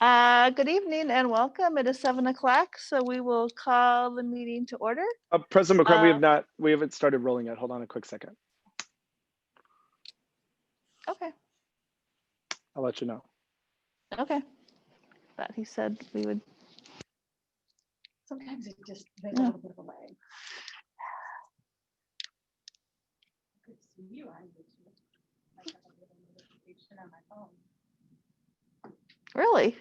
Good evening and welcome. It is 7 o'clock, so we will call the meeting to order. President McCoy, we haven't started rolling yet. Hold on a quick second. Okay. I'll let you know. Okay. Thought he said we would. Sometimes it just makes a little bit of a lag. Good to see you. I might have a little notification on my phone. Really?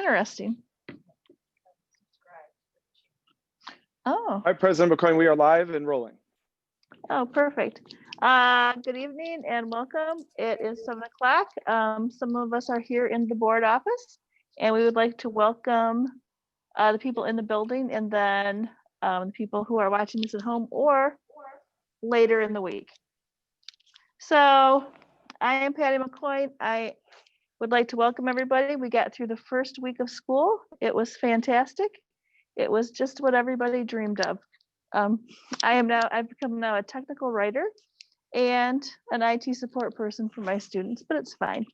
Interesting. Oh. All right, President McCoy, we are live and rolling. Oh, perfect. Good evening and welcome. It is 7 o'clock. Some of us are here in the board office, and we would like to welcome the people in the building, and then the people who are watching this at home or later in the week. So I am Patty McCoy. I would like to welcome everybody. We got through the first week of school. It was fantastic. It was just what everybody dreamed of. I've become now a technical writer and an IT support person for my students, but it's fine.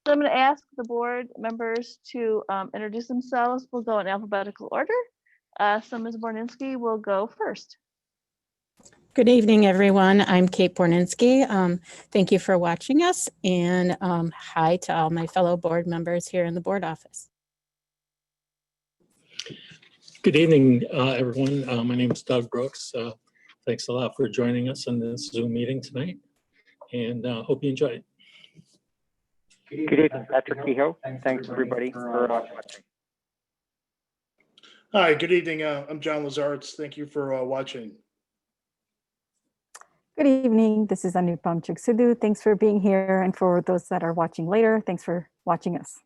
So I'm going to ask the board members to introduce themselves. We'll go in alphabetical order. So Ms. Borninski will go first. Good evening, everyone. I'm Kate Borninski. Thank you for watching us, and hi to all my fellow board members here in the board office. Good evening, everyone. My name is Doug Brooks. Thanks a lot for joining us in this Zoom meeting tonight, and hope you enjoy it. Good evening, Patrick Kehoe. Thanks, everybody, for watching. Hi, good evening. I'm John Lazartz. Thank you for watching. Good evening. This is Anupam Chuksudu. Thanks for being here. And for those that are watching later, thanks for watching us.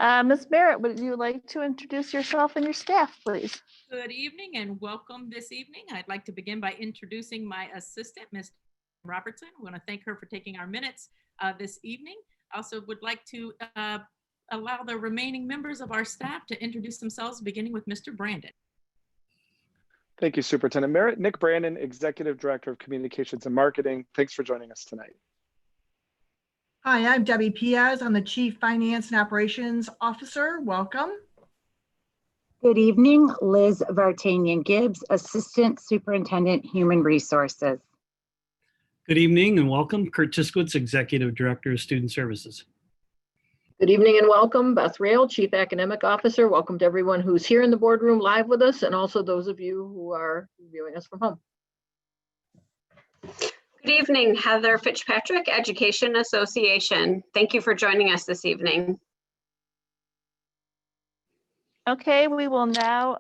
Ms. Barrett, would you like to introduce yourself and your staff, please? Good evening and welcome this evening. I'd like to begin by introducing my assistant, Ms. Robertson. I want to thank her for taking our minutes this evening. Also would like to allow the remaining members of our staff to introduce themselves, beginning with Mr. Brandon. Thank you, Superintendent Merritt. Nick Brandon, Executive Director of Communications and Marketing. Thanks for joining us tonight. Hi, I'm Debbie Piaz. I'm the Chief Finance and Operations Officer. Welcome. Good evening, Liz Vartanian-Gibbs, Assistant Superintendent, Human Resources. Good evening and welcome. Kurt Tiskowitz, Executive Director of Student Services. Good evening and welcome. Beth Rail, Chief Academic Officer. Welcome to everyone who's here in the boardroom live with us, and also those of you who are viewing us from home. Good evening, Heather Fitzpatrick, Education Association. Thank you for joining us this evening. Okay, we will now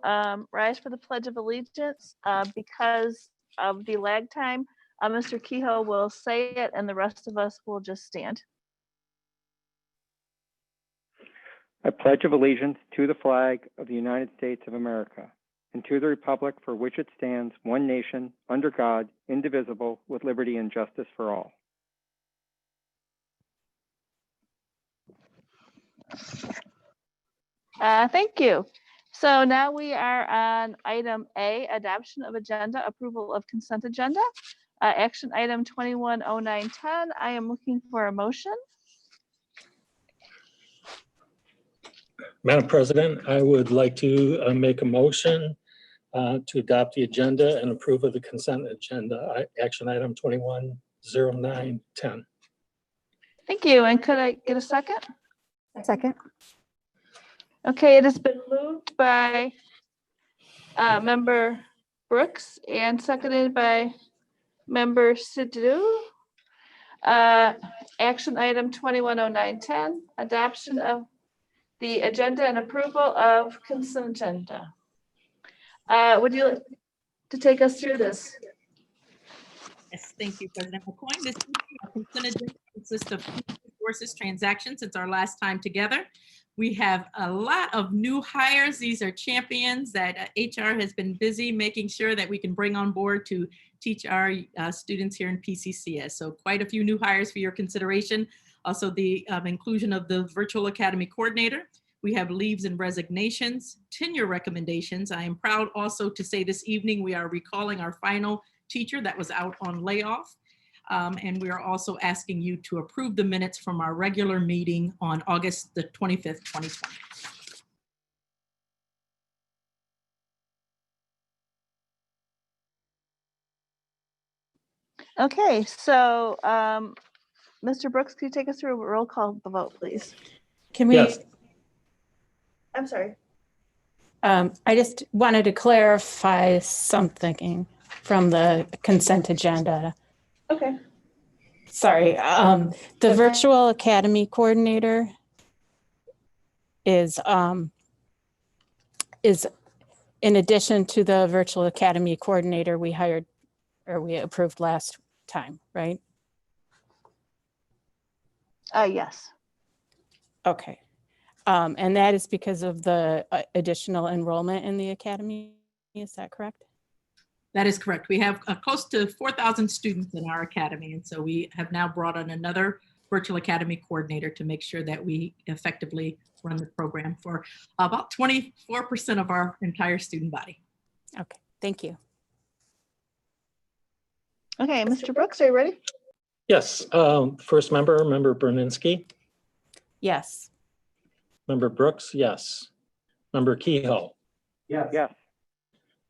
rise for the Pledge of Allegiance. Because of the lag time, Mr. Kehoe will say it and the rest of us will just stand. I pledge of allegiance to the flag of the United States of America and to the republic for which it stands, one nation, under God, indivisible, with liberty and justice for all. Thank you. So now we are on item A, adoption of agenda, approval of consent agenda. Action item 210910. I am looking for a motion. Madam President, I would like to make a motion to adopt the agenda and approve of the consent agenda, action item 210910. Thank you. And could I get a second? Second. Okay, it has been moved by Member Brooks and seconded by Member Sidhu. Action item 210910, adoption of the agenda and approval of consent agenda. Would you like to take us through this? Yes, thank you, President McCoy. This consent agenda consists of resources transactions since our last time together. We have a lot of new hires. These are champions that HR has been busy making sure that we can bring on board to teach our students here in P-CCS. So quite a few new hires for your consideration. Also the inclusion of the virtual academy coordinator. We have leaves and resignations, tenure recommendations. I am proud also to say this evening we are recalling our final teacher that was out on layoff. And we are also asking you to approve the minutes from our regular meeting on August the 25th, 2020. Okay, so Mr. Brooks, can you take us through a roll call the vote, please? Can we? Yes. I'm sorry. I just wanted to clarify something from the consent agenda. Okay. Sorry, the virtual academy coordinator is in addition to the virtual academy coordinator we hired or we approved last time, right? Yes. Okay. And that is because of the additional enrollment in the academy, is that correct? That is correct. We have close to 4,000 students in our academy. And so we have now brought on another virtual academy coordinator to make sure that we effectively run the program for about 24% of our entire student body. Okay, thank you. Okay, Mr. Brooks, are you ready? Yes. First member, Member Berninski. Yes. Member Brooks, yes. Member Kehoe. Yes.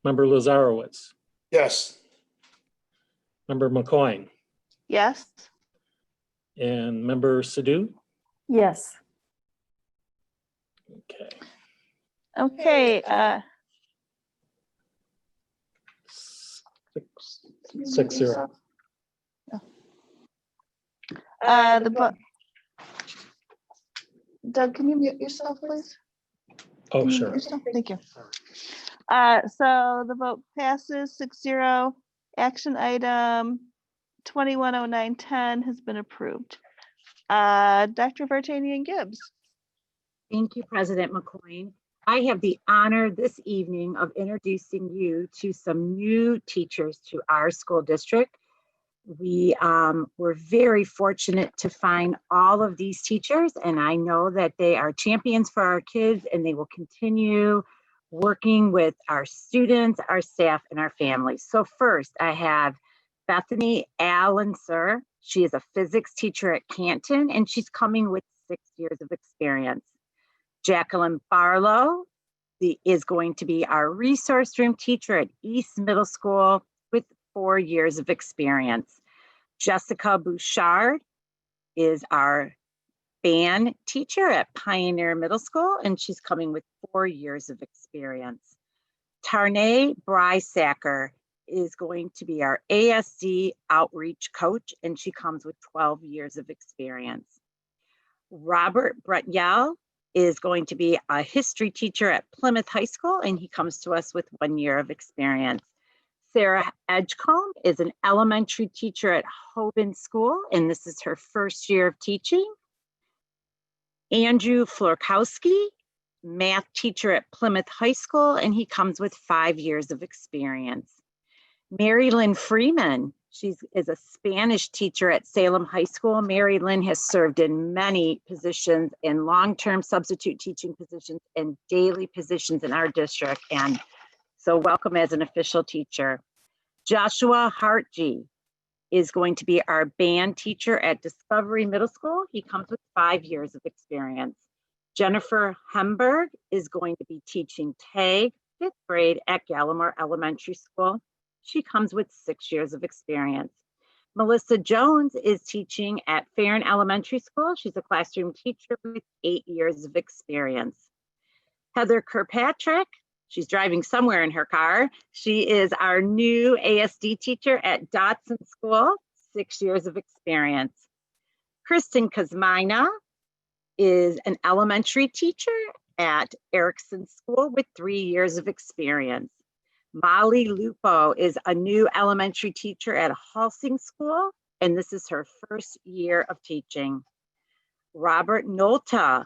Member Lazarowitz. Yes. Member McCoy. Yes. And Member Sadoo. Yes. Okay. Okay. 6-0. Doug, can you mute yourself, please? Oh, Can you sure. mute yourself? Thank you. So the vote passes 6-0. Action item 210910 has been approved. Dr. Vartanian Gibbs. Thank you, President McCoy. I have the honor this evening of introducing you to some new teachers to our school district. We were very fortunate to find all of these teachers, and I know that they are champions for our kids, and they will continue working with our students, our staff, and our families. So first, I have Bethany Allenser. She is a physics teacher at Canton, and she's coming with 6 years of experience. Jacqueline Barlow is going to be our resource room teacher at East Middle School with 4 years of experience. Jessica Bouchard is our band teacher at Pioneer Middle School, and she's coming with 4 years of experience. Tarnay Brysacker is going to be our ASD outreach coach, and she comes with 12 years of experience. Robert Bretyel is going to be a history teacher at Plymouth High School, and he comes to us with 1 year of experience. Sarah Edgecombe is an elementary teacher at Hoban School, and this is her 1st year of teaching. Andrew Florkowski, math teacher at Plymouth High School, and he comes with 5 years of experience. Mary Lynn Freeman, she is a Spanish teacher at Salem High School. Mary Lynn has served in many positions, in long-term substitute teaching positions and daily positions in our district, and so welcome as an official teacher. Joshua Hartgee is going to be our band teacher at Discovery Middle School. He comes with 5 years of experience. Jennifer Hemberg is going to be teaching tag 5th grade at Gallimore Elementary School. She comes with 6 years of experience. Melissa Jones is teaching at Farron Elementary School. She's a classroom teacher with 8 years of experience. Heather Kirkpatrick, she's driving somewhere in her car. She is our new ASD teacher at Dotson School, 6 years of experience. Kristen Kazmina is an elementary teacher at Erickson School with 3 years of experience. Molly Lupo is a new elementary teacher at Halsing School, and this is her 1st year of teaching. Robert Nolta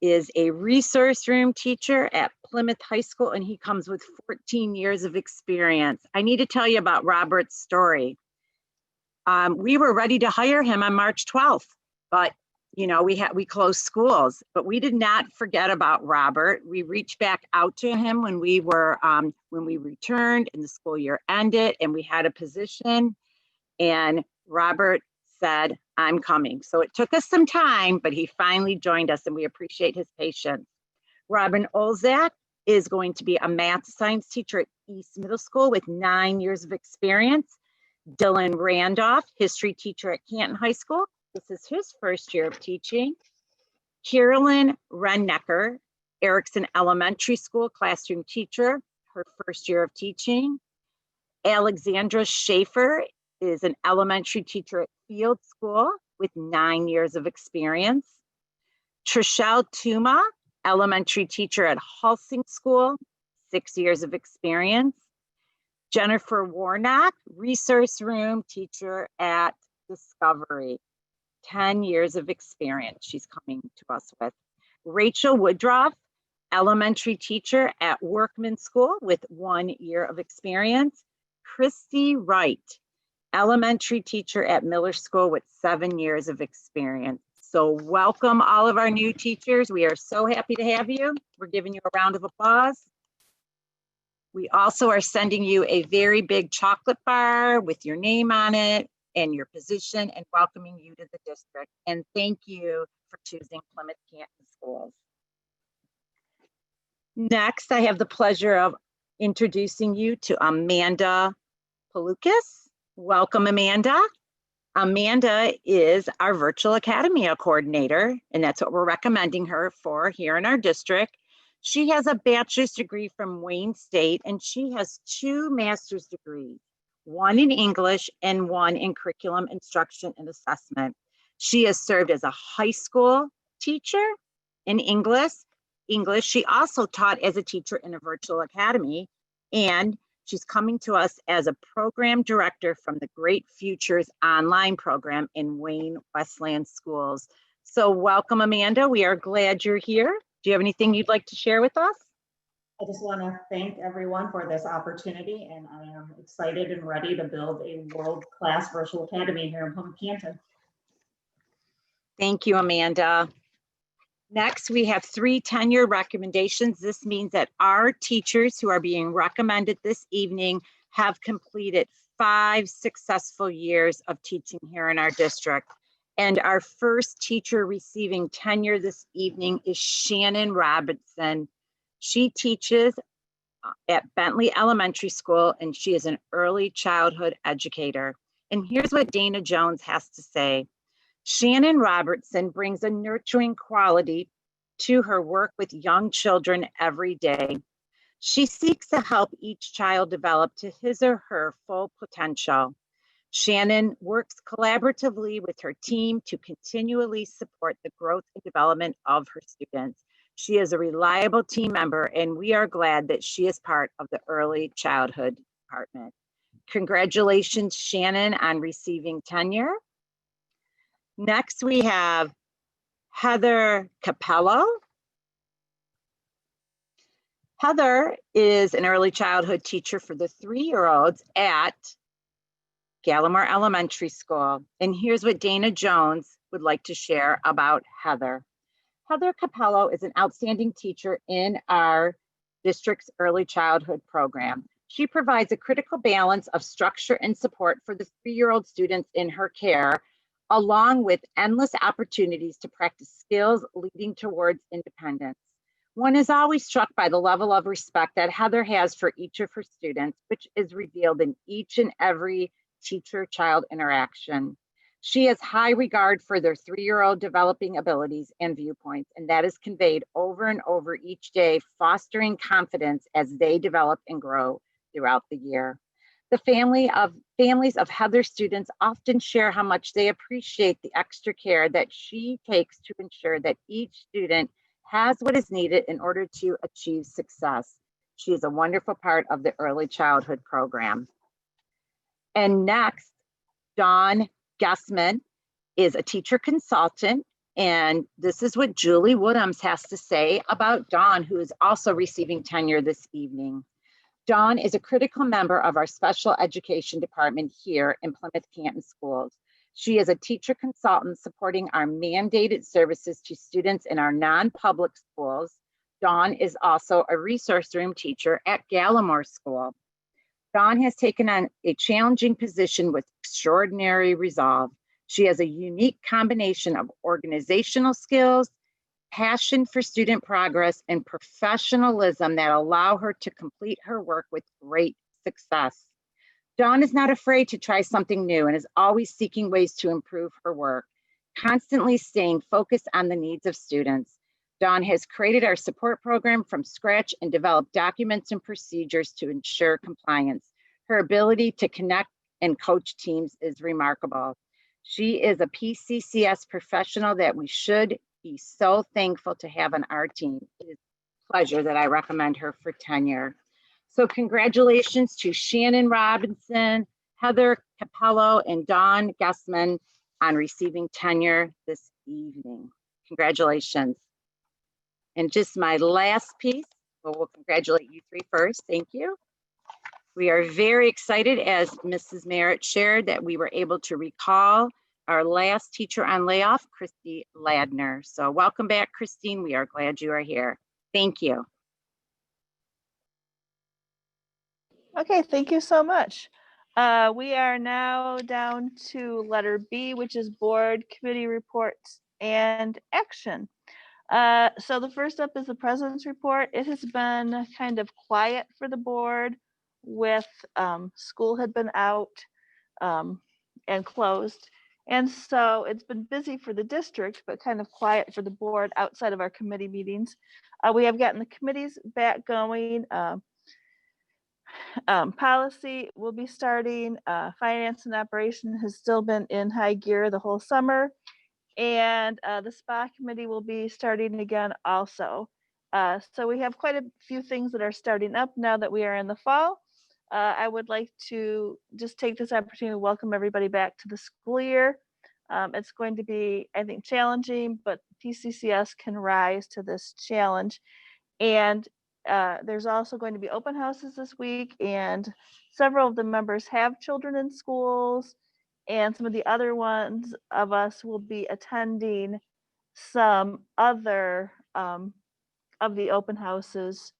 is a resource room teacher at Plymouth High School, and he comes with 14 years of experience. I need to tell you about Robert's story. We were ready to hire him on March 12th, but you know, we closed schools, but we did not forget about Robert. We reached back out to him when we returned and the school year ended and we had a position. And Robert said, I'm coming. So it took us some time, but he finally joined us and we appreciate his patience. Robin Olzak is going to be a math science teacher at East Middle School with 9 years of experience. Dylan Randolph, history teacher at Canton High School. This is his first year of teaching. Carolyn Rennecker, Erickson Elementary School classroom teacher, her first year of teaching. Alexandra Schaefer is an elementary teacher at Field School with 9 years of experience. Trishelle Tuma, elementary teacher at Halsing School, 6 years of experience. Jennifer Warnock, resource room teacher at Discovery, 10 years of experience she's coming to us with. Rachel Woodruff, elementary teacher at Workman School with 1 year of experience. Christy Wright, elementary teacher at Miller School with 7 years of experience. So welcome all of our new teachers. We are so happy to have you. We're giving you a round of applause. We also are sending you a very big chocolate bar with your name on it and your position and welcoming you to the district. And thank you for choosing Plymouth Canton Schools. Next, I have the pleasure of introducing you to Amanda Palukis. Welcome, Amanda. Amanda is our virtual Academya coordinator, and that's what we're recommending her for here in our district. She has a bachelor's degree from Wayne State, and she has 2 master's degrees, one in English and one in curriculum instruction and assessment. She has served as a high school teacher in English. She also taught as a teacher in a virtual academy, and she's coming to us as a program director from the Great Futures online program in Wayne Westland Schools. So welcome, Amanda. We are glad you're here. Do you have anything you'd like to share with us? I just want to thank everyone for this opportunity, and I am excited and ready to build a world-class virtual academy here in Plymouth Canton. Thank you, Amanda. Next, we have 3 tenure recommendations. This means that our teachers who are being recommended this evening have completed 5 successful years of teaching here in our district. And our first teacher receiving tenure this evening is Shannon Robinson. She teaches at Bentley Elementary School, and she is an early childhood educator. And here's what Dana Jones has to say. Shannon Robertson brings a nurturing quality to her work with young children every day. She seeks to help each child develop to his or her full potential. Shannon works collaboratively with her team to continually support the growth and development of her students. She is a reliable team member, and we are glad that she is part of the early childhood department. Congratulations, Shannon, on receiving tenure. Next, we have Heather Capello. Heather is an early childhood teacher for the 3-year-olds at Gallimore Elementary School. And here's what Dana Jones would like to share about Heather. Heather Capello is an outstanding teacher in our district's early childhood program. She provides a critical balance of structure and support for the 3-year-old students in her care, along with endless opportunities to practice skills leading towards independence. One is always struck by the level of respect that Heather has for each of her students, which is revealed in each and every teacher-child interaction. She has high regard for their 3-year-old developing abilities and viewpoints, and that is conveyed over and over each day, fostering confidence as they develop and grow throughout the year. The families of Heather's students often share how much they appreciate the extra care that she takes to ensure that each student has what is needed in order to achieve success. She is a wonderful part of the early childhood program. And next, Dawn Gusman is a teacher consultant, and this is what Julie Woodhams has to say about Dawn, who is also receiving tenure this evening. Dawn is a critical member of our special education department here in Plymouth Canton Schools. She is a teacher consultant supporting our mandated services to students in our non-public schools. Dawn is also a resource room teacher at Gallimore School. Dawn has taken on a challenging position with extraordinary resolve. She has a unique combination of organizational skills, passion for student progress, and professionalism that allow her to complete her work with great success. Dawn is not afraid to try something new and is always seeking ways to improve her work, constantly staying focused on the needs of students. Dawn has created our support program from scratch and developed documents and procedures to ensure compliance. Her ability to connect and coach teams is remarkable. She is a P-CCS professional that we should be so thankful to have on our team. It is a pleasure that I recommend her for tenure. So congratulations to Shannon Robinson, Heather Capello, and Dawn Gusman on receiving tenure this evening. Congratulations. And just my last piece, well, we'll congratulate you three first. Thank you. We are very excited, as Mrs. Merritt shared, that we were able to recall our last teacher on layoff, Christy Ladner. So welcome back, Christine. We are glad you are here. Thank you. Okay, thank you so much. We are now down to letter B, which is board committee reports and action. So the first up is the president's report. It has been kind of quiet for the board with school had been out and closed. And so it's been busy for the district, but kind of quiet for the board outside of our committee meetings. We have gotten the committees back going. Policy will be starting. Finance and operation has still been in high gear the whole summer. And the SPA committee will be starting again also. So we have quite a few things that are starting up now that we are in the fall. I would like to just take this opportunity to welcome everybody back to the school year. It's going to be, I think, challenging, but P-CCS can rise to this challenge. And there's also going to be open houses this week, and several of the members have children in schools, and some of the other ones of us will be attending some other of the open houses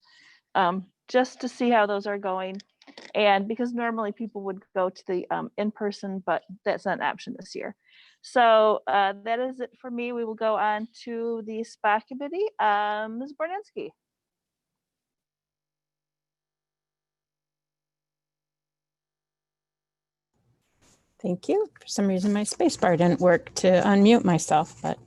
just to see how those are going. And because normally people would go to the in-person, but that's not an option this year. So that is it for me. We will go on to the SPA committee. Ms. Bornensky. Thank you. For some reason, my space bar didn't work to unmute myself, but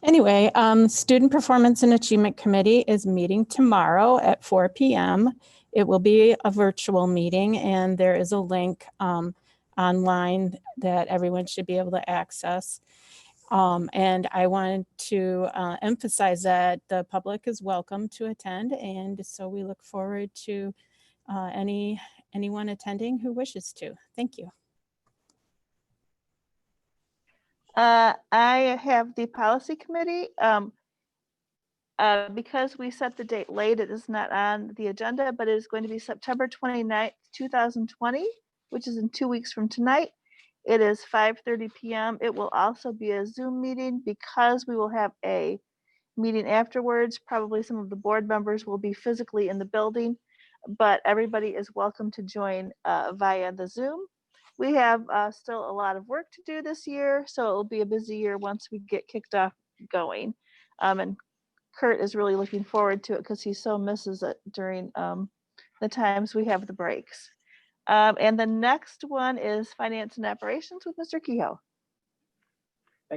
anyway, Student Performance and Achievement Committee is meeting tomorrow at 4 p.m. It will be a virtual meeting, and there is a link online that everyone should be able to access. And I wanted to emphasize that the public is welcome to attend, and so we look forward to anyone attending who wishes to. Thank you. I have the policy committee. Because we set the date late, it is not on the agenda, but it is going to be September 29th, 2020, which is in 2 weeks from tonight. It is 5:30 p.m. It will also be a Zoom meeting because we will have a meeting afterwards. Probably some of the board members will be physically in the building, but everybody is welcome to join via the Zoom. We have still a lot of work to do this year, so it will be a busy year once we get kicked off going. And Kurt is really looking forward to it because he so misses it during the times we have the breaks. And the next one is Finance and Operations with Mr. Kehoe.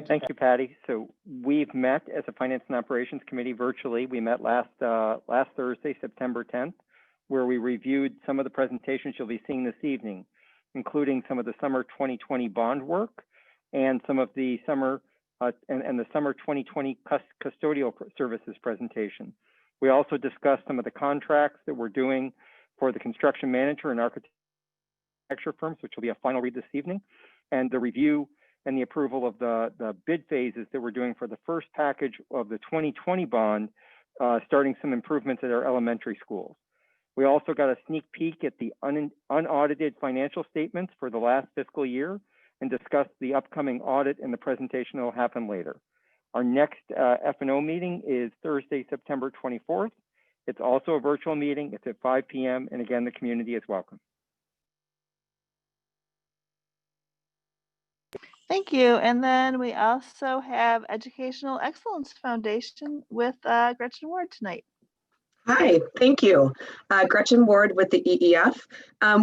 Thank you, Patty. So we've met as a Finance and Operations Committee virtually. We met last Thursday, September 10th, where we reviewed some of the presentations you'll be seeing this evening, including some of the summer 2020 bond work and some of the summer and the summer 2020 custodial services presentation. We also discussed some of the contracts that we're doing for the construction manager and architecture firms, which will be a final read this evening, and the review and the approval of the bid phases that we're doing for the first package of the 2020 bond, starting some improvements at our elementary schools. We also got a sneak peek at the unaudited financial statements for the last fiscal year and discussed the upcoming audit and the presentation that will happen later. Our next F&O meeting is Thursday, September 24th. It's also a virtual meeting. It's at 5 p.m. And again, the community is welcome. Thank you. And then we also have Educational Excellence Foundation with Gretchen Ward tonight. Hi, thank you. Gretchen Ward with the EEF.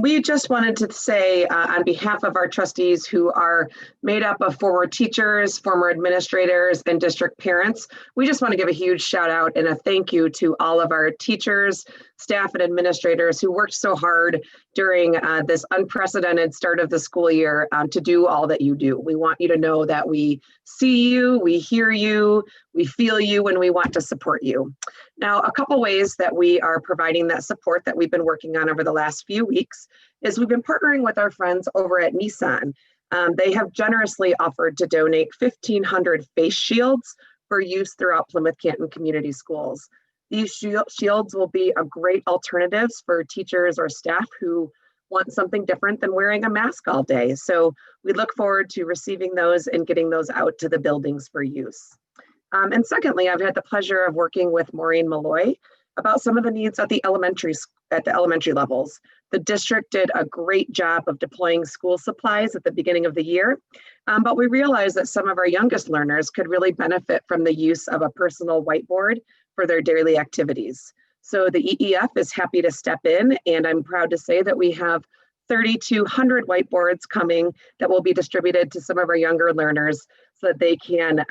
We just wanted to say on behalf of our trustees who are made up of former teachers, former administrators, and district parents, we just want to give a huge shout out and a thank you to all of our teachers, staff, and administrators who worked so hard during this unprecedented start of the school year to do all that you do. We want you to know that we see you, we hear you, we feel you, and we want to support you. Now, a couple ways that we are providing that support that we've been working on over the last few weeks is we've been partnering with our friends over at Nissan. They have generously offered to donate 1,500 face shields for use throughout Plymouth Canton Community Schools. These shields will be a great alternatives for teachers or staff who want something different than wearing a mask all day. So we look forward to receiving those and getting those out to the buildings for use. And secondly, I've had the pleasure of working with Maureen Malloy about some of the needs at the elementary levels. The district did a great job of deploying school supplies at the beginning of the year, but we realized that some of our youngest learners could really benefit from the use of a personal whiteboard for their daily activities. So the EEF is happy to step in, and I'm proud to say that we have 3,200 whiteboards coming that will be distributed to some of our younger learners so that they can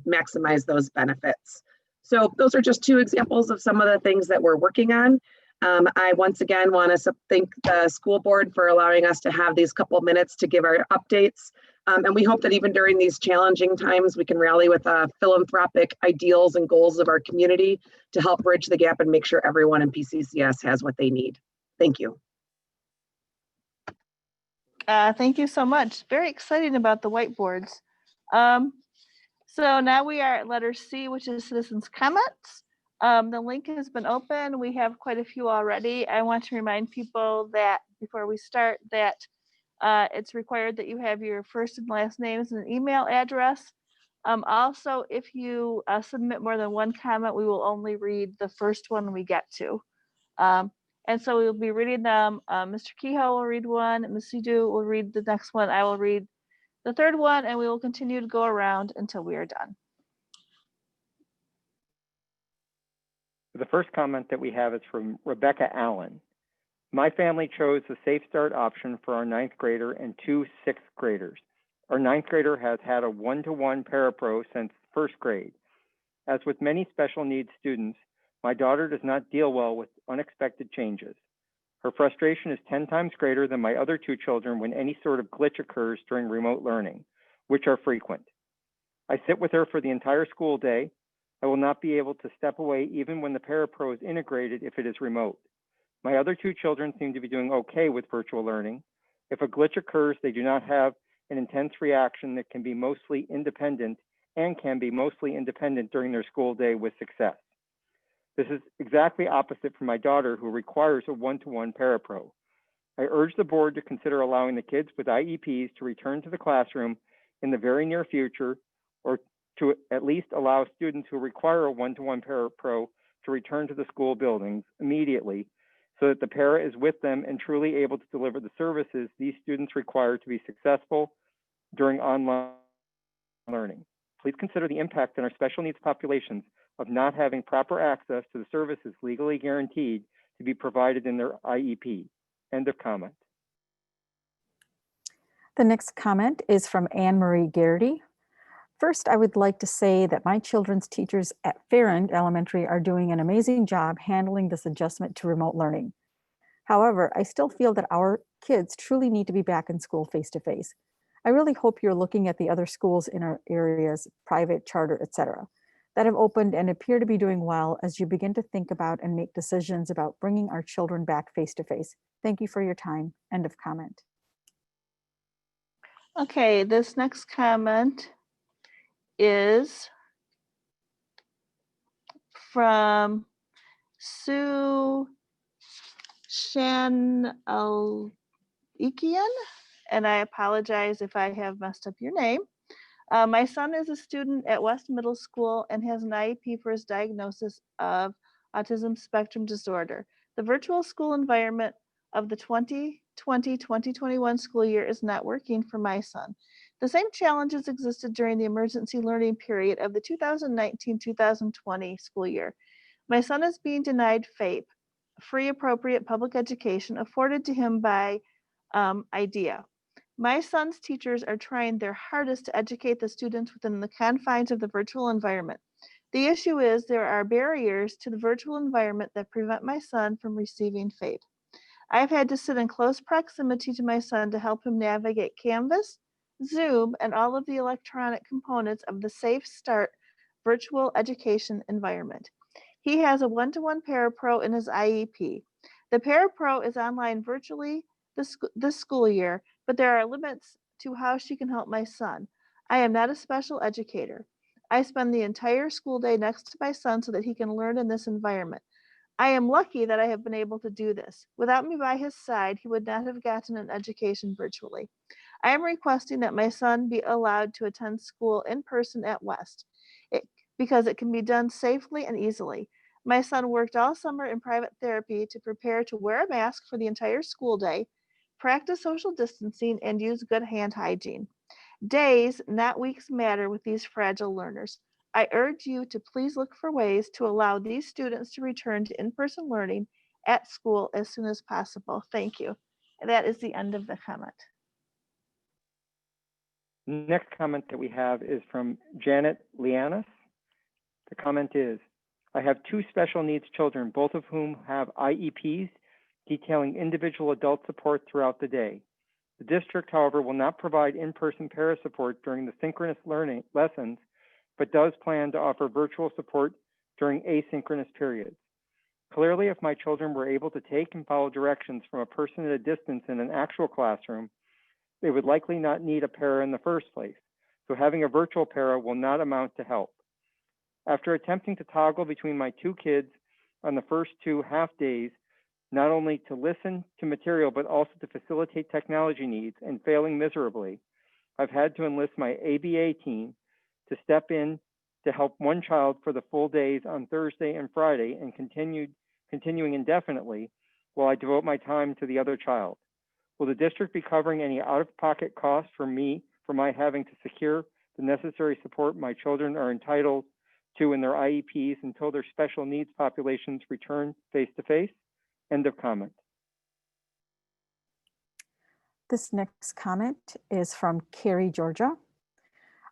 maximize those benefits. So those are just two examples of some of the things that we're working on. I once again want to thank the school board for allowing us to have these couple minutes to give our updates. And we hope that even during these challenging times, we can rally with philanthropic ideals and goals of our community to help bridge the gap and make sure everyone in P-CCS has what they need. Thank you. Thank you so much. Very exciting about the whiteboards. So now we are at letter C, which is citizens' comments. The link has been open. We have quite a few already. I want to remind people that before we start that it's required that you have your first and last names and an email address. Also, if you submit more than one comment, we will only read the first one we get to. And so we'll be reading them. Mr. Kehoe will read one, Ms. Sidhu will read the next one, I will read the third one, and we will continue to go around until we are done. The first comment that we have is from Rebecca Allen. My family chose the Safe Start option for our 9th grader and 2 6th graders. Our 9th grader has had a one-to-one parapro since 1st grade. As with many special needs students, my daughter does not deal well with unexpected changes. Her frustration is 10 times greater than my other 2 children when any sort of glitch occurs during remote learning, which are frequent. I sit with her for the entire school day. I will not be able to step away even when the parapro is integrated if it is remote. My other 2 children seem to be doing okay with virtual learning. If a glitch occurs, they do not have an intense reaction that can be mostly independent during their school day with success. This is exactly opposite from my daughter, who requires a one-to-one parapro. I urge the board to consider allowing the kids with IEPs to return to the classroom in the very near future, or to at least allow students who require a one-to-one parapro to return to the school buildings immediately, so that the para is with them and truly able to deliver the services these students require to be successful during online learning. Please consider the impact on our special needs populations of not having proper access to the services legally guaranteed to be provided in their IEP. End of comment. The next comment is from Anne Marie Garrity. First, I would like to say that my children's teachers at Farrand Elementary are doing an amazing job handling this adjustment to remote learning. However, I still feel that our kids truly need to be back in school face-to-face. I really hope you're looking at the other schools in our areas, private, charter, etc., that have opened and appear to be doing well as you begin to think about and make decisions about bringing our children back face-to-face. Thank you for your time. End of comment. Okay, this next comment is from Sue Shanalikian, and I apologize if I have messed up your name. My son is a student at West Middle School and has an IEP for his diagnosis of autism spectrum disorder. The virtual school environment of the 2020-2021 school year is not working for my son. The same challenges existed during the emergency learning period of the 2019-2020 school year. My son is being denied FAPE, free appropriate public education, afforded to him by IDEA. My son's teachers are trying their hardest to educate the students within the confines of the virtual environment. The issue is there are barriers to the virtual environment that prevent my son from receiving FAPE. I've had to sit in close proximity to my son to help him navigate Canvas, Zoom, and all of the electronic components of the Safe Start virtual education environment. He has a one-to-one parapro in his IEP. The parapro is online virtually this school year, but there are limits to how she can help my son. I am not a special educator. I spend the entire school day next to my son so that he can learn in this environment. I am lucky that I have been able to do this. Without me by his side, he would not have gotten an education virtually. I am requesting that my son be allowed to attend school in person at West because it can be done safely and easily. My son worked all summer in private therapy to prepare to wear a mask for the entire school day, practice social distancing, and use good hand hygiene. Days, not weeks, matter with these fragile learners. I urge you to please look for ways to allow these students to return to in-person learning at school as soon as possible. Thank you. And that is the end of the comment. Next comment that we have is from Janet Lianis. The comment is, I have two special needs children, both of whom have IEPs detailing individual adult support throughout the day. The district, however, will not provide in-person para support during the synchronous learning lessons, but does plan to offer virtual support during asynchronous periods. Clearly, if my children were able to take and follow directions from a person at a distance in an actual classroom, they would likely not need a para in the first place, so having a virtual para will not amount to help. After attempting to toggle between my two kids on the first two half days, not only to listen to material, but also to facilitate technology needs and failing miserably, I've had to enlist my ABA team to step in to help one child for the full days on Thursday and Friday and continuing indefinitely while I devote my time to the other child. Will the district be covering any out-of-pocket costs for my having to secure the necessary support my children are entitled to in their IEPs until their special needs populations return face-to-face? End of comment. This next comment is from Carrie, Georgia.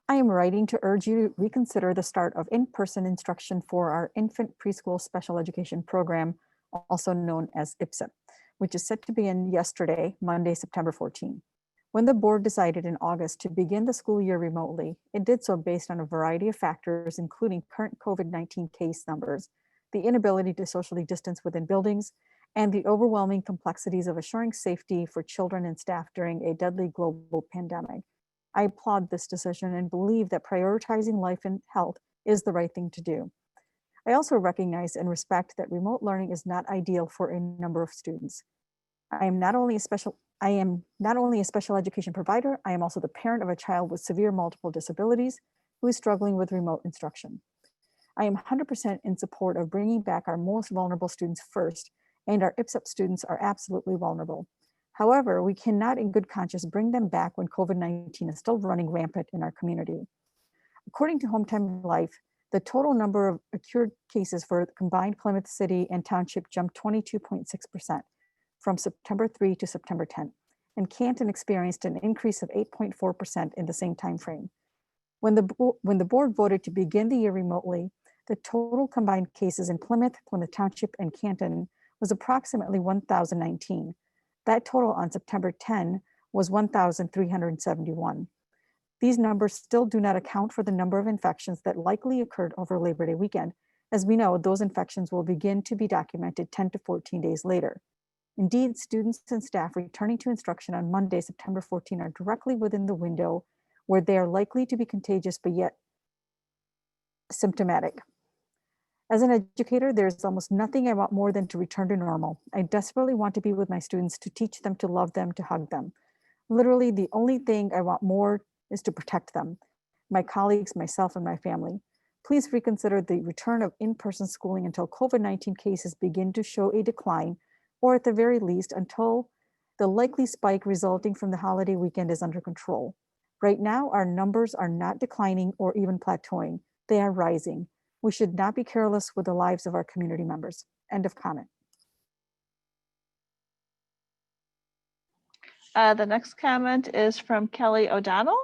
I am writing to urge you to reconsider the start of in-person instruction for our infant preschool special education program, also known as IPSIP, which is set to begin yesterday, Monday, September 14. When the board decided in August to begin the school year remotely, it did so based on a variety of factors, including current COVID-19 case numbers, the inability to socially distance within buildings, and the overwhelming complexities of assuring safety for children and staff during a deadly global pandemic. I applaud this decision and believe that prioritizing life and health is the right thing to do. I also recognize and respect that remote learning is not ideal for a number of students. I am not only a special education provider, I am also the parent of a child with severe multiple disabilities who is struggling with remote instruction. I am 100% in support of bringing back our most vulnerable students first, and our IPSIP students are absolutely vulnerable. However, we cannot in good conscience bring them back when COVID-19 is still running rampant in our community. According to Hometime Life, the total number of accrued cases for combined Plymouth City and Township jumped 22.6% from September 3 to September 10, and Canton experienced an increase of 8.4% in the same time frame. When the board voted to begin the year remotely, the total combined cases in Plymouth, Plymouth Township, and Canton was approximately 1,019. That total on September 10 was 1,371. These numbers still do not account for the number of infections that likely occurred over Labor Day weekend. As we know, those infections will begin to be documented 10 to 14 days later. Indeed, students and staff returning to instruction on Monday, September 14 are directly within the window where they are likely to be contagious but yet symptomatic. As an educator, there's almost nothing I want more than to return to normal. I desperately want to be with my students, to teach them, to love them, to hug them. Literally, the only thing I want more is to protect them, my colleagues, myself, and my family. Please reconsider the return of in-person schooling until COVID-19 cases begin to show a decline, or at the very least, until the likely spike resulting from the holiday weekend is under control. Right now, our numbers are not declining or even plateauing. They are rising. We should not be careless with the lives of our community members. End of comment. The next comment is from Kelly O'Donnell.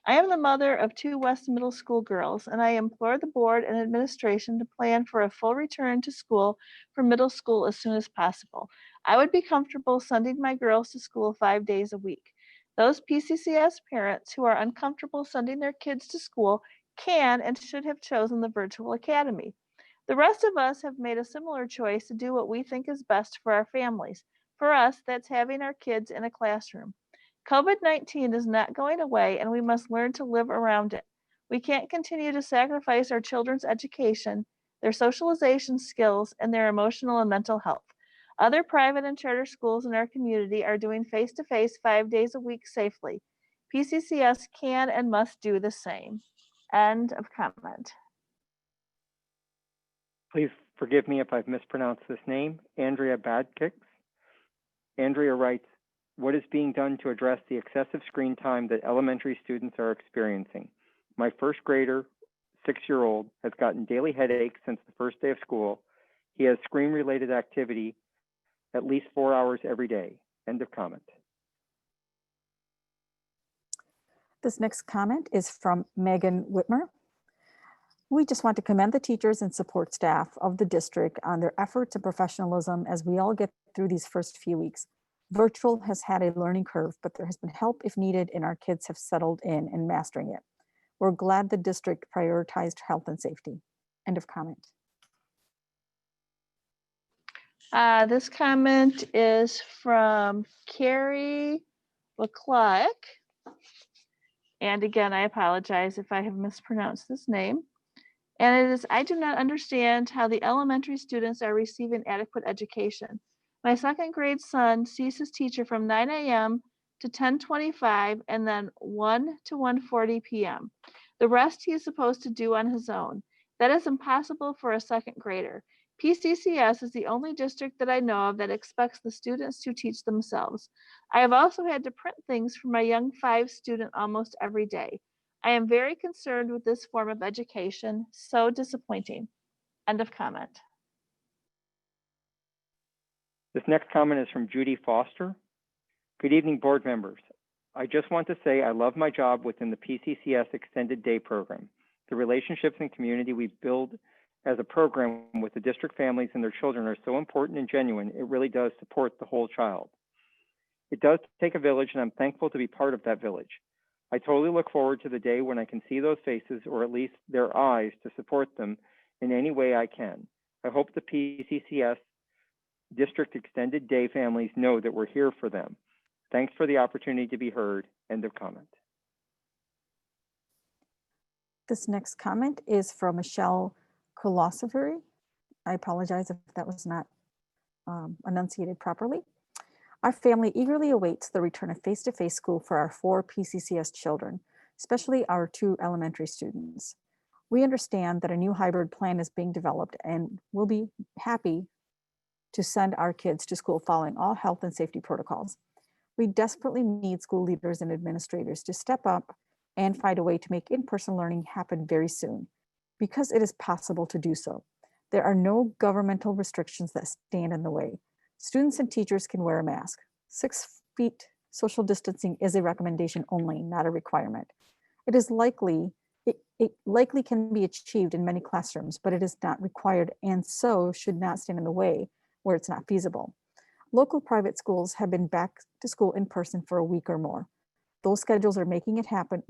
I am the mother of 2 West Middle School girls, and I implore the board and administration to plan for a full return to school for middle school as soon as possible. I would be comfortable sending my girls to school 5 days a week. Those P-CCS parents who are uncomfortable sending their kids to school can and should have chosen the virtual academy. The rest of us have made a similar choice to do what we think is best for our families. For us, that's having our kids in a classroom. COVID-19 is not going away, and we must learn to live around it. We can't continue to sacrifice our children's education, their socialization skills, and their emotional and mental health. Other private and charter schools in our community are doing face-to-face 5 days a week safely. P-CCS can and must do the same. End of comment. Please forgive me if I've mispronounced this name. Andrea Badkicks. Andrea writes, what is being done to address the excessive screen time that elementary students are experiencing? My first grader, 6-year-old, has gotten daily headaches since the first day of school. He has screen-related activity at least 4 hours every day. End of comment. This next comment is from Megan Whitmer. We just want to commend the teachers and support staff of the district on their efforts and professionalism as we all get through these first few weeks. Virtual has had a learning curve, but there has been help if needed, and our kids have settled in and mastering it. We're glad the district prioritized health and safety. End of comment. This comment is from Carrie McCluck. And again, I apologize if I have mispronounced this name. And it is, I do not understand how the elementary students are receiving adequate education. My 2nd grade son sees his teacher from 9 a.m. to 10:25 and then 1 to 1:40 p.m. The rest he is supposed to do on his own. That is impossible for a 2nd grader. P-CCS is the only district that I know of that expects the students to teach themselves. I have also had to print things for my young 5 student almost every day. I am very concerned with this form of education. So disappointing. End of comment. This next comment is from Judy Foster. Good evening, board members. I just want to say I love my job within the P-CCS Extended Day Program. The relationships and community we build as a program with the district families and their children are so important and genuine, it really does support the whole child. It does take a village, and I'm thankful to be part of that village. I totally look forward to the day when I can see those faces, or at least their eyes, to support them in any way I can. I hope the P-CCS District Extended Day families know that we're here for them. Thanks for the opportunity to be heard. End of comment. This next comment is from Michelle Kolosevary. I apologize if that was not enunciated properly. Our family eagerly awaits the return of face-to-face school for our 4 P-CCS children, especially our 2 elementary students. We understand that a new hybrid plan is being developed and will be happy to send our kids to school following all health and safety protocols. We desperately need school leaders and administrators to step up and find a way to make in-person learning happen very soon, because it is possible to do so. There are no governmental restrictions that stand in the way. Students and teachers can wear a mask. 6 feet social distancing is a recommendation only, not a requirement. It likely can be achieved in many classrooms, but it is not required and so should not stand in the way where it's not feasible. Local private schools have been back to school in person for a week or more. Those schools are making it happen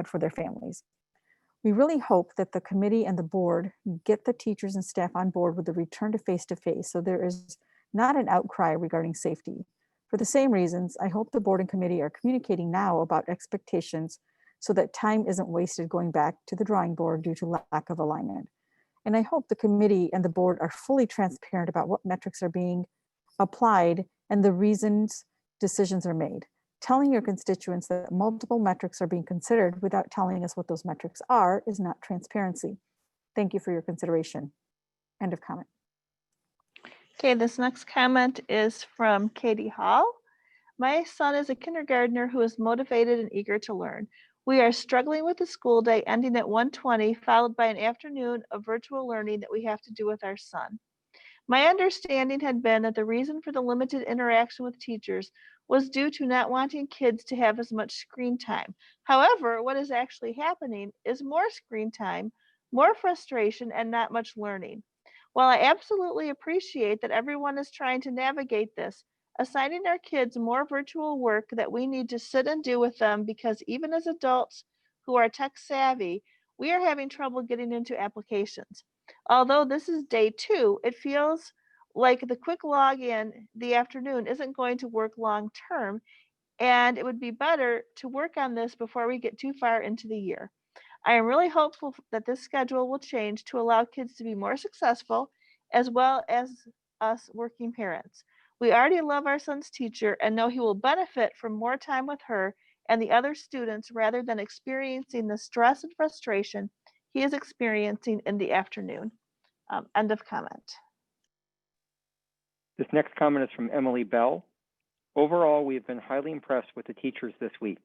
for their families. We really hope that the committee and the board get the teachers and staff on board with the return to face-to-face so there is not an outcry regarding safety. For the same reasons, I hope the board and committee are communicating now about expectations so that time isn't wasted going back to the drawing board due to lack of alignment. And I hope the committee and the board are fully transparent about what metrics are being applied and the reasons decisions are made. Telling your constituents that multiple metrics are being considered without telling us what those metrics are is not transparency. Thank you for your consideration. End of comment. Okay, this next comment is from Katie Hall. My son is a kindergartner who is motivated and eager to learn. We are struggling with the school day ending at 1:20, followed by an afternoon of virtual learning that we have to do with our son. My understanding had been that the reason for the limited interaction with teachers was due to not wanting kids to have as much screen time. However, what is actually happening is more screen time, more frustration, and not much learning. While I absolutely appreciate that everyone is trying to navigate this, assigning our kids more virtual work that we need to sit and do with them because even as adults who are tech savvy, we are having trouble getting into applications. Although this is day 2, it feels like the quick login the afternoon isn't going to work long term, and it would be better to work on this before we get too far into the year. I am really hopeful that this schedule will change to allow kids to be more successful as well as us working parents. We already love our son's teacher and know he will benefit from more time with her and the other students rather than experiencing the stress and frustration he is experiencing in the afternoon. End of comment. This next comment is from Emily Bell. Overall, we have been highly impressed with the teachers this week.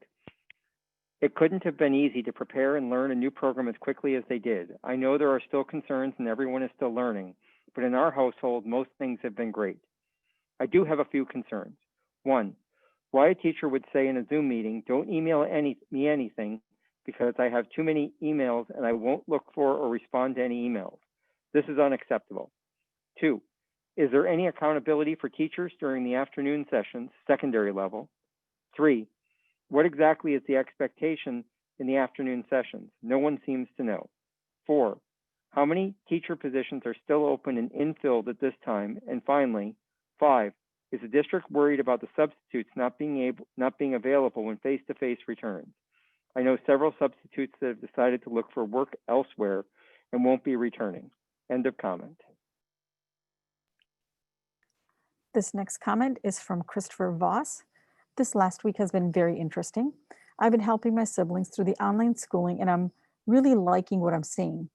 It couldn't have been easy to prepare and learn a new program as quickly as they did. I know there are still concerns and everyone is still learning, but in our household, most things have been great. I do have a few concerns. 1, why a teacher would say in a Zoom meeting, don't email me anything because I have too many emails and I won't look for or respond to any emails. This is unacceptable. 2, is there any accountability for teachers during the afternoon sessions, secondary level? 3, what exactly is the expectation in the afternoon sessions? No one seems to know. 4, how many teacher positions are still open and infilled at this time? And finally, 5, is the district worried about the substitutes not being available when face-to-face returns? I know several substitutes that have decided to look for work elsewhere and won't be returning. End of comment. This next comment is from Christopher Voss. This last week has been very interesting. I've been helping my siblings through the online schooling and I'm really liking what I'm seeing.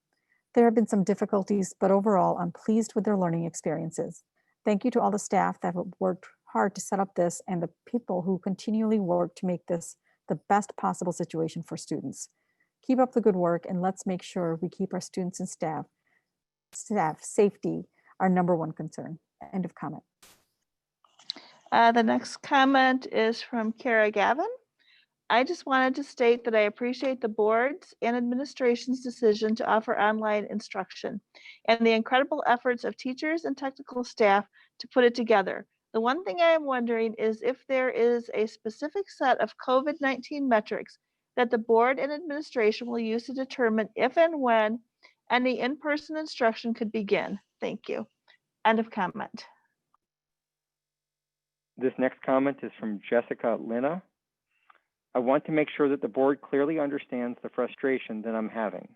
There have been some difficulties, but overall, I'm pleased with their learning experiences. Thank you to all the staff that have worked hard to set up this and the people who continually work to make this the best possible situation for students. Keep up the good work and let's make sure we keep our students and staff safety our #1 concern. End of comment. The next comment is from Kara Gavin. I just wanted to state that I appreciate the board's and administration's decision to offer online instruction and the incredible efforts of teachers and technical staff to put it together. The one thing I am wondering is if there is a specific set of COVID-19 metrics that the board and administration will use to determine if and when any in-person instruction could begin. Thank you. End of comment. This next comment is from Jessica Lina. I want to make sure that the board clearly understands the frustration that I'm having.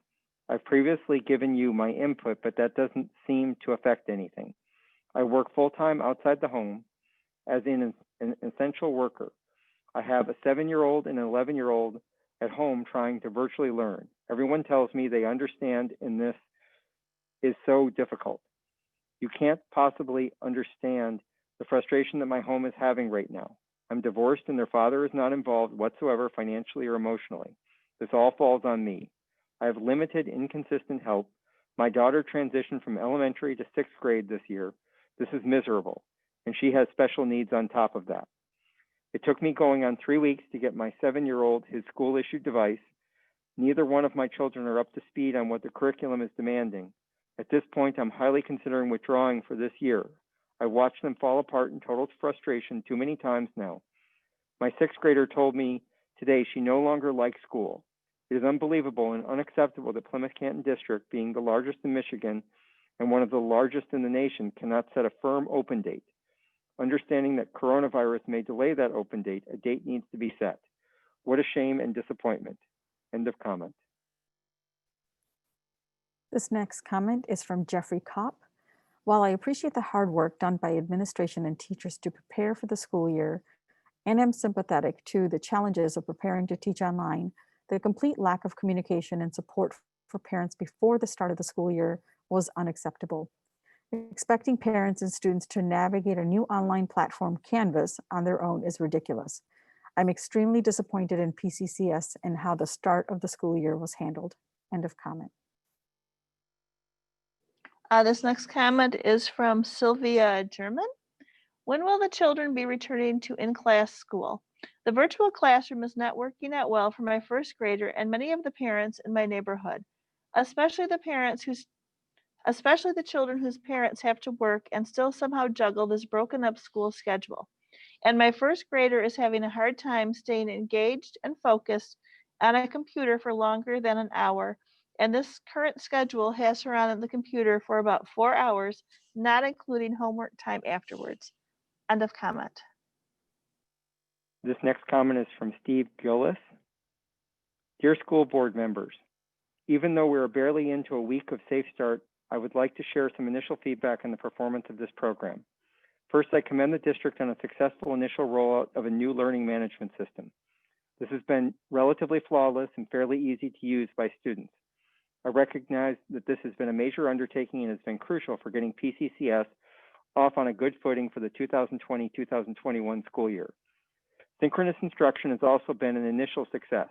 I've previously given you my input, but that doesn't seem to affect anything. I work full-time outside the home as in an essential worker. I have a 7-year-old and an 11-year-old at home trying to virtually learn. Everyone tells me they understand and this is so difficult. You can't possibly understand the frustration that my home is having right now. I'm divorced and their father is not involved whatsoever financially or emotionally. This all falls on me. I have limited, inconsistent help. My daughter transitioned from elementary to 6th grade this year. This is miserable, and she has special needs on top of that. It took me going on 3 weeks to get my 7-year-old his school-issued device. Neither one of my children are up to speed on what the curriculum is demanding. At this point, I'm highly considering withdrawing for this year. I watched them fall apart in total frustration too many times now. My 6th grader told me today she no longer likes school. It is unbelievable and unacceptable that Plymouth Canton District, being the largest in Michigan and one of the largest in the nation, cannot set a firm open date. Understanding that coronavirus may delay that open date, a date needs to be set. What a shame and disappointment. End of comment. This next comment is from Jeffrey Kopp. While I appreciate the hard work done by administration and teachers to prepare for the school year, and am sympathetic to the challenges of preparing to teach online, the complete lack of communication and support for parents before the start of the school year was unacceptable. Expecting parents and students to navigate a new online platform, Canvas, on their own is ridiculous. I'm extremely disappointed in P-CCS and how the start of the school year was handled. End of comment. This next comment is from Sylvia German. When will the children be returning to in-class school? The virtual classroom is not working out well for my first grader and many of the parents in my neighborhood, especially the children whose parents have to work and still somehow juggle this broken up school schedule. And my first grader is having a hard time staying engaged and focused on a computer for longer than an hour. And this current schedule has her on the computer for about 4 hours, not including homework time afterwards. End of comment. This next comment is from Steve Gillis. Dear school board members, even though we're barely into a week of Safe Start, I would like to share some initial feedback on the performance of this program. First, I commend the district on a successful initial rollout of a new learning management system. This has been relatively flawless and fairly easy to use by students. I recognize that this has been a major undertaking and has been crucial for getting P-CCS off on a good footing for the 2020-2021 school year. Synchronous instruction has also been an initial success.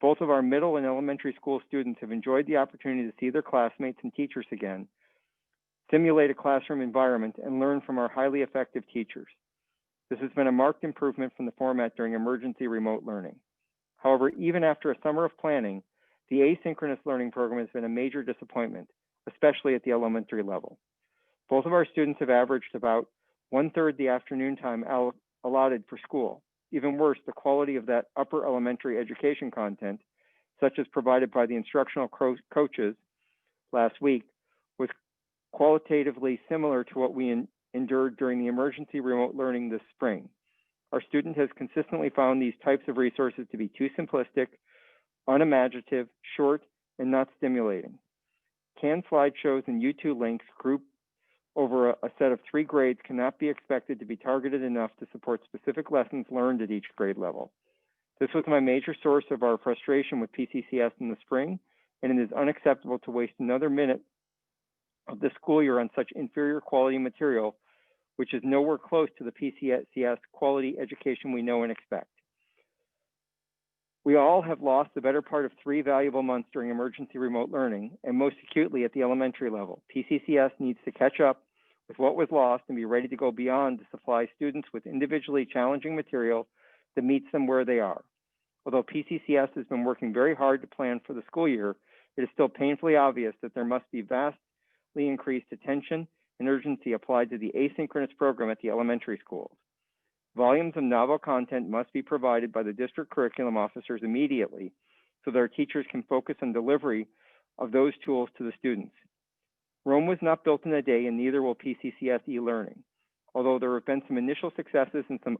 Both of our middle and elementary school students have enjoyed the opportunity to see their classmates and teachers again, simulate a classroom environment, and learn from our highly effective teachers. This has been a marked improvement from the format during emergency remote learning. However, even after a summer of planning, the asynchronous learning program has been a major disappointment, especially at the elementary level. Both of our students have averaged about 1/3 the afternoon time allotted for school. Even worse, the quality of that upper elementary education content, such as provided by the instructional coaches last week, was qualitatively similar to what we endured during the emergency remote learning this spring. Our student has consistently found these types of resources to be too simplistic, unimaginative, short, and not stimulating. Canned slideshows and YouTube links grouped over a set of 3 grades cannot be expected to be targeted enough to support specific lessons learned at each grade level. This was my major source of our frustration with P-CCS in the spring, and it is unacceptable to waste another minute of the school year on such inferior quality material, which is nowhere close to the P-CCS quality education we know and expect. We all have lost the better part of 3 valuable months during emergency remote learning, and most acutely at the elementary level. P-CCS needs to catch up with what was lost and be ready to go beyond to supply students with individually challenging material that meets them where they are. Although P-CCS has been working very hard to plan for the school year, it is still painfully obvious that there must be vastly increased attention and urgency applied to the asynchronous program at the elementary schools. Volumes of novel content must be provided by the district curriculum officers immediately so that our teachers can focus on delivery of those tools to the students. Rome was not built in a day, and neither will P-CCS e-learning. Although there have been some initial successes and some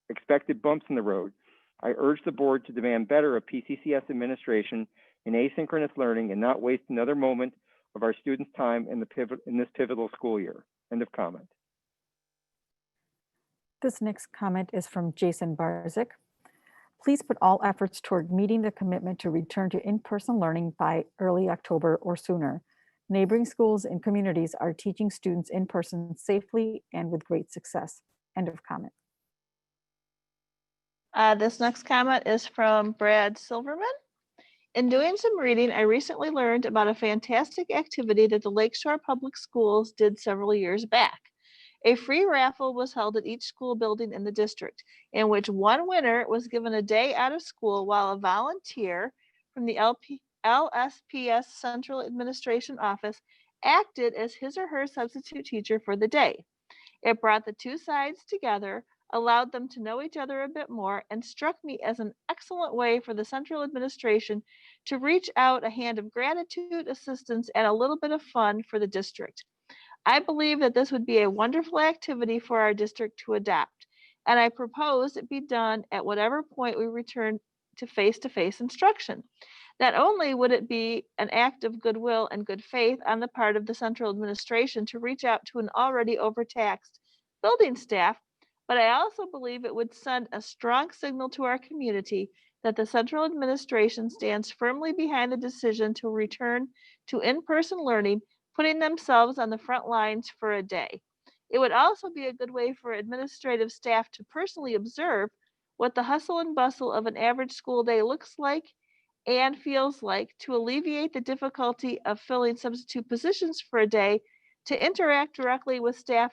expected bumps in the road, I urge the board to demand better of P-CCS administration in asynchronous learning and not waste another moment of our students' time in this pivotal school year. End of comment. This next comment is from Jason Barzik. Please put all efforts toward meeting the commitment to return to in-person learning by early October or sooner. Neighboring schools and communities are teaching students in person safely and with great success. End of comment. This next comment is from Brad Silverman. In doing some reading, I recently learned about a fantastic activity that the Lakeshore Public Schools did several years back. A free raffle was held at each school building in the district, in which one winner was given a day out of school while a volunteer from the LSPS Central Administration Office acted as his or her substitute teacher for the day. It brought the two sides together, allowed them to know each other a bit more, and struck me as an excellent way for the central administration to reach out a hand of gratitude, assistance, and a little bit of fun for the district. I believe that this would be a wonderful activity for our district to adopt, and I propose it be done at whatever point we return to face-to-face instruction. Not only would it be an act of goodwill and good faith on the part of the central administration to reach out to an already overtaxed building staff, but I also believe it would send a strong signal to our community that the central administration stands firmly behind the decision to return to in-person learning putting themselves on the front lines for a day. It would also be a good way for administrative staff to personally observe what the hustle and bustle of an average school day looks like and feels like, to alleviate the difficulty of filling substitute positions for a day, to interact directly with staff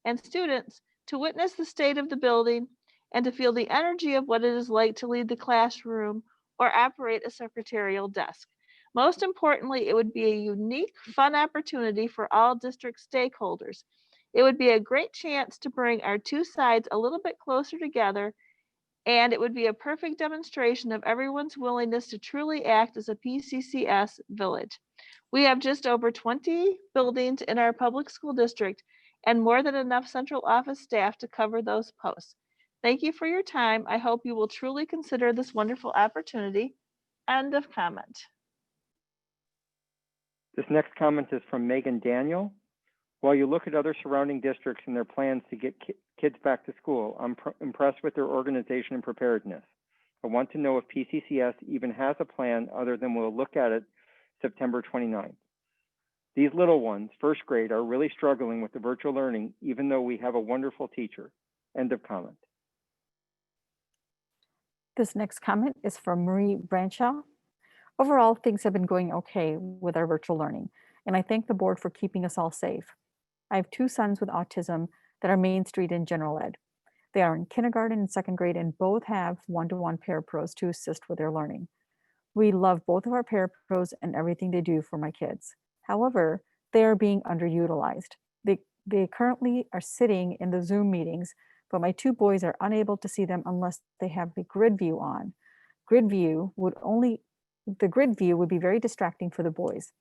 and students, to witness the state of the building, and to feel the energy of what it is like to lead the classroom or operate a secretarial desk. Most importantly, it would be a unique, fun opportunity for all district stakeholders. It would be a great chance to bring our two sides a little bit closer together, and it would be a perfect demonstration of everyone's willingness to truly act as a P-CCS village. We have just over 20 buildings in our public school district and more than enough central office staff to cover those posts. Thank you for your time. I hope you will truly consider this wonderful opportunity. End of comment. This next comment is from Megan Daniel. While you look at other surrounding districts and their plans to get kids back to school, I'm impressed with their organization and preparedness. I want to know if P-CCS even has a plan other than we'll look at it September 29th. These little ones, first grade, are really struggling with the virtual learning, even though we have a wonderful teacher. End of comment. This next comment is from Marie Branshaw. Overall, things have been going okay with our virtual learning, and I thank the board for keeping us all safe. I have two sons with autism that are Main Street in general ed. They are in kindergarten and second grade and both have one-to-one parapros to assist with their learning. We love both of our parapros and everything they do for my kids. However, they are being underutilized. They currently are sitting in the Zoom meetings, but my two boys are unable to see them unless they have the grid view on. The grid view would be very distracting for the boys.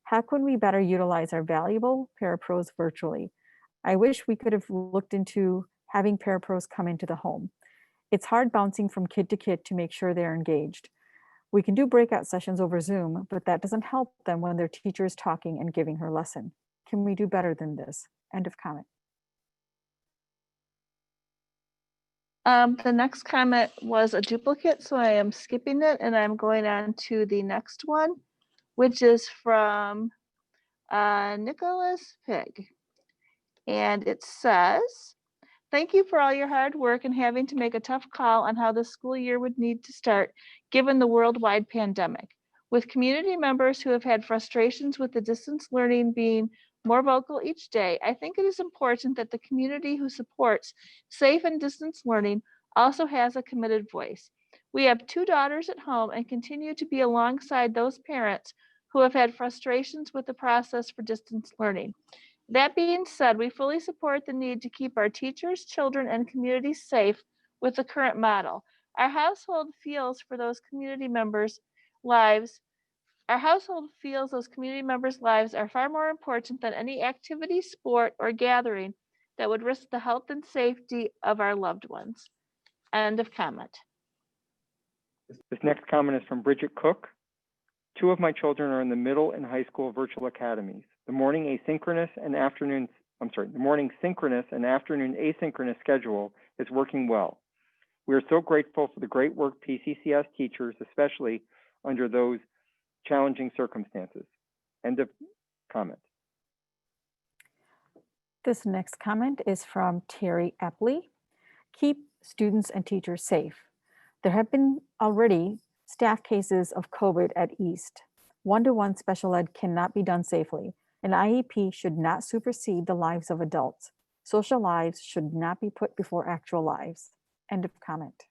How can we better utilize our valuable parapros virtually? I wish we could have looked into having parapros come into the home. It's hard bouncing from kid to kid to make sure they're engaged. We can do breakout sessions over Zoom, but that doesn't help them when their teacher is talking and giving her lesson. Can we do better than this? End of comment. The next comment was a duplicate, so I am skipping it and I'm going on to the next one, which is from Nicholas Pig. And it says, thank you for all your hard work and having to make a tough call on how the school year would need to start given the worldwide pandemic. With community members who have had frustrations with the distance learning being more vocal each day, I think it is important that the community who supports safe and distance learning also has a committed voice. We have two daughters at home and continue to be alongside those parents who have had frustrations with the process for distance learning. That being said, we fully support the need to keep our teachers, children, and communities safe with the current model. Our household feels those community members' lives are far more important than any activity, sport, or gathering that would risk the health and safety of our loved ones. End of comment. This next comment is from Bridget Cook. Two of my children are in the middle and high school virtual academies. The morning synchronous and afternoon asynchronous schedule is working well. We are so grateful for the great work P-CCS teachers, especially under those challenging circumstances. End of comment. This next comment is from Terry Epley. Keep students and teachers safe. There have been already staff cases of COVID at East. One-to-one special ed cannot be done safely. An IEP should not supersede the lives of adults. Social lives should not be put before actual lives. End of comment.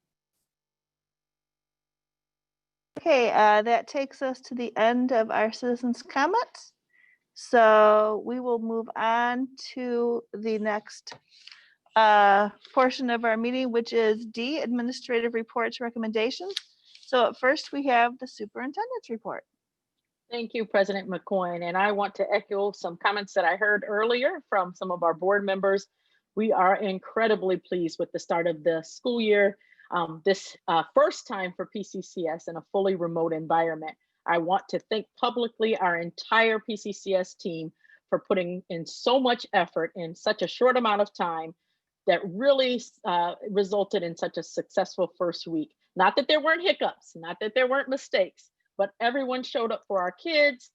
Okay, that takes us to the end of our citizens' comments. So we will move on to the next portion of our meeting, which is D, Administrative Reports Recommendations. So at first we have the Superintendent's report. Thank you, President McCoyne. And I want to echo some comments that I heard earlier from some of our board members. We are incredibly pleased with the start of the school year. This first time for P-CCS in a fully remote environment. I want to thank publicly our entire P-CCS team for putting in so much effort in such a short amount of time that really resulted in such a successful first week. Not that there weren't hiccups, not that there weren't mistakes, but everyone showed up for our kids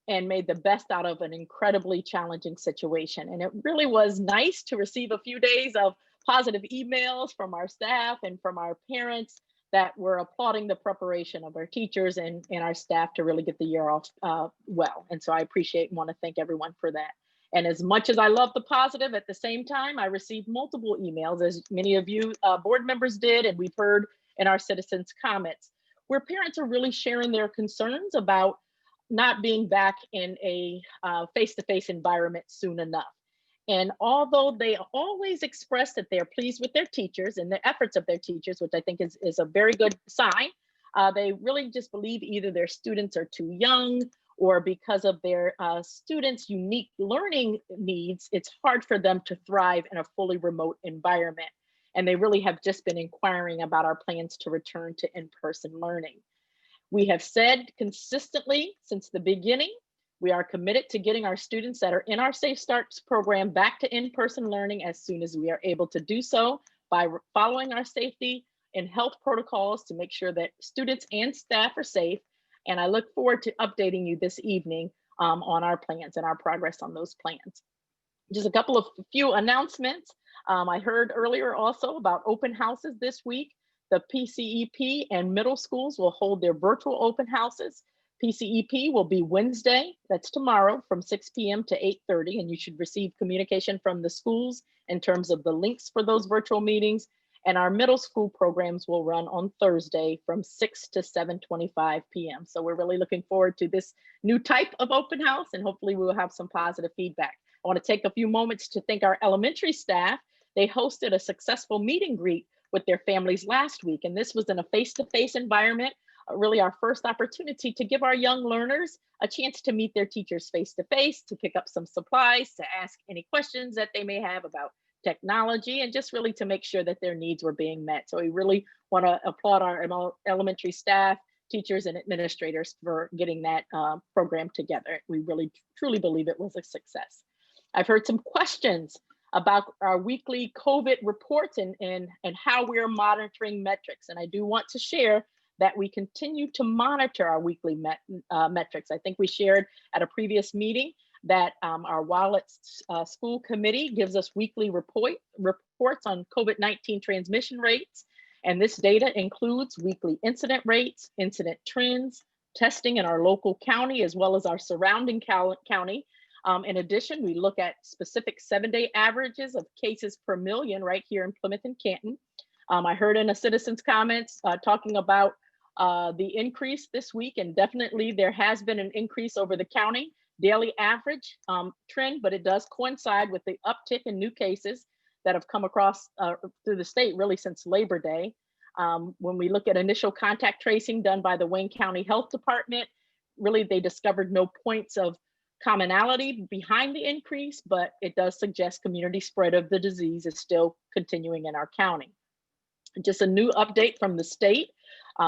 and made the best out of an incredibly challenging situation. And it really was nice to receive a few days of positive emails from our staff and from our parents that were applauding the preparation of our teachers and our staff to really get the year off well. And so I appreciate and want to thank everyone for that. And as much as I love the positive, at the same time, I received multiple emails, as many of you board members did, and we've heard in our citizens' comments, where parents are really sharing their concerns about not being back in a face-to-face environment soon enough. And although they always express that they're pleased with their teachers and the efforts of their teachers, which I think is a very good sign, they really just believe either their students are too young or because of their students' unique learning needs, it's hard for them to thrive in a fully remote environment. And they really have just been inquiring about our plans to return to in-person learning. We have said consistently since the beginning, we are committed to getting our students that are in our Safe Starts program back to in-person learning as soon as we are able to do so by following our safety and health protocols to make sure that students and staff are safe. And I look forward to updating you this evening on our plans and our progress on those plans. Just a few announcements. I heard earlier also about open houses this week. The PCEP and middle schools will hold their virtual open houses. PCEP will be Wednesday, that's tomorrow, from 6 p.m. to 8:30, and you should receive communication from the schools in terms of the links for those virtual meetings. And our middle school programs will run on Thursday from 6 to 7:25 p.m. So we're really looking forward to this new type of open house, and hopefully we will have some positive feedback. I want to take a few moments to thank our elementary staff. They hosted a successful meet and greet with their families last week, and this was in a face-to-face environment, really our first opportunity to give our young learners a chance to meet their teachers face-to-face, to pick up some supplies, to ask any questions that they may have about technology, and just really to make sure that their needs were being met. So we really want to applaud our elementary staff, teachers, and administrators for getting that program together. We really truly believe it was a success. I've heard some questions about our weekly COVID reports and how we're monitoring metrics. And I do want to share that we continue to monitor our weekly metrics. I think we shared at a previous meeting that our Wallet School Committee gives us weekly reports on COVID-19 transmission rates. And this data includes weekly incident rates, incident trends, testing in our local county, as well as our surrounding county. In addition, we look at specific 7-day averages of cases per million right here in Plymouth and Canton. I heard in a citizen's comments talking about the increase this week, and definitely there has been an increase over the county daily average trend, but it does coincide with the uptick in new cases that have come across through the state really since Labor Day. When we look at initial contact tracing done by the Wayne County Health Department, really they discovered no points of commonality behind the increase, but it does suggest community spread of the disease is still continuing in our county. Just a new update from the state.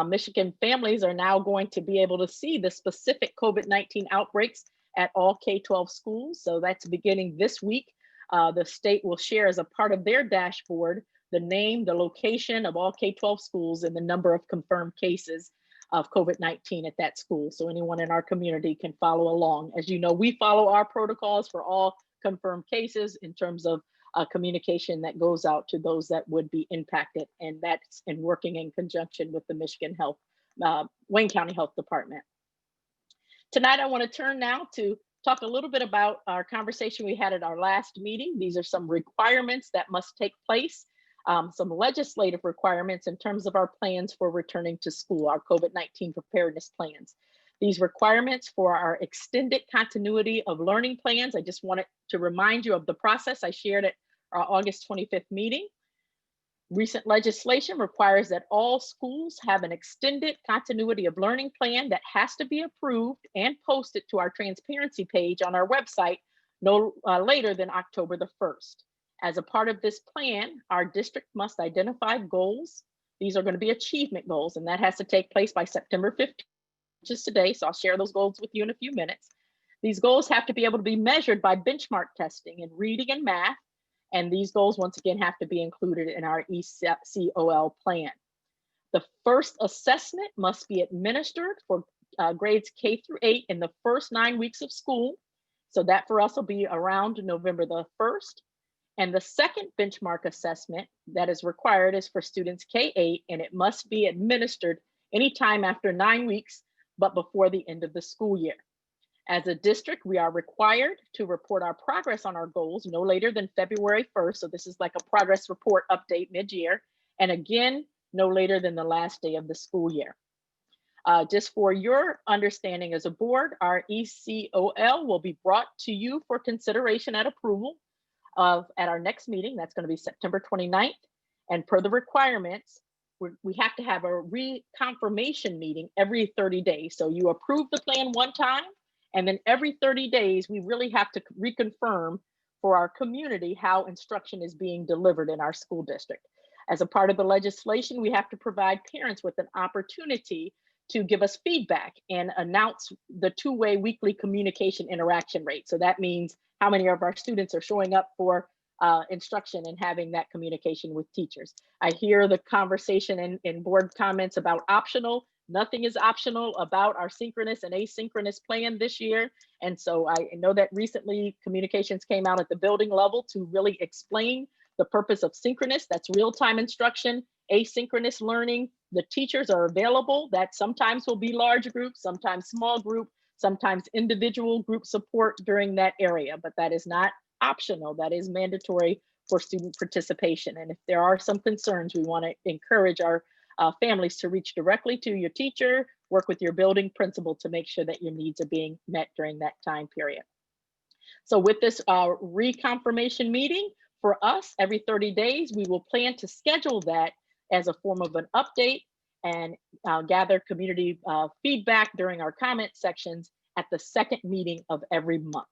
Michigan families are now going to be able to see the specific COVID-19 outbreaks at all K-12 schools. So that's beginning this week. The state will share as a part of their dashboard the name, the location of all K-12 schools and the number of confirmed cases of COVID-19 at that school. So anyone in our community can follow along. As you know, we follow our protocols for all confirmed cases in terms of communication that goes out to those that would be impacted, and that's in working in conjunction with the Michigan Health, Wayne County Health Department. Tonight, I want to turn now to talk a little bit about our conversation we had at our last meeting. These are some requirements that must take place, some legislative requirements in terms of our plans for returning to school, our COVID-19 preparedness plans. These requirements for our extended continuity of learning plans, I just wanted to remind you of the process I shared at our August 25th meeting. Recent legislation requires that all schools have an extended continuity of learning plan that has to be approved and posted to our transparency page on our website no later than October the 1st. As a part of this plan, our district must identify goals. These are going to be achievement goals, and that has to take place by September 15th, which is today. So I'll share those goals with you in a few minutes. These goals have to be able to be measured by benchmark testing in reading and math. And these goals, once again, have to be included in our ECOL plan. The first assessment must be administered for grades K through 8 in the first 9 weeks of school. So that for us will be around November the 1st. And the second benchmark assessment that is required is for students K-8, and it must be administered anytime after 9 weeks, but before the end of the school year. As a district, we are required to report our progress on our goals no later than February 1st. So this is like a progress report update mid-year. And again, no later than the last day of the school year. Just for your understanding as a board, our ECOL will be brought to you for consideration and approval at our next meeting. That's going to be September 29th. And per the requirements, we have to have a reconfirmation meeting every 30 days. So you approve the plan one time, and then every 30 days, we really have to reconfirm for our community how instruction is being delivered in our school district. As a part of the legislation, we have to provide parents with an opportunity to give us feedback and announce the two-way weekly communication interaction rate. So that means how many of our students are showing up for instruction and having that communication with teachers. I hear the conversation in board comments about optional. Nothing is optional about our synchronous and asynchronous plan this year. And so I know that recently communications came out at the building level to really explain the purpose of synchronous, that's real-time instruction, asynchronous learning. The teachers are available. That sometimes will be large groups, sometimes small group, sometimes individual group support during that area, but that is not optional. That is mandatory for student participation. And if there are some concerns, we want to encourage our families to reach directly to your teacher, work with your building principal to make sure that your needs are being met during that time period. So with this reconfirmation meeting, for us, every 30 days, we will plan to schedule that as a form of an update and gather community feedback during our comment sections at the second meeting of every month.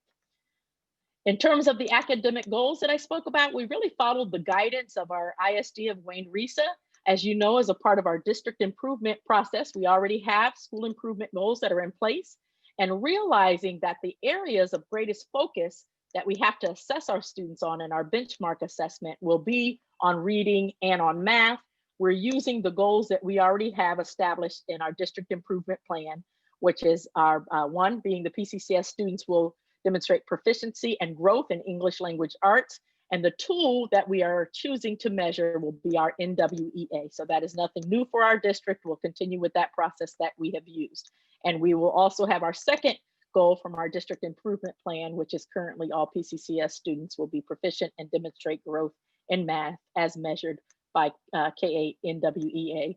In terms of the academic goals that I spoke about, we really followed the guidance of our ISD of Wayne Risa. As you know, as a part of our district improvement process, we already have school improvement goals that are in place, and realizing that the areas of greatest focus that we have to assess our students on in our benchmark assessment will be on reading and on math. We're using the goals that we already have established in our district improvement plan, which is our one being the P-CCS students will demonstrate proficiency and growth in English language arts. And the tool that we are choosing to measure will be our NWEA. So that is nothing new for our district. We'll continue with that process that we have used. And we will also have our second goal from our district improvement plan, which is currently all P-CCS students will be proficient and demonstrate growth in math as measured by K8 NWEA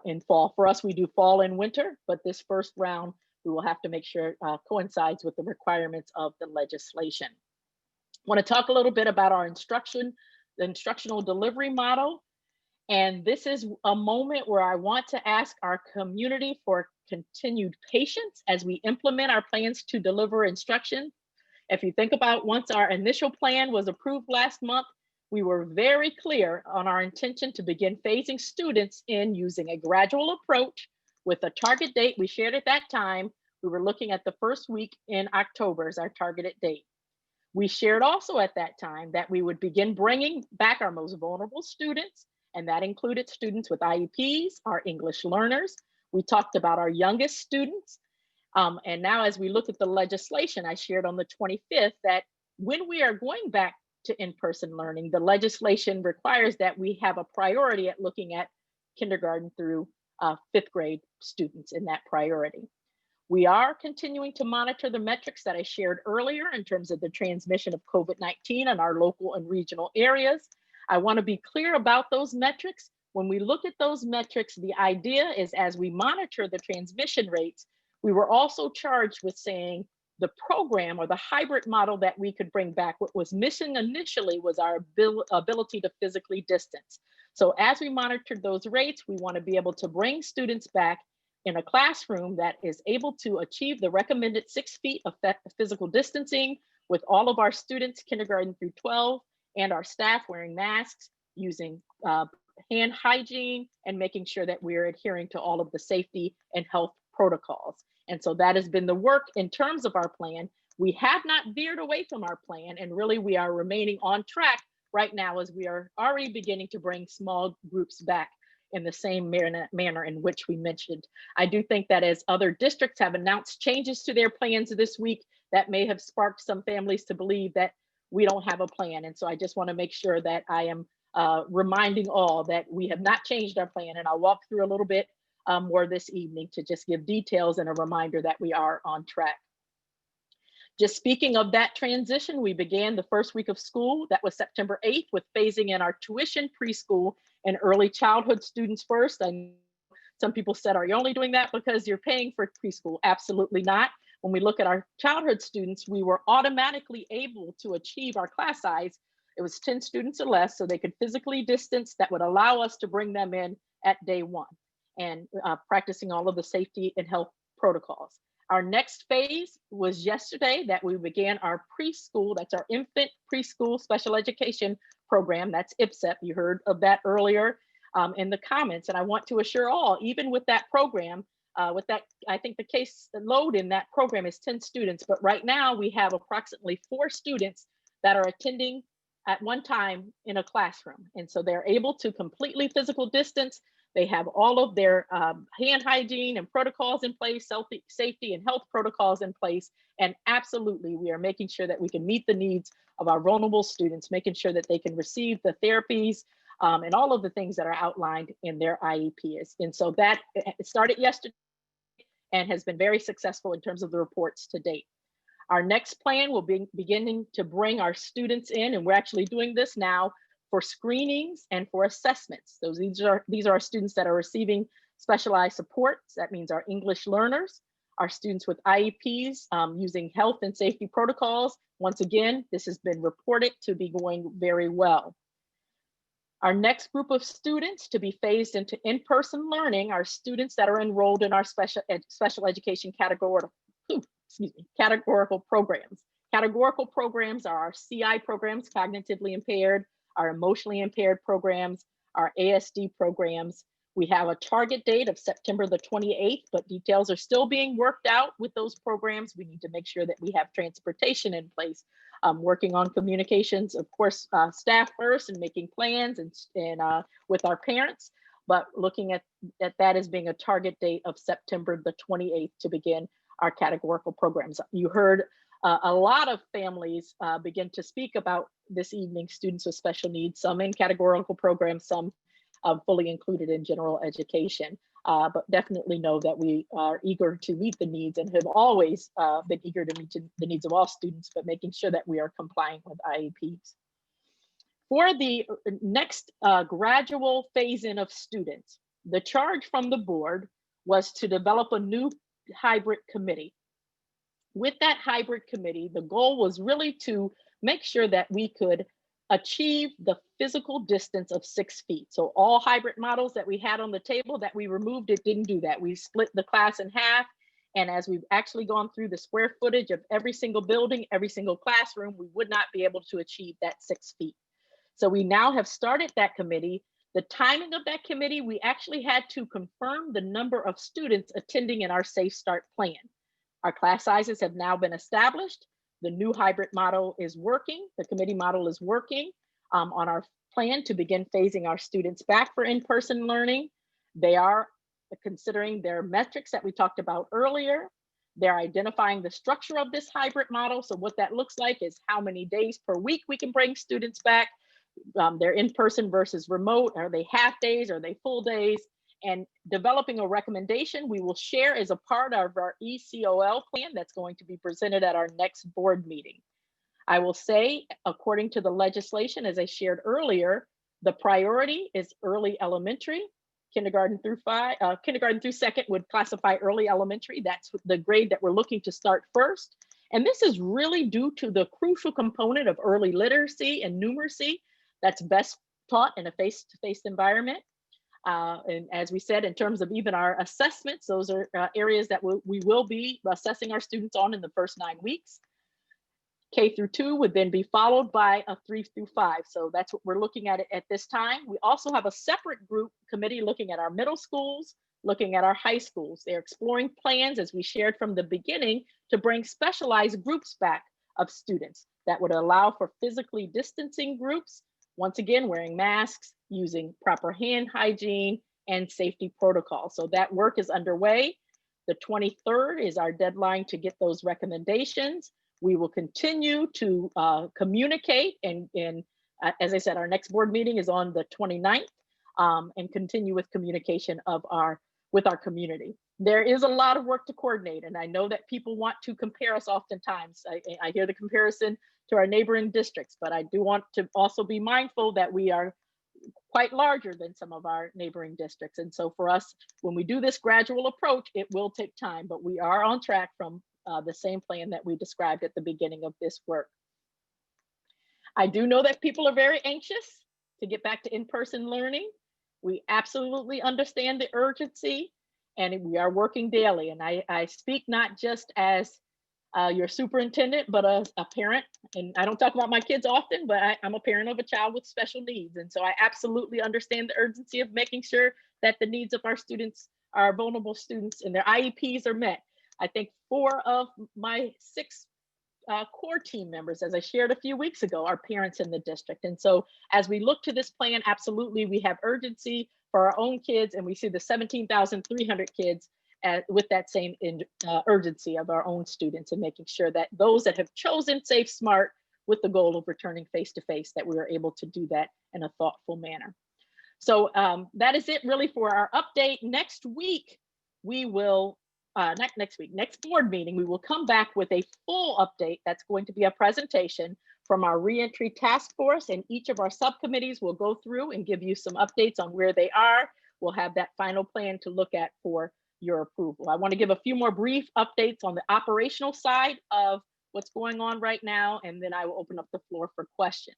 in fall. For us, we do fall and winter, but this first round, we will have to make sure it coincides with the requirements of the legislation. I want to talk a little bit about our the instructional delivery model. And this is a moment where I want to ask our community for continued patience as we implement our plans to deliver instruction. If you think about once our initial plan was approved last month, we were very clear on our intention to begin phasing students in using a gradual approach with a target date we shared at that time. We were looking at the first week in October as our targeted date. We shared also at that time that we would begin bringing back our most vulnerable students, and that included students with IEPs, our English learners. We talked about our youngest students. And now as we look at the legislation, I shared on the 25th that when we are going back to in-person learning, the legislation requires that we have a priority at looking at kindergarten through 5th grade students in that priority. We are continuing to monitor the metrics that I shared earlier in terms of the transmission of COVID-19 in our local and regional areas. I want to be clear about those metrics. When we look at those metrics, the idea is as we monitor the transmission rates, we were also charged with saying the program or the hybrid model that we could bring back. What was missing initially was our ability to physically distance. So as we monitored those rates, we want to be able to bring students back in a classroom that is able to achieve the recommended 6 feet of physical distancing with all of our students, kindergarten through 12, and our staff wearing masks, using hand hygiene, and making sure that we're adhering to all of the safety and health protocols. And so that has been the work in terms of our plan. We have not veered away from our plan, and really we are remaining on track right now as we are already beginning to bring small groups back. in the same manner in which we mentioned. I do think that as other districts have announced changes to their plans this week, that may have sparked some families to believe that we don't have a plan. And so I just want to make sure that I am reminding all that we have not changed our plan. And I'll walk through a little bit more this evening to just give details and a reminder that we are on track. Just speaking of that transition, we began the first week of school, that was September 8th, with phasing in our tuition preschool and early childhood students first. And some people said, are you only doing that because you're paying for preschool? Absolutely not. When we look at our childhood students, we were automatically able to achieve our class size. It was 10 students or less, so they could physically distance. That would allow us to bring them in at day one and practicing all of the safety and health protocols. Our next phase was yesterday that we began our preschool, that's our infant preschool special education program, that's IPSEP. You heard of that earlier in the comments. And I want to assure all, even with that program, with that, I think the case load in that program is 10 students, but right now we have approximately 4 students that are attending at one time in a classroom. And so they're able to completely physical distance. They have all of their hand hygiene and protocols in place, safety and health protocols in place. And absolutely, we are making sure that we can meet the needs of our vulnerable students, making sure that they can receive the therapies and all of the things that are outlined in their IEPs. And so that started yesterday and has been very successful in terms of the reports to date. Our next plan will be beginning to bring our students in, and we're actually doing this now, for screenings and for assessments. So these are our students that are receiving specialized support. That means our English learners, our students with IEPs using health and safety protocols. Once again, this has been reported to be going very well. Our next group of students to be phased into in-person learning are students that are enrolled in our special education categorical programs. Categorical programs are our CI programs, cognitively impaired, our emotionally impaired programs, our ASD programs. We have a target date of September the 28th, but details are still being worked out with those programs. We need to make sure that we have transportation in place, working on communications, of course, staff first and making plans and with our parents, but looking at that as being a target date of September the 28th to begin our categorical programs. You heard a lot of families begin to speak about this evening, students with special needs, some in categorical programs, some fully included in general education, but definitely know that we are eager to meet the needs and have always been eager to meet the needs of all students, but making sure that we are complying with IEPs. For the next gradual phase-in of students, the charge from the board was to develop a new hybrid committee. With that hybrid committee, the goal was really to make sure that we could achieve the physical distance of 6 feet. So all hybrid models that we had on the table that we removed, it didn't do that. We split the class in half. And as we've actually gone through the square footage of every single building, every single classroom, we would not be able to achieve that 6 feet. So we now have started that committee. The timing of that committee, we actually had to confirm the number of students attending in our Safe Start plan. Our class sizes have now been established. The new hybrid model is working. The committee model is working on our plan to begin phasing our students back for in-person learning. They are considering their metrics that we talked about earlier. They're identifying the structure of this hybrid model. So what that looks like is how many days per week we can bring students back. They're in-person versus remote. Are they half days? Are they full days? And developing a recommendation we will share as a part of our ECOL plan that's going to be presented at our next board meeting. I will say, according to the legislation, as I shared earlier, the priority is early elementary. Kindergarten through second would classify early elementary. That's the grade that we're looking to start first. And this is really due to the crucial component of early literacy and numeracy that's best taught in a face-to-face environment. And as we said, in terms of even our assessments, those are areas that we will be assessing our students on in the first 9 weeks. K through 2 would then be followed by a 3 through 5. So that's what we're looking at at this time. We also have a separate group committee looking at our middle schools, looking at our high schools. They're exploring plans, as we shared from the beginning, to bring specialized groups back of students that would allow for physically distancing groups, once again, wearing masks, using proper hand hygiene, and safety protocols. So that work is underway. The 23rd is our deadline to get those recommendations. We will continue to communicate, and as I said, our next board meeting is on the 29th, and continue with communication with our community. There is a lot of work to coordinate, and I know that people want to compare us oftentimes. I hear the comparison to our neighboring districts, but I do want to also be mindful that we are quite larger than some of our neighboring districts. And so for us, when we do this gradual approach, it will take time, but we are on track from the same plan that we described at the beginning of this work. I do know that people are very anxious to get back to in-person learning. We absolutely understand the urgency, and we are working daily. And I speak not just as your superintendent, but as a parent. And I don't talk about my kids often, but I'm a parent of a child with special needs. And so I absolutely understand the urgency of making sure that the needs of our students, our vulnerable students, and their IEPs are met. I think 4 of my 6 core team members, as I shared a few weeks ago, are parents in the district. And so as we look to this plan, absolutely, we have urgency for our own kids, and we see the 17,300 kids with that same urgency of our own students, and making sure that those that have chosen Safe Smart with the goal of returning face-to-face, that we are able to do that in a thoughtful manner. So that is it really for our update. Next week, we will, next board meeting, we will come back with a full update. That's going to be a presentation from our reentry task force, and each of our subcommittees will go through and give you some updates on where they are. We'll have that final plan to look at for your approval. I want to give a few more brief updates on the operational side of what's going on right now, and then I will open up the floor for questions.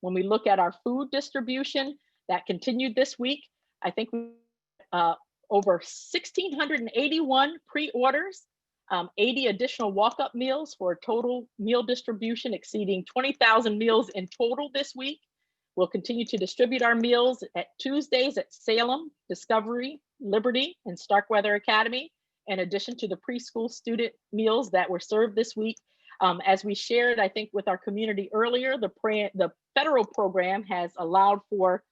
When we look at our food distribution, that continued this week. I think we over 1,681 pre-orders, 80 additional walk-up meals for a total meal distribution exceeding 20,000 meals in total this week. We'll continue to distribute our meals at Tuesdays at Salem, Discovery, Liberty, and Starkweather Academy, in addition to the preschool student meals that were served this week. As we shared, I think, with our community earlier, the federal program has allowed for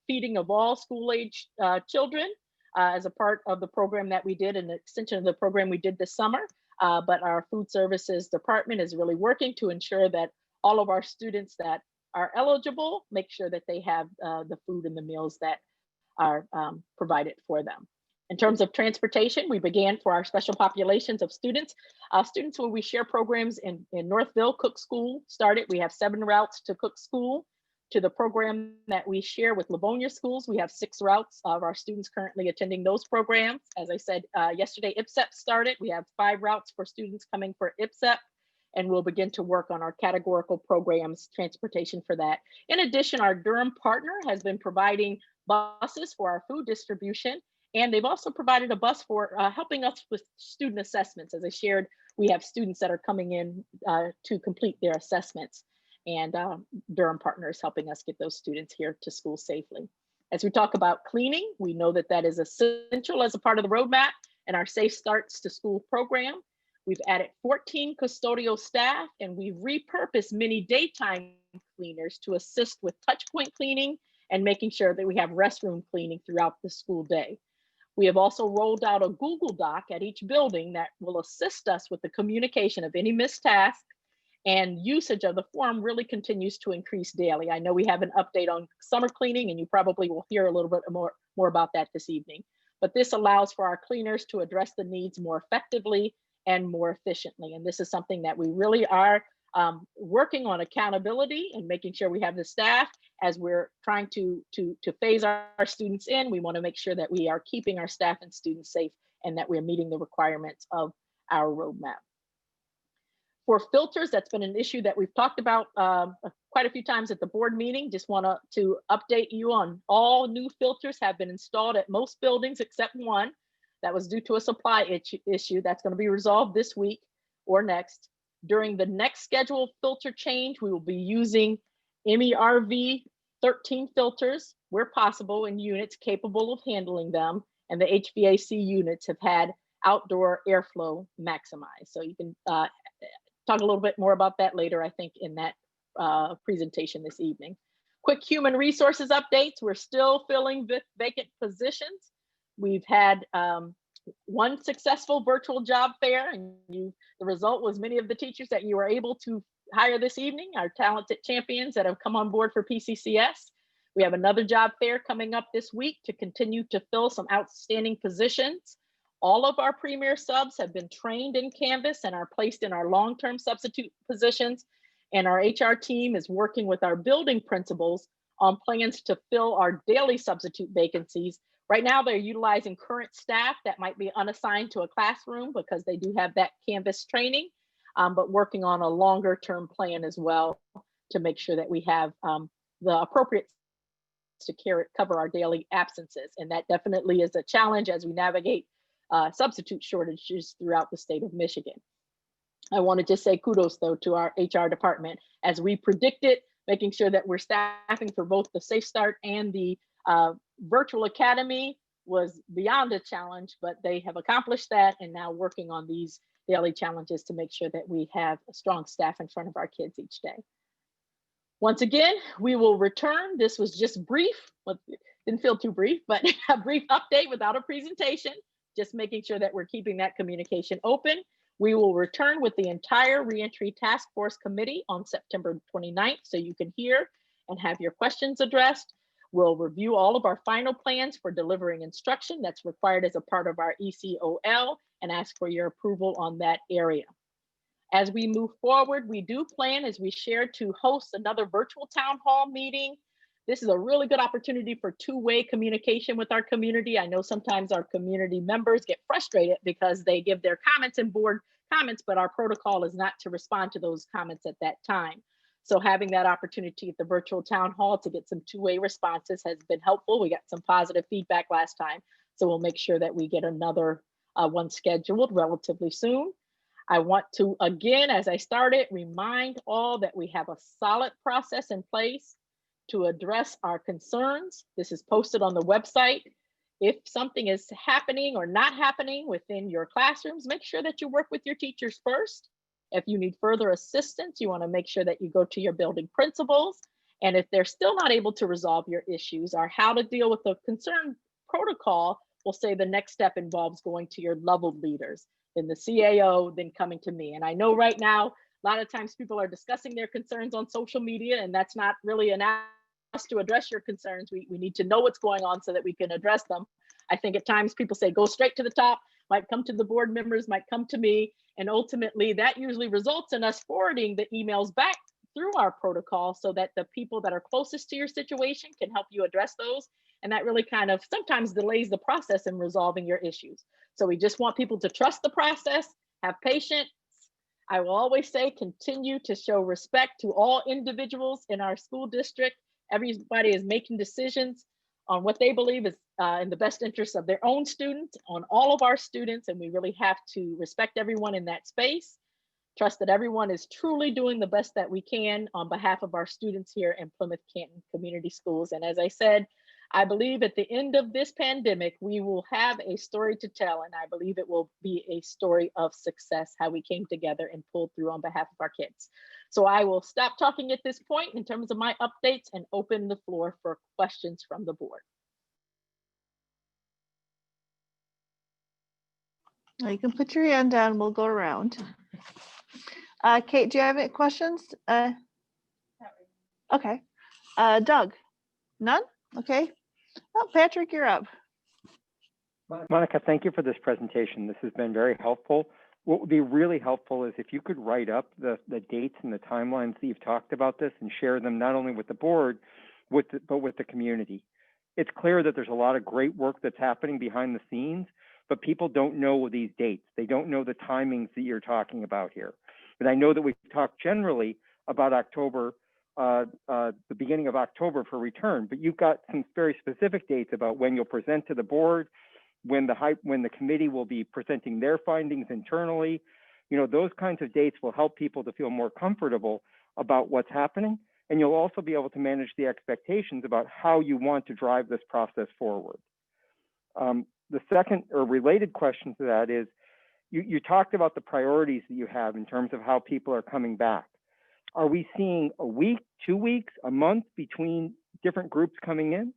feeding of all school-age children as a part of the program that we did, an extension of the program we did this summer. But our food services department is really working to ensure that all of our students that are eligible make sure that they have the food and the meals that are provided for them. In terms of transportation, we began for our special populations of students. Students, when we share programs in Northville, Cook School started. We have 7 routes to Cook School. To the program that we share with Livonia schools, we have 6 routes of our students currently attending those programs. As I said, yesterday, IPSEP started. We have 5 routes for students coming for IPSEP, and we'll begin to work on our categorical programs, transportation for that. In addition, our Durham partner has been providing buses for our food distribution, and they've also provided a bus for helping us with student assessments. As I shared, we have students that are coming in to complete their assessments, and Durham partner is helping us get those students here to school safely. As we talk about cleaning, we know that that is essential as a part of the roadmap and our Safe Starts to School program. We've added 14 custodial staff, and we've repurposed many daytime cleaners to assist with touch point cleaning and making sure that we have restroom cleaning throughout the school day. We have also rolled out a Google Doc at each building that will assist us with the communication of any missed tasks, and usage of the form really continues to increase daily. I know we have an update on summer cleaning, and you probably will hear a little bit more about that this evening. But this allows for our cleaners to address the needs more effectively and more efficiently. And this is something that we really are working on, accountability and making sure we have the staff. As we're trying to phase our students in, we want to make sure that we are keeping our staff and students safe and that we're meeting the requirements of our roadmap. For filters, that's been an issue that we've talked about quite a few times at the board meeting. Just want to update you on all new filters have been installed at most buildings except one. That was due to a supply issue that's going to be resolved this week or next. During the next scheduled filter change, we will be using MERV 13 filters where possible in units capable of handling them, and the HVAC units have had outdoor airflow maximized. So you can talk a little bit more about that later, I think, in that presentation this evening. quick human resources updates. We're still filling vacant positions. We've had one successful virtual job fair, and the result was many of the teachers that you were able to hire this evening, our talented champions that have come on board for P-CCS. We have another job fair coming up this week to continue to fill some outstanding positions. All of our premier subs have been trained in Canvas and are placed in our long-term substitute positions. And our HR team is working with our building principals on plans to fill our daily substitute vacancies. Right now, they're utilizing current staff that might be unassigned to a classroom because they do have that Canvas training, but working on a longer term plan as well to make sure that we have the appropriate to cover our daily absences. And that definitely is a challenge as we navigate substitute shortages throughout the state of Michigan. I want to just say kudos though to our HR department as we predicted, making sure that we're staffing for both the Safe Start and the virtual academy was beyond a challenge, but they have accomplished that and now working on these daily challenges to make sure that we have a strong staff in front of our kids each day. Once again, we will return. This was just brief, but didn't feel too brief, but a brief update without a presentation, just making sure that we're keeping that communication open. We will return with the entire reentry task force committee on September 29th, so you can hear and have your questions addressed. We'll review all of our final plans for delivering instruction that's required as a part of our ECOL and ask for your approval on that area. As we move forward, we do plan, as we shared, to host another virtual town hall meeting. This is a really good opportunity for two-way communication with our community. I know sometimes our community members get frustrated because they give their comments in board comments, but our protocol is not to respond to those comments at that time. So having that opportunity at the virtual town hall to get some two-way responses has been helpful. We got some positive feedback last time, so we'll make sure that we get another one scheduled relatively soon. I want to, again, as I started, remind all that we have a solid process in place to address our concerns. This is posted on the website. If something is happening or not happening within your classrooms, make sure that you work with your teachers first. If you need further assistance, you want to make sure that you go to your building principals. And if they're still not able to resolve your issues or how to deal with the concern protocol, we'll say the next step involves going to your leveled leaders, then the CAO, then coming to me. And I know right now, a lot of times people are discussing their concerns on social media, and that's not really an ask to address your concerns. We need to know what's going on so that we can address them. I think at times people say, go straight to the top, might come to the board members, might come to me. And ultimately that usually results in us forwarding the emails back through our protocol so that the people that are closest to your situation can help you address those. And that really kind of sometimes delays the process in resolving your issues. So we just want people to trust the process, have patience. I will always say, continue to show respect to all individuals in our school district. Everybody is making decisions on what they believe is in the best interest of their own students, on all of our students, and we really have to respect everyone in that space. Trust that everyone is truly doing the best that we can on behalf of our students here in Plymouth Canton Community Schools. And as I said, I believe at the end of this pandemic, we will have a story to tell, and I believe it will be a story of success, how we came together and pulled through on behalf of our kids. So I will stop talking at this point in terms of my updates and open the floor for questions from the board. You can put your hand down, we'll go around. Kate, do you have any questions? Okay. Doug? None? Okay. Oh, Patrick, you're up. Monica, thank you for this presentation. This has been very helpful. What would be really helpful is if you could write up the dates and the timelines that you've talked about this and share them not only with the board, but with the community. It's clear that there's a lot of great work that's happening behind the scenes, but people don't know these dates. They don't know the timings that you're talking about here. But I know that we've talked generally about October, the beginning of October for return, but you've got some very specific dates about when you'll present to the board, when the committee will be presenting their findings internally. You know, those kinds of dates will help people to feel more comfortable about what's happening. And you'll also be able to manage the expectations about how you want to drive this process forward. The second or related question to that is, you talked about the priorities that you have in terms of how people are coming back. Are we seeing a week, 2 weeks, a month between different groups coming in?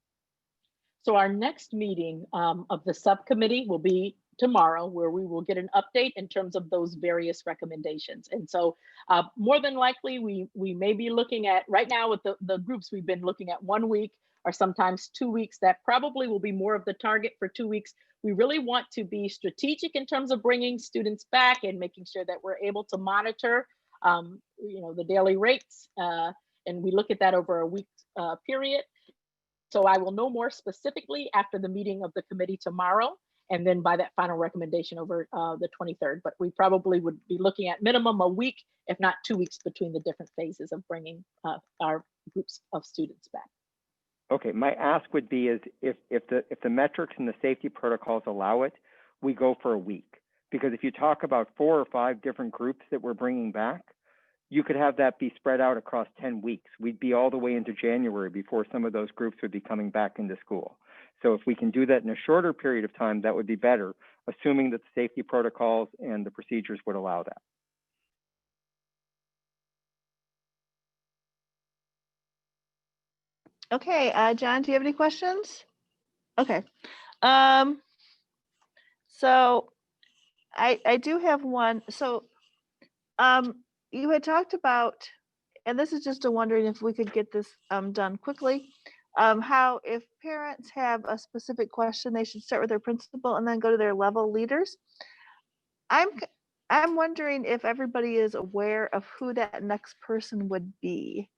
So our next meeting of the subcommittee will be tomorrow, where we will get an update in terms of those various recommendations. And so more than likely, we may be looking at, right now with the groups, we've been looking at 1 week or sometimes 2 weeks. That probably will be more of the target for 2 weeks. We really want to be strategic in terms of bringing students back and making sure that we're able to monitor the daily rates. And we look at that over a week period. So I will know more specifically after the meeting of the committee tomorrow, and then by that final recommendation over the 23rd. But we probably would be looking at minimum a week, if not 2 weeks, between the different phases of bringing our groups of students back. Okay, my ask would be is if the metrics and the safety protocols allow it, we go for a week. Because if you talk about 4 or 5 different groups that we're bringing back, you could have that be spread out across 10 weeks. We'd be all the way into January before some of those groups would be coming back into school. So if we can do that in a shorter period of time, that would be better, assuming that the safety protocols and the procedures would allow that. Okay, John, do you have any questions? Okay. So I do have one. So you had talked about, and this is just a wondering if we could get this done quickly, how if parents have a specific question, they should start with their principal and then go to their level leaders. I'm wondering if everybody is aware of who that next person would be.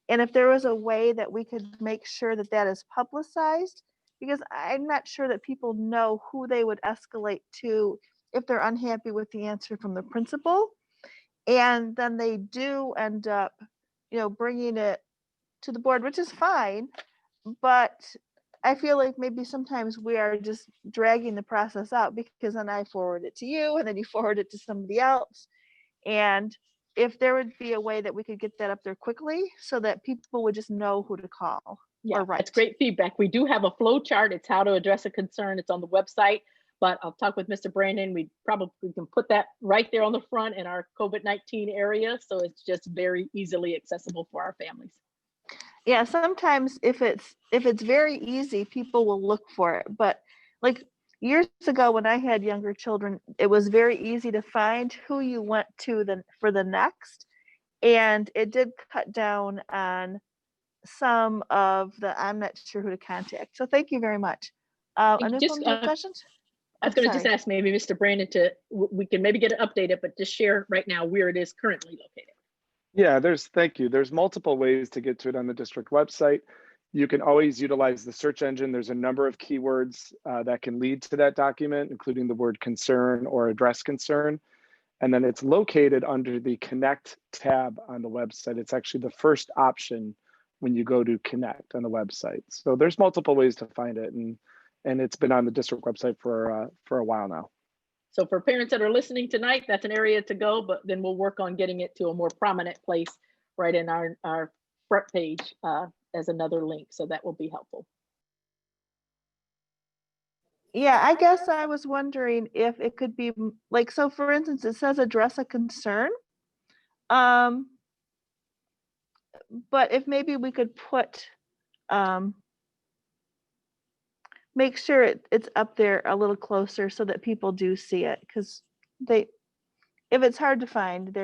And if there was a way that we could make sure that that is publicized, because I'm not sure that people know who they would escalate to if they're unhappy with the answer from the principal. And then they do end up, bringing it to the board, which is fine. But I feel like maybe sometimes we are just dragging the process out, because then I forward it to you and then you forward it to somebody else. And if there would be a way that we could get that up there quickly so that people would just know who to call. Yeah, that's great feedback. We do have a flow chart. It's how to address a concern. It's on the website, but I'll talk with Mr. Brandon. We can put that right there on the front in our COVID-19 area. So it's just very easily accessible for our families. Yeah, sometimes if it's very easy, people will look for it. But like years ago when I had younger children, it was very easy to find who you went to for the next. And it did cut down on some of the I'm not sure who to contact. So thank you very much. Questions? I was going to just ask maybe Mr. Brandon we can maybe get it updated, but just share right now where it is currently located. Yeah, thank you. There's multiple ways to get to it on the district website. You can always utilize the search engine. There's a number of keywords that can lead to that document, including the word concern or address concern. And then it's located under the Connect tab on the website. It's actually the first option when you go to Connect on the website. So there's multiple ways to find it, and it's been on the district website for a while now. So for parents that are listening tonight, that's an area to go, but then we'll work on getting it to a more prominent place right in our front page as another link. So that will be helpful. Yeah, I guess I was wondering if it could be like, so for instance, it says address a concern. But if maybe we could put, make sure it's up there a little closer so that people do see it, because if it's hard to find,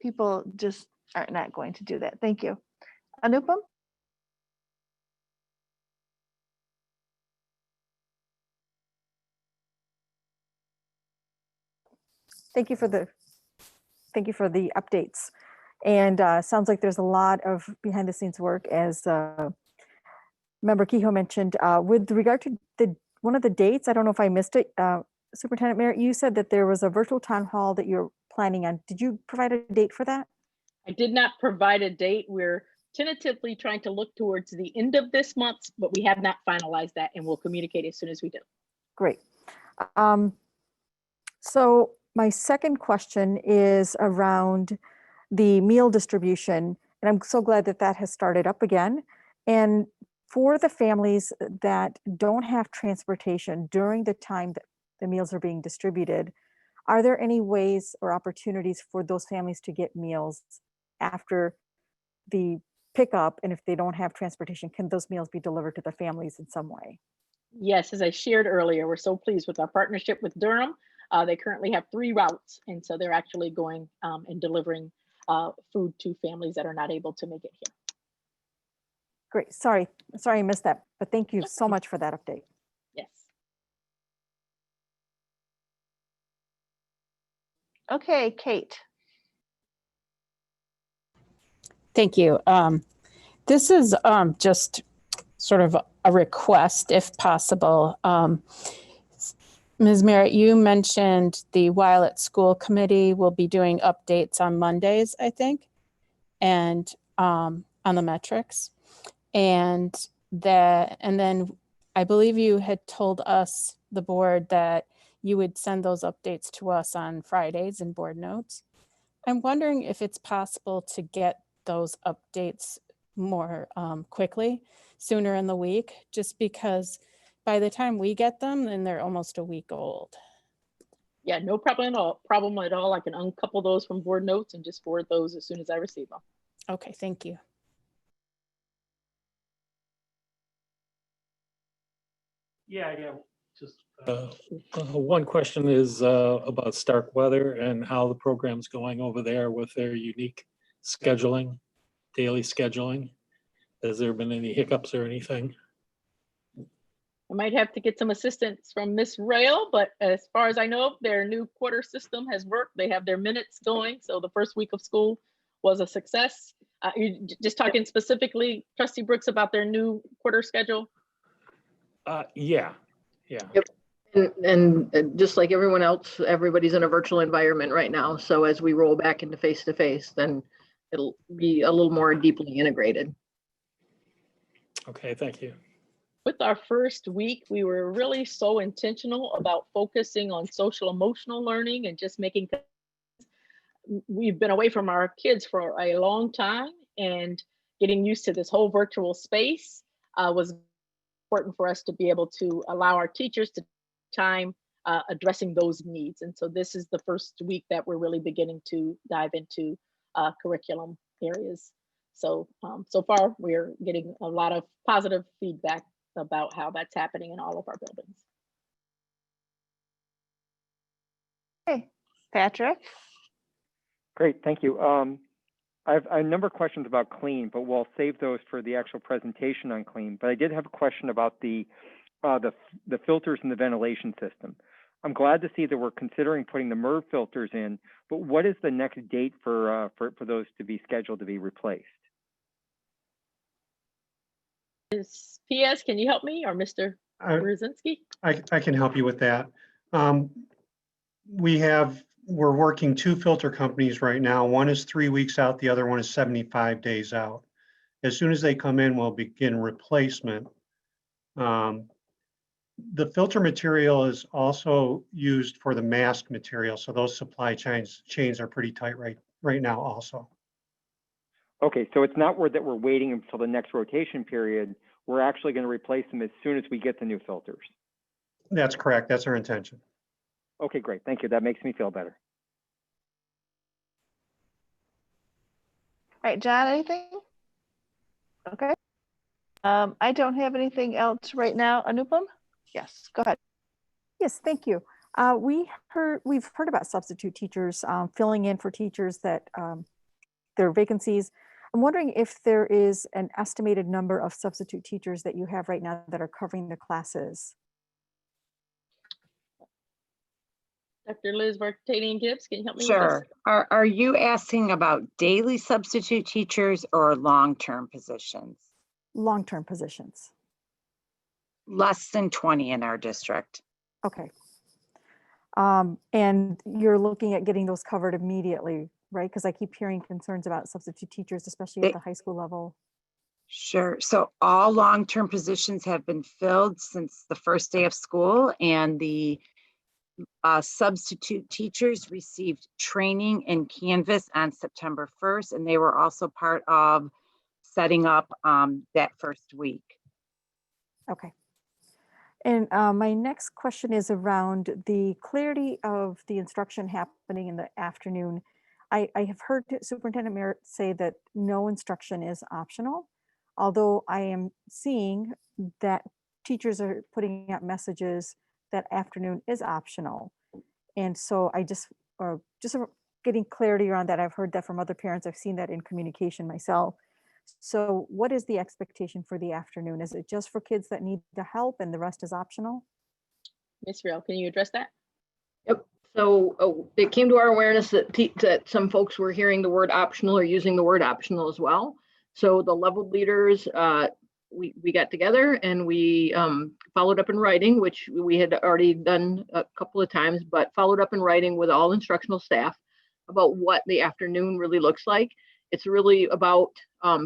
people just are not going to do that. Thank you. Anupam? Thank you for the updates. And sounds like there's a lot of behind the scenes work, as Member Kehoe mentioned. With regard to one of the dates, I don't know if I missed it, Superintendent Merritt, you said that there was a virtual town hall that you're planning on. Did you provide a date for that? I did not provide a date. We're tentatively trying to look towards the end of this month, but we have not finalized that, and we'll communicate as soon as we do. Great. So my second question is around the meal distribution, and I'm so glad that that has started up again. And for the families that don't have transportation during the time that the meals are being distributed, are there any ways or opportunities for those families to get meals after the pickup, and if they don't have transportation, can those meals be delivered to the families in some way? Yes, as I shared earlier, we're so pleased with our partnership with Durham. They currently have 3 routes, and so they're actually going and delivering food to families that are not able to make it here. Great. Sorry I missed that, but thank you so much for that update. Yes. Okay, Kate. Thank you. This is just sort of a request, if possible. Ms. Merritt, you mentioned the While at School Committee will be doing updates on Mondays, I think, and on the metrics. And then I believe you had told us, the board, that you would send those updates to us on Fridays in board notes. I'm wondering if it's possible to get those updates more quickly, sooner in the week, just because by the time we get them, then they're almost a week old. Yeah, no problem at all. I can uncouple those from board notes and just forward those as soon as I receive them. Okay, thank you. Yeah, just one question is about Stark Weather and how the program's going over there with their unique scheduling, daily scheduling. Has there been any hiccups or anything? I might have to get some assistance from Miss Rail, but as far as I know, their new quarter system has worked. They have their minutes going. So the first week of school was a success. You just talking specifically, Trustee Brooks, about their new quarter schedule? Yeah. Yep. And just like everyone else, everybody's in a virtual environment right now. So as we roll back into face-to-face, then it'll be a little more deeply integrated. Okay, thank you. With our first week, we were really so intentional about focusing on social emotional learning and just making. We've been away from our kids for a long time, and getting used to this whole virtual space was important for us to be able to allow our teachers to time addressing those needs. And so this is the first week that we're really beginning to dive into curriculum areas. So so far we're getting a lot of positive feedback about how that's happening in all of our buildings. Okay, Patrick. Great, thank you. I have a number of questions about clean, but we'll save those for the actual presentation on clean. But I did have a question about the filters in the ventilation system. I'm glad to see that we're considering putting the MERV filters in, but what is the next date for those to be scheduled to be replaced? Ms. PS, can you help me, or Mr. Brzezinski? I can help you with that. We're working 2 filter companies right now. One is 3 weeks out, the other one is 75 days out. As soon as they come in, we'll begin replacement. The filter material is also used for the mask material, so those supply chains are pretty tight right now also. Okay, so it's not that we're waiting until the next rotation period. We're actually going to replace them as soon as we get the new filters. That's correct. That's our intention. Okay, great. Thank you. That makes me feel better. All right, John, anything? Okay. I don't have anything else right now. Anupam? Yes, go ahead. Yes, thank you. We've heard about substitute teachers filling in for teachers that there are vacancies. I'm wondering if there is an estimated number of substitute teachers that you have right now that are covering the classes. Dr. Liz Vartanian-Gibbs, can you help me with Sure. this? Are you asking about daily substitute teachers or long-term positions? Long-term positions. Less than 20 in our district. Okay. And you're looking at getting those covered immediately, right? Because I keep hearing concerns about substitute teachers, especially at the high school level. Sure. So all long-term positions have been filled since the first day of school, and the substitute teachers received training in Canvas on September 1st, and they were also part of setting up that first week. Okay. And my next question is around the clarity of the instruction happening in the afternoon. I have heard Superintendent Merritt say that no instruction is optional, although I am seeing that teachers are putting out messages that afternoon is optional. And so I just getting clarity around that. I've heard that from other parents. I've seen that in communication myself. So what is the expectation for the afternoon? Is it just for kids that need the help and the rest is optional? Ms. Riel, can you address that? Yep. So it came to our awareness that some folks were hearing the word optional or using the word optional as well. So the leveled leaders, we got together and we followed up in writing, which we had already done a couple of times, but followed up in writing with all instructional staff about what the afternoon really looks like. It's really about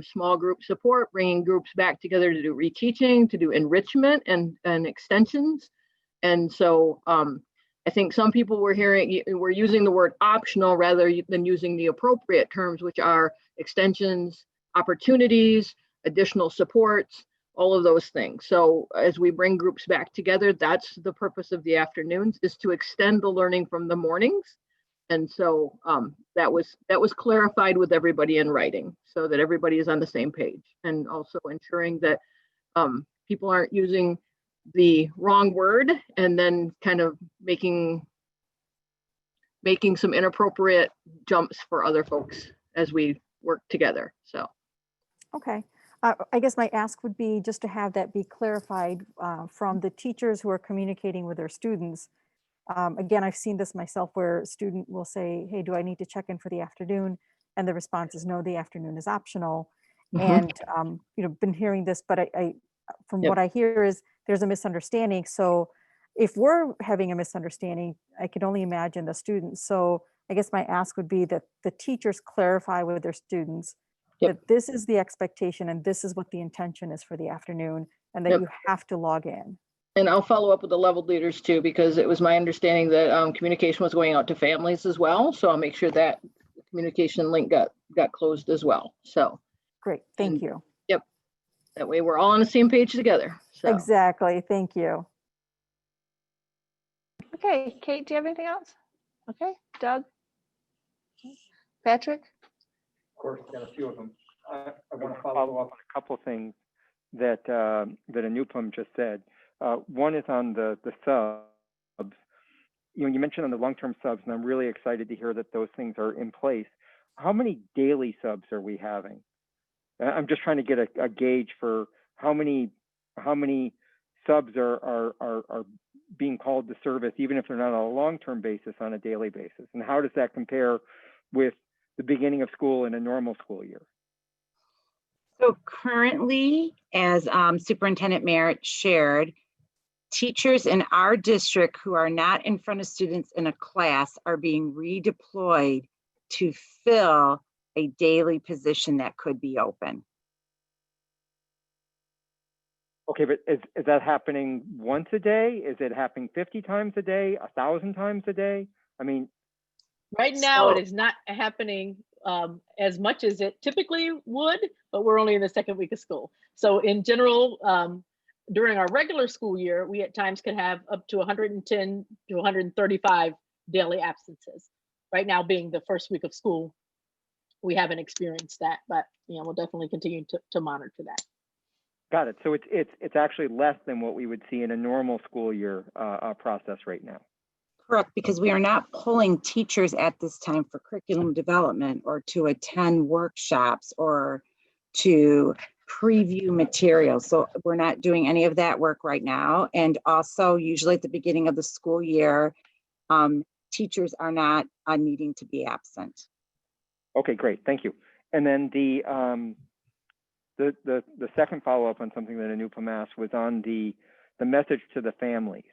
small group support, bringing groups back together to do reteaching, to do enrichment and extensions. And so I think some people were using the word optional rather than using the appropriate terms, which are extensions, opportunities, additional supports, all of those things. So as we bring groups back together, that's the purpose of the afternoons, is to extend the learning from the mornings. And so that was clarified with everybody in writing so that everybody is on the same page, and also ensuring that people aren't using the wrong word and then kind of making some inappropriate jumps for other folks as we work together. So. Okay. I guess my ask would be just to have that be clarified from the teachers who are communicating with their students. Again, I've seen this myself where a student will say, hey, do I need to check in for the afternoon? And the response is no, the afternoon is optional. And, been hearing this, but from what I hear is there's a misunderstanding. So if we're having a misunderstanding, I can only imagine the students. So I guess my ask would be that the teachers clarify with their students that this is the expectation and this is what the intention is for the afternoon, and that you have to log in. And I'll follow up with the leveled leaders too, because it was my understanding that communication was going out to families as well. So I'll make sure that the communication link got closed as well. So great, thank you. Yep. That way we're all on the same page together. So. Exactly, thank you. Okay, Kate, do you have anything else? Okay, Doug? Patrick? Of course, got a few of them. I want to follow up on a couple of things that Anupam just said. One is on the subs. You mentioned on the long-term subs, and I'm really excited to hear that those things are in place. How many daily subs are we having? I'm just trying to get a gauge for how many subs are being called to service, even if they're not on a long-term basis, on a daily basis, and how does that compare with the beginning of school in a normal school year? So currently, as Superintendent Merritt shared, teachers in our district who are not in front of students in a class are being redeployed to fill a daily position that could be open. Okay, but is that happening once a day? Is it happening 50 times a day, 1,000 times a day? I mean, right now it is not happening as much as it typically would, but we're only in the second week of school. So in general, during our regular school year, we at times could have up to 110 to 135 daily absences. Right now being the first week of school, we haven't experienced that, but we'll definitely continue to monitor that. Got it. So it's actually less than what we would see in a normal school year process right now. Correct, because we are not pulling teachers at this time for curriculum development or to attend workshops or to preview materials. So we're not doing any of that work right now. And also usually at the beginning of the school year, teachers are not needing to be absent. Okay, great, thank you. And then the second follow-up on something that Anupam asked was on the message to the families.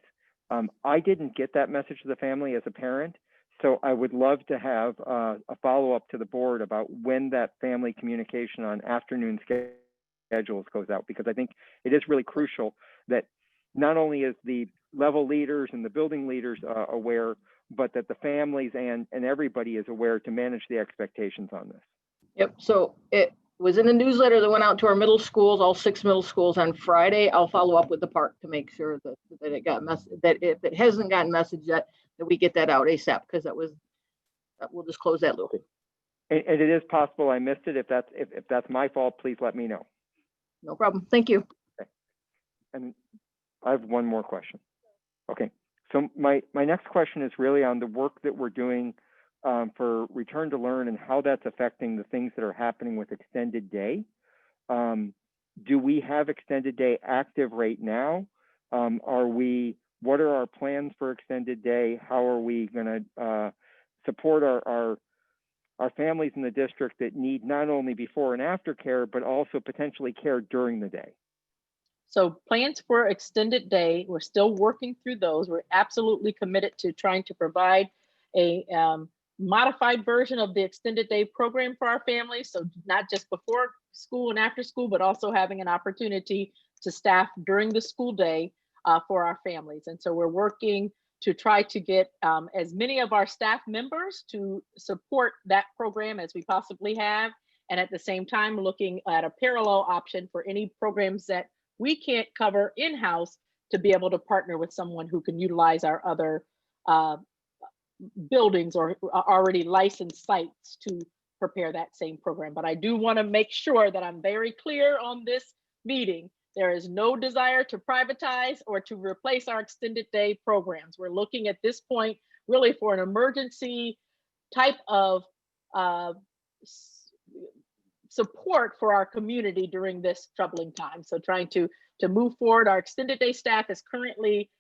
I didn't get that message to the family as a parent, so I would love to have a follow-up to the board about when that family communication on afternoon schedules goes out, because I think it is really crucial that not only is the level leaders and the building leaders aware, but that the families and everybody is aware to manage the expectations on this. Yep, so it was in a newsletter that went out to our middle schools, all 6 middle schools on Friday. I'll follow up with the park to make sure that it got that if it hasn't gotten message yet, that we get that out ASAP, because we'll just close that loop. And it is possible I missed it. If that's my fault, please let me know. No problem. Thank you. Okay. And I have one more question. Okay. So my next question is really on the work that we're doing for return to learn and how that's affecting the things that are happening with extended day. Do we have extended day active right now? What are our plans for extended day? How are we going to support our families in the district that need not only before and after care, but also potentially care during the day? So plans for extended day, we're still working through those. We're absolutely committed to trying to provide a modified version of the extended day program for our families. So not just before school and after school, but also having an opportunity to staff during the school day for our families. And so we're working to try to get as many of our staff members to support that program as we possibly have. And at the same time, looking at a parallel option for any programs that we can't cover in-house to be able to partner with someone who can utilize our other buildings or already licensed sites to prepare that same program. But I do want to make sure that I'm very clear on this meeting. There is no desire to privatize or to replace our extended day programs. We're looking at this point really for an emergency type of support for our community during this troubling time. So trying to move forward. Our extended day staff is currently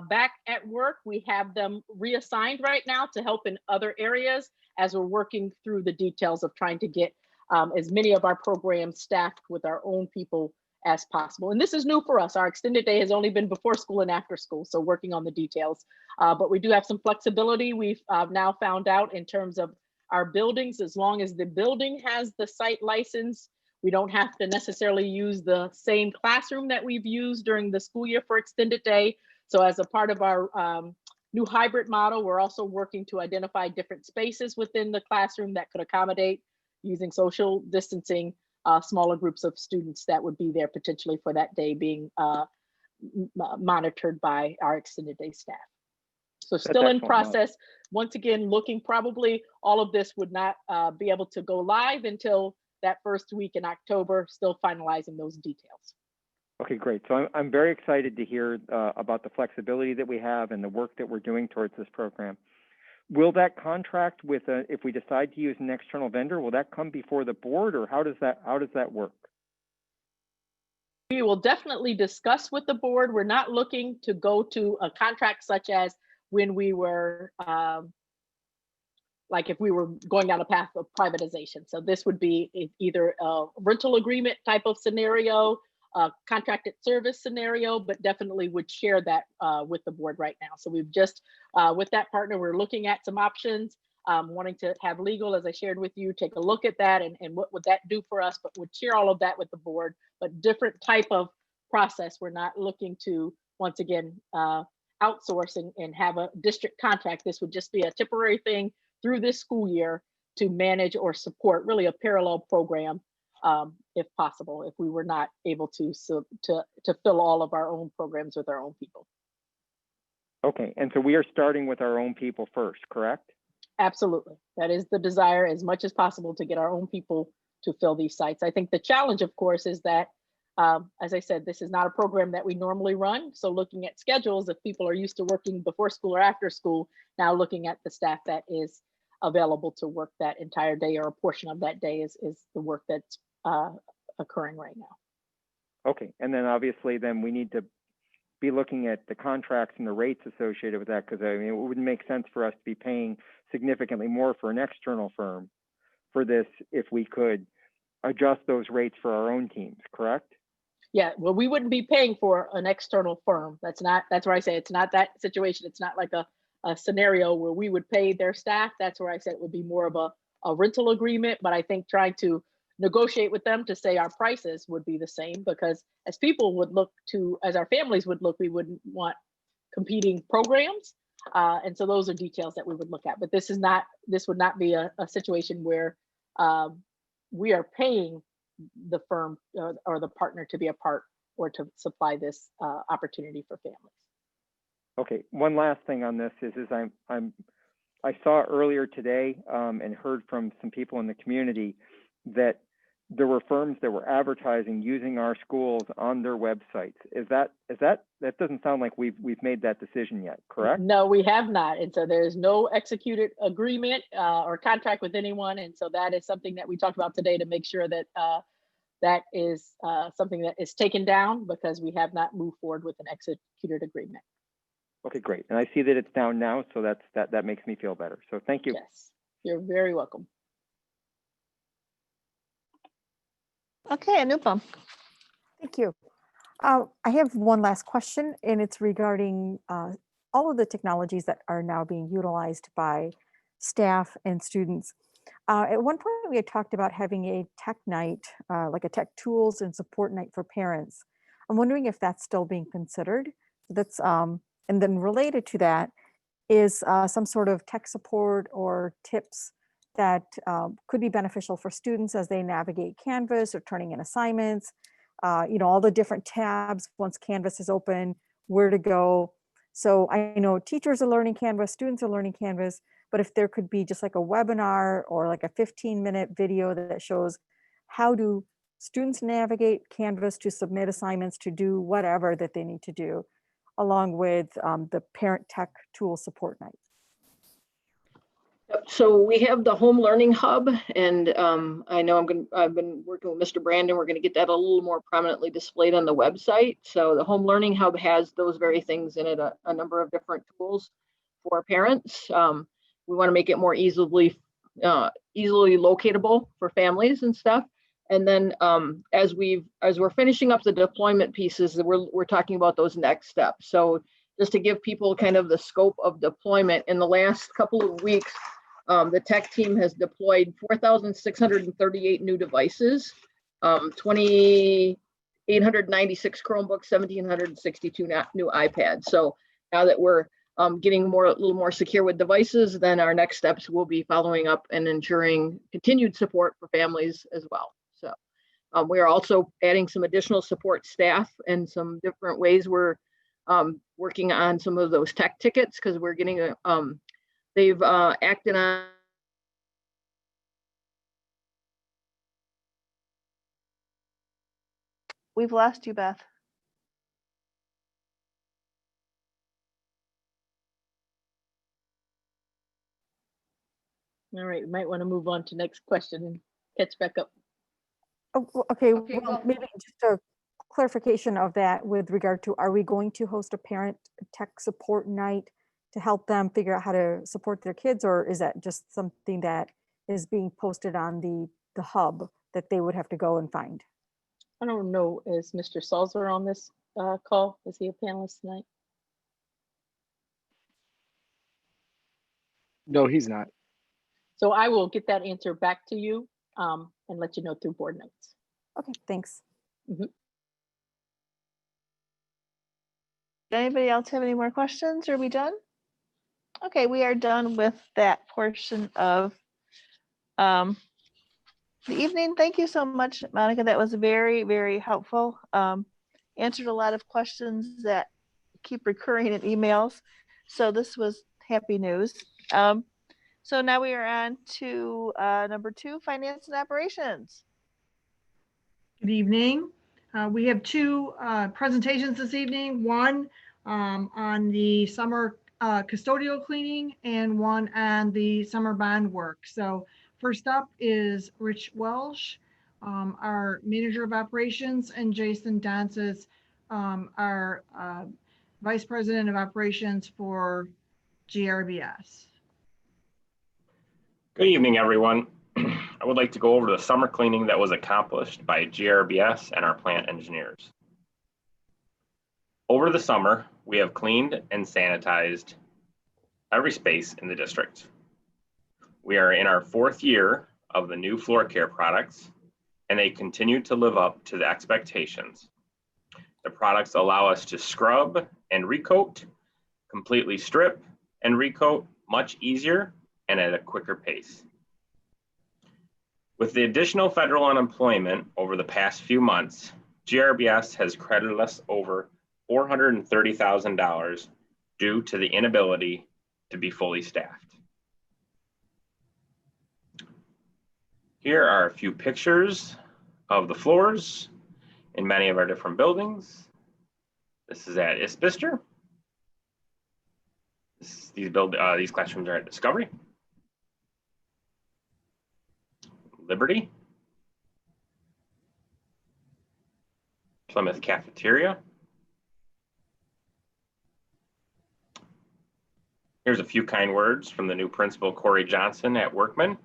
back at work. We have them reassigned right now to help in other areas as we're working through the details of trying to get as many of our programs staffed with our own people as possible. And this is new for us. Our extended day has only been before school and after school, so working on the details. But we do have some flexibility. We've now found out in terms of our buildings, as long as the building has the site license, we don't have to necessarily use the same classroom that we've used during the school year for extended day. So as a part of our new hybrid model, we're also working to identify different spaces within the classroom that could accommodate using social distancing, smaller groups of students that would be there potentially for that day being monitored by our extended day staff. So still in process. Once again, looking probably all of this would not be able to go live until that first week in October, still finalizing those details. Okay, great. So I'm very excited to hear about the flexibility that we have and the work that we're doing towards this program. Will that contract with, if we decide to use an external vendor, will that come before the board, or how does that work? We will definitely discuss with the board. We're not looking to go to a contract such as when we were, like if we were going down a path of privatization. So this would be either a rental agreement type of scenario, a contracted service scenario, but definitely would share that with the board right now. So we've just, with that partner, we're looking at some options, wanting to have legal, as I shared with you, take a look at that and what would that do for us, but would share all of that with the board, but different type of process. We're not looking to, once again, outsource and have a district contract. This would just be a temporary thing through this school year to manage or support really a parallel program, if possible, if we were not able to fill all of our own programs with our own people. Okay, and so we are starting with our own people first, correct? Absolutely. That is the desire as much as possible to get our own people to fill these sites. I think the challenge, of course, is that, as I said, this is not a program that we normally run. So looking at schedules, if people are used to working before school or after school, now looking at the staff that is available to work that entire day or a portion of that day is the work that's occurring right now. Okay, and then obviously then we need to be looking at the contracts and the rates associated with that, because I mean, it wouldn't make sense for us to be paying significantly more for an external firm for this if we could adjust those rates for our own teams, correct? Yeah, well, we wouldn't be paying for an external firm. That's where I say it's not that situation. It's not like a scenario where we would pay their staff. That's where I said it would be more of a rental agreement, but I think trying to negotiate with them to say our prices would be the same, because as people would look to, as our families would look, we wouldn't want competing programs. And so those are details that we would look at, but this would not be a situation where we are paying the firm or the partner to be a part or to supply this opportunity for families. Okay, one last thing on this is I saw earlier today and heard from some people in the community that there were firms that were advertising using our schools on their websites. That doesn't sound like we've made that decision yet, correct? No, we have not. And so there's no executed agreement or contract with anyone. And so that is something that we talked about today to make sure that that is something that is taken down, because we have not moved forward with an executed agreement. Okay, great. And I see that it's down now, so that makes me feel better. So thank you. Yes, you're very welcome. Okay, Anupam. Thank you. I have one last question, and it's regarding all of the technologies that are now being utilized by staff and students. At one point, we had talked about having a tech night, like a tech tools and support night for parents. I'm wondering if that's still being considered. That's and then related to that is some sort of tech support or tips that could be beneficial for students as they navigate Canvas or turning in assignments. All the different tabs once Canvas is open, where to go. So I know teachers are learning Canvas, students are learning Canvas, but if there could be just like a webinar or like a 15-minute video that shows how do students navigate Canvas to submit assignments, to do whatever that they need to do, along with the parent tech tool support night. So we have the home learning hub, and I know I've been working with Mr. Brandon. We're going to get that a little more prominently displayed on the website. So the home learning hub has those very things in it, a number of different tools for parents. We want to make it more easily locatable for families and stuff. And then as we're finishing up the deployment pieces, we're talking about those next steps. So just to give people kind of the scope of deployment, in the last couple of weeks, the tech team has deployed 4,638 new devices, 2,896 Chromebooks, 1,762 new iPads. So now that we're getting a little more secure with devices, then our next steps will be following up and ensuring continued support for families as well. So we are also adding some additional support staff and some different ways we're working on some of those tech tickets, because we're getting they've acted on. We've lost you, Beth. All right, we might want to move on to next question and catch back up. Oh, okay, well, maybe just a clarification of that with regard to, are we going to host a parent tech support night to help them figure out how to support their kids, or is that just something that is being posted on the hub that they would have to go and find? I don't know, is Mr. Salzer on this call? Is he a panelist tonight? No, he's not. So I will get that answer back to you and let you know through board notes. Okay, thanks. Does anybody else have any more questions? Are we done? Okay, we are done with that portion of the evening. Thank you so much, Monica. That was very, very helpful. Answered a lot of questions that keep recurring in emails. So this was happy news. So now we are on to number 2, finance and operations. Good evening. We have 2 presentations this evening, one on the summer custodial cleaning and one on the summer bond work. So first up is Rich Welsh, our manager of operations, and Jason Dances, our vice president of operations for GRBS. Good evening, everyone. I would like to go over the summer cleaning that was accomplished by GRBS and our plant engineers. Over the summer, we have cleaned and sanitized every space in the district. We are in our 4th year of the new floor care products, and they continue to live up to the expectations. The products allow us to scrub and recoat, completely strip and recoat much easier and at a quicker pace. With the additional federal unemployment over the past few months, GRBS has credited us over $430,000 due to the inability to be fully staffed. Here are a few pictures of the floors in many of our different buildings. This is at Isbister. These classrooms are at Discovery, Liberty, Plymouth Cafeteria. Here's a few kind words from the new principal, Corey Johnson, at Workman.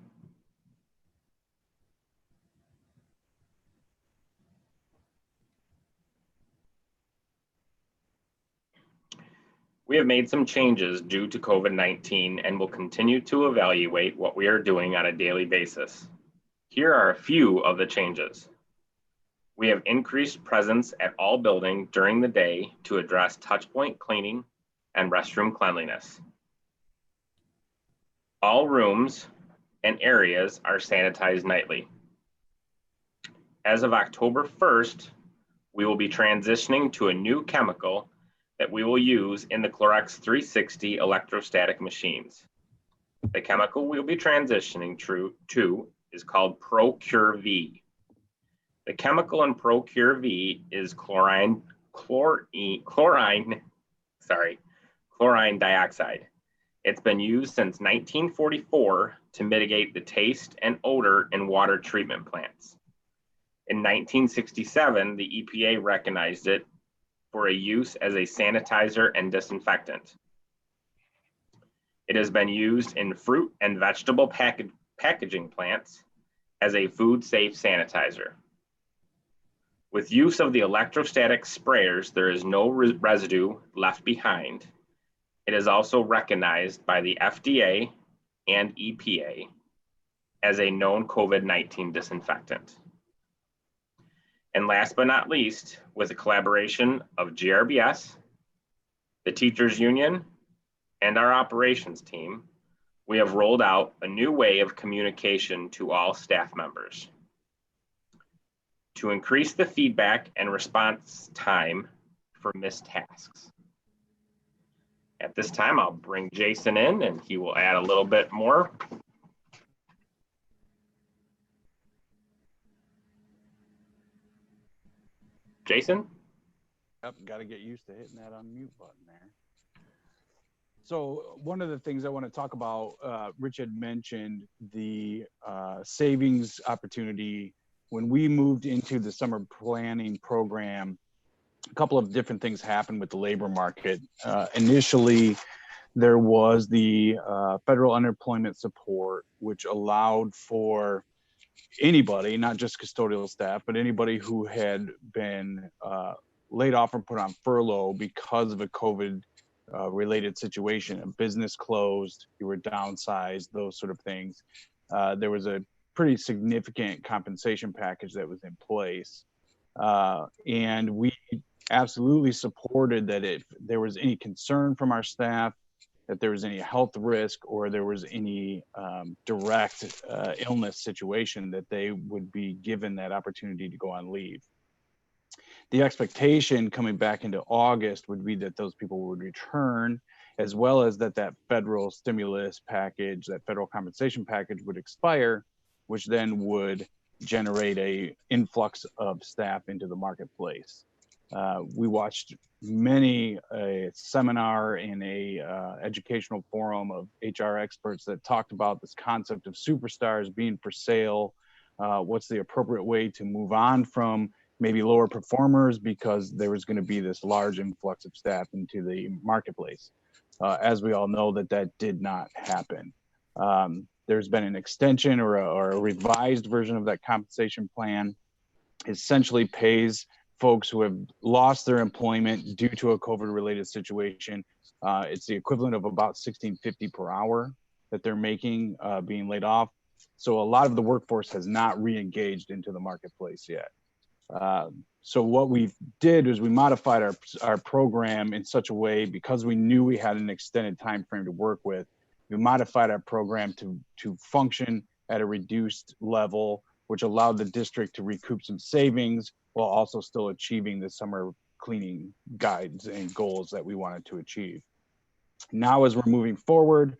We have made some changes due to COVID-19 and will continue to evaluate what we are doing on a daily basis. Here are a few of the changes. We have increased presence at all buildings during the day to address touchpoint cleaning and restroom cleanliness. All rooms and areas are sanitized nightly. As of October 1st, we will be transitioning to a new chemical that we will use in the Clorox 360 electrostatic machines. The chemical we'll be transitioning to is called ProCure-V. The chemical in ProCure-V is chlorine dioxide. It's been used since 1944 to mitigate the taste and odor in water treatment plants. In 1967, the EPA recognized it for a use as a sanitizer and disinfectant. It has been used in fruit and vegetable packaging plants as a food-safe sanitizer. With use of the electrostatic sprayers, there is no residue left behind. It is also recognized by the FDA and EPA as a known COVID-19 disinfectant. And last but not least, with the collaboration of GRBS, the Teachers Union, and our operations team, we have rolled out a new way of communication to all staff members to increase the feedback and response time for missed tasks. At this time, I'll bring Jason in and he will add a little bit more. Jason? Yep, got to get used to hitting that unmute button there. So one of the things I want to talk about, Rich had mentioned the savings opportunity. When we moved into the summer planning program, a couple of different things happened with the labor market. Initially, there was the federal unemployment support, which allowed for anybody, not just custodial staff, but anybody who had been laid off or put on furlough because of a COVID related situation, a business closed, you were downsized, those sort of things. There was a pretty significant compensation package that was in place. And we absolutely supported that if there was any concern from our staff, that there was any health risk or there was any direct illness situation, that they would be given that opportunity to go on leave. The expectation coming back into August would be that those people would return, as well as that federal stimulus package, that federal compensation package would expire, which then would generate a influx of staff into the marketplace. We watched many a seminar in a educational forum of HR experts that talked about this concept of superstars being for sale. What's the appropriate way to move on from maybe lower performers, because there was going to be this large influx of staff into the marketplace. As we all know, that did not happen. There's been an extension or a revised version of that compensation plan. It essentially pays folks who have lost their employment due to a COVID-related situation. It's the equivalent of about $16.50 per hour that they're making being laid off. So a lot of the workforce has not re-engaged into the marketplace yet. So what we did is we modified our program in such a way, because we knew we had an extended time frame to work with, we modified our program to function at a reduced level, which allowed the district to recoup some savings while also still achieving the summer cleaning guides and goals that we wanted to achieve. Now, as we're moving forward,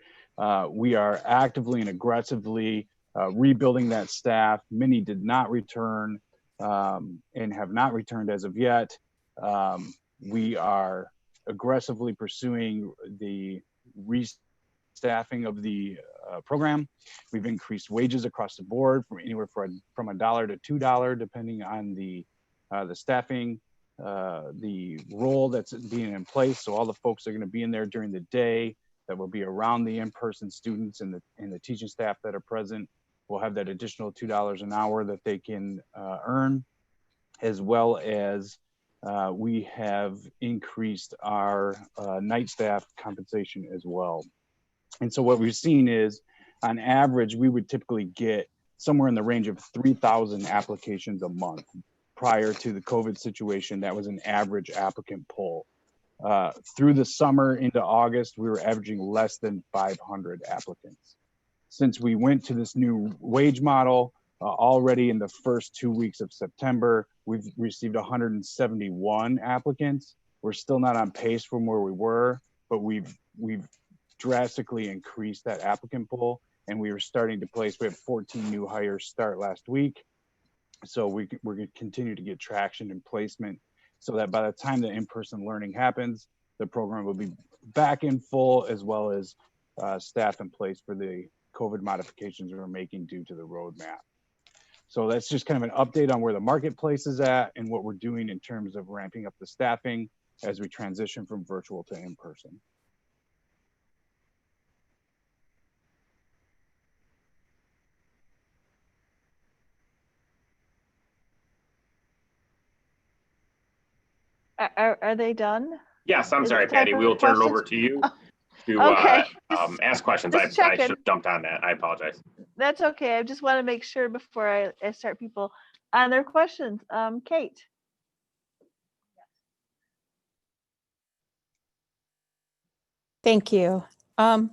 we are actively and aggressively rebuilding that staff. Many did not return and have not returned as of yet. We are aggressively pursuing the restaffing of the program. We've increased wages across the board from anywhere from $1 to $2, depending on the staffing, the role that's being in place. So all the folks are going to be in there during the day that will be around the in-person students and the teaching staff that are present will have that additional $2 an hour that they can earn, as well as we have increased our night staff compensation as well. And so what we've seen is, on average, we would typically get somewhere in the range of 3,000 applications a month. Prior to the COVID situation, that was an average applicant pool. Through the summer into August, we were averaging less than 500 applicants. Since we went to this new wage model, already in the first 2 weeks of September, we've received 171 applicants. We're still not on pace from where we were, but we've drastically increased that applicant pool, and we are starting to place. We have 14 new hires start last week. So we're going to continue to get traction and placement so that by the time the in-person learning happens, the program will be back in full, as well as staff in place for the COVID modifications we're making due to the roadmap. So that's just kind of an update on where the marketplace is at and what we're doing in terms of ramping up the staffing as we transition from virtual to in-person. Are they done? Yes, I'm Is sorry, it time Patty. for We will turn it questions? over to you to Okay, ask questions. I just should checking. have jumped on that. I apologize. That's okay. I just want to make sure before I start people on their questions. Kate. Thank you. I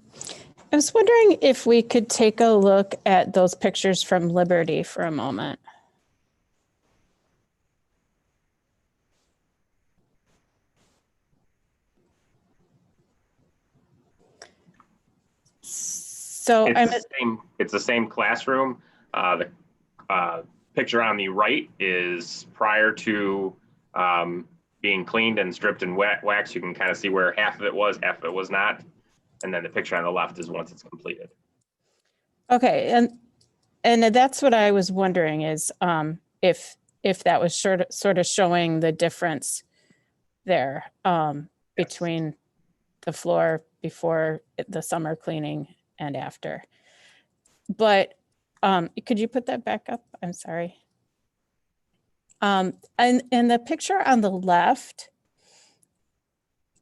was wondering if we could take a look at those pictures from Liberty for a moment. So It's the same classroom. The picture on the right is prior to being cleaned and stripped and waxed. You can kind of see where half of it was not. And then the picture on the left is once it's completed. Okay, and that's what I was wondering is if that was sort of showing the difference there between the floor before the summer cleaning and after. But could you put that back up? I'm sorry. And the picture on the left,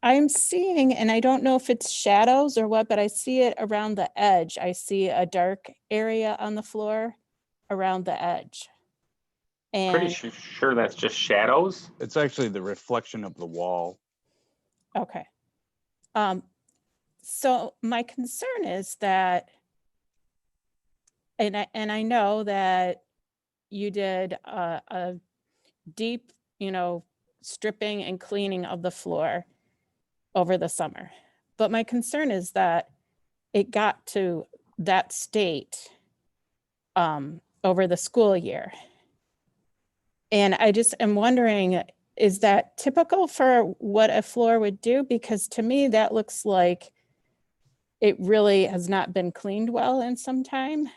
I'm seeing, and I don't know if it's shadows or what, but I see it around the edge. I see a dark area on the floor around the edge. And Pretty sure that's just shadows. It's actually the reflection of the wall. okay. So my concern is that, and I know that you did a deep, stripping and cleaning of the floor over the summer. But my concern is that it got to that state over the school year. And I just am wondering, is that typical for what a floor would do? Because to me, that looks like it really has not been cleaned well in some time.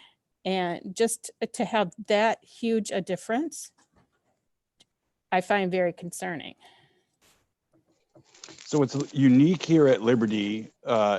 And just to have that huge a difference, I find very concerning. So what's unique here at Liberty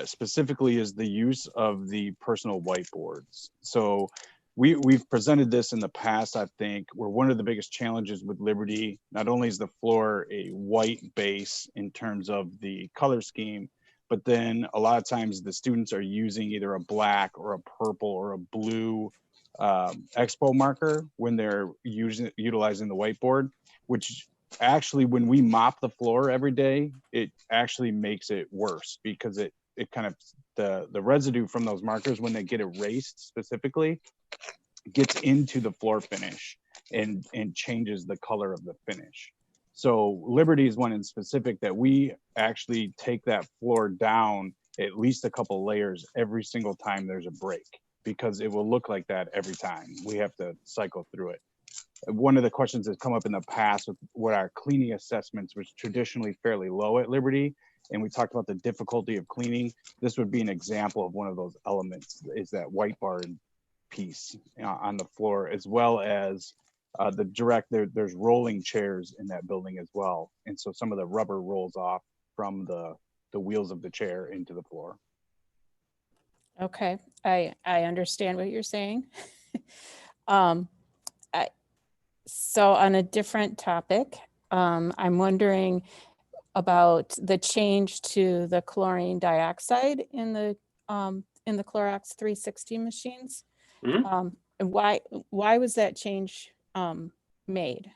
specifically is the use of the personal whiteboards. So we've presented this in the past, I think, where one of the biggest challenges with Liberty, not only is the floor a white base in terms of the color scheme, but then a lot of times the students are using either a black or a purple or a blue expo marker when they're utilizing the whiteboard, which actually, when we mop the floor every day, it actually makes it worse because it kind of, the residue from those markers, when they get erased specifically, gets into the floor finish and changes the color of the finish. So Liberty is one in specific that we actually take that floor down at least a couple layers every single time there's a break. because it will look like that every time. We have to cycle through it. One of the questions that's come up in the past with what our cleaning assessments was traditionally fairly low at Liberty, and we talked about the difficulty of cleaning. This would be an example of one of those elements, is that white bar piece on the floor, as well as there's rolling chairs in that building as well. And so some of the rubber rolls off from the wheels of the chair into the floor. Okay, I understand what you're saying. So on a different topic, I'm wondering about the change to the chlorine dioxide in the Clorox 360 machines. And why was that change made?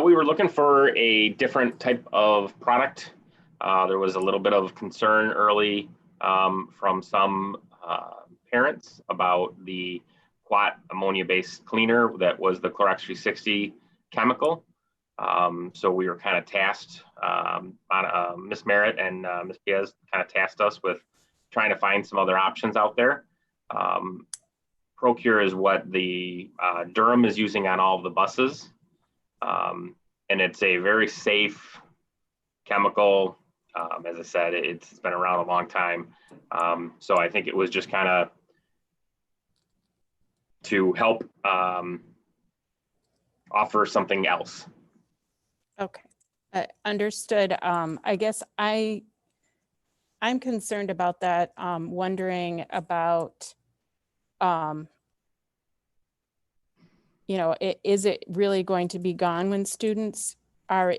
We were looking for a different type of product. There was a little bit of concern early from some parents about the quat ammonia-based cleaner that was the Clorox 360 chemical. So we were kind of tasked, Ms. Merritt and Ms. Diaz kind of tasked us with trying to find some other options out there. Procure is what the Durham is using on all of the buses. And it's a very safe chemical. As I said, it's been around a long time. So I think it was just kind of to help offer something else. Okay, understood. I guess I'm concerned about that, wondering about, is it really going to be gone when students are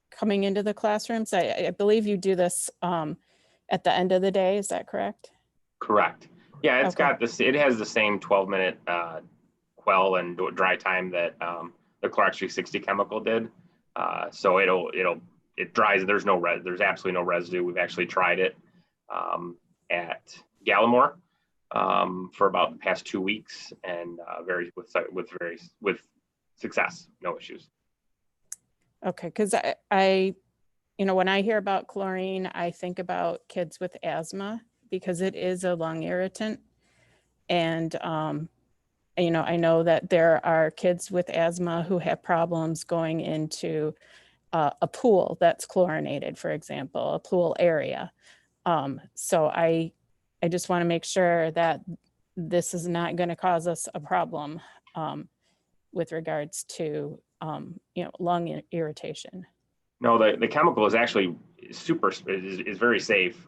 coming into the classrooms? I believe you do this at the end of the day, is that correct? Correct. Yeah, it's got this, it has the same 12-minute quell and dry time that the Clorox 360 chemical did. So it dries, there's absolutely no residue. We've actually tried it at Gallimore for about the past 2 weeks, and with success, no issues. Okay, because I when I hear about chlorine, I think about kids with asthma because it is a lung irritant. And, I know that there are kids with asthma who have problems going into a pool that's chlorinated, for example, a pool area. So I just want to make sure that this is not going to cause us a problem with regards to, lung irritation. No, the chemical is actually is very safe.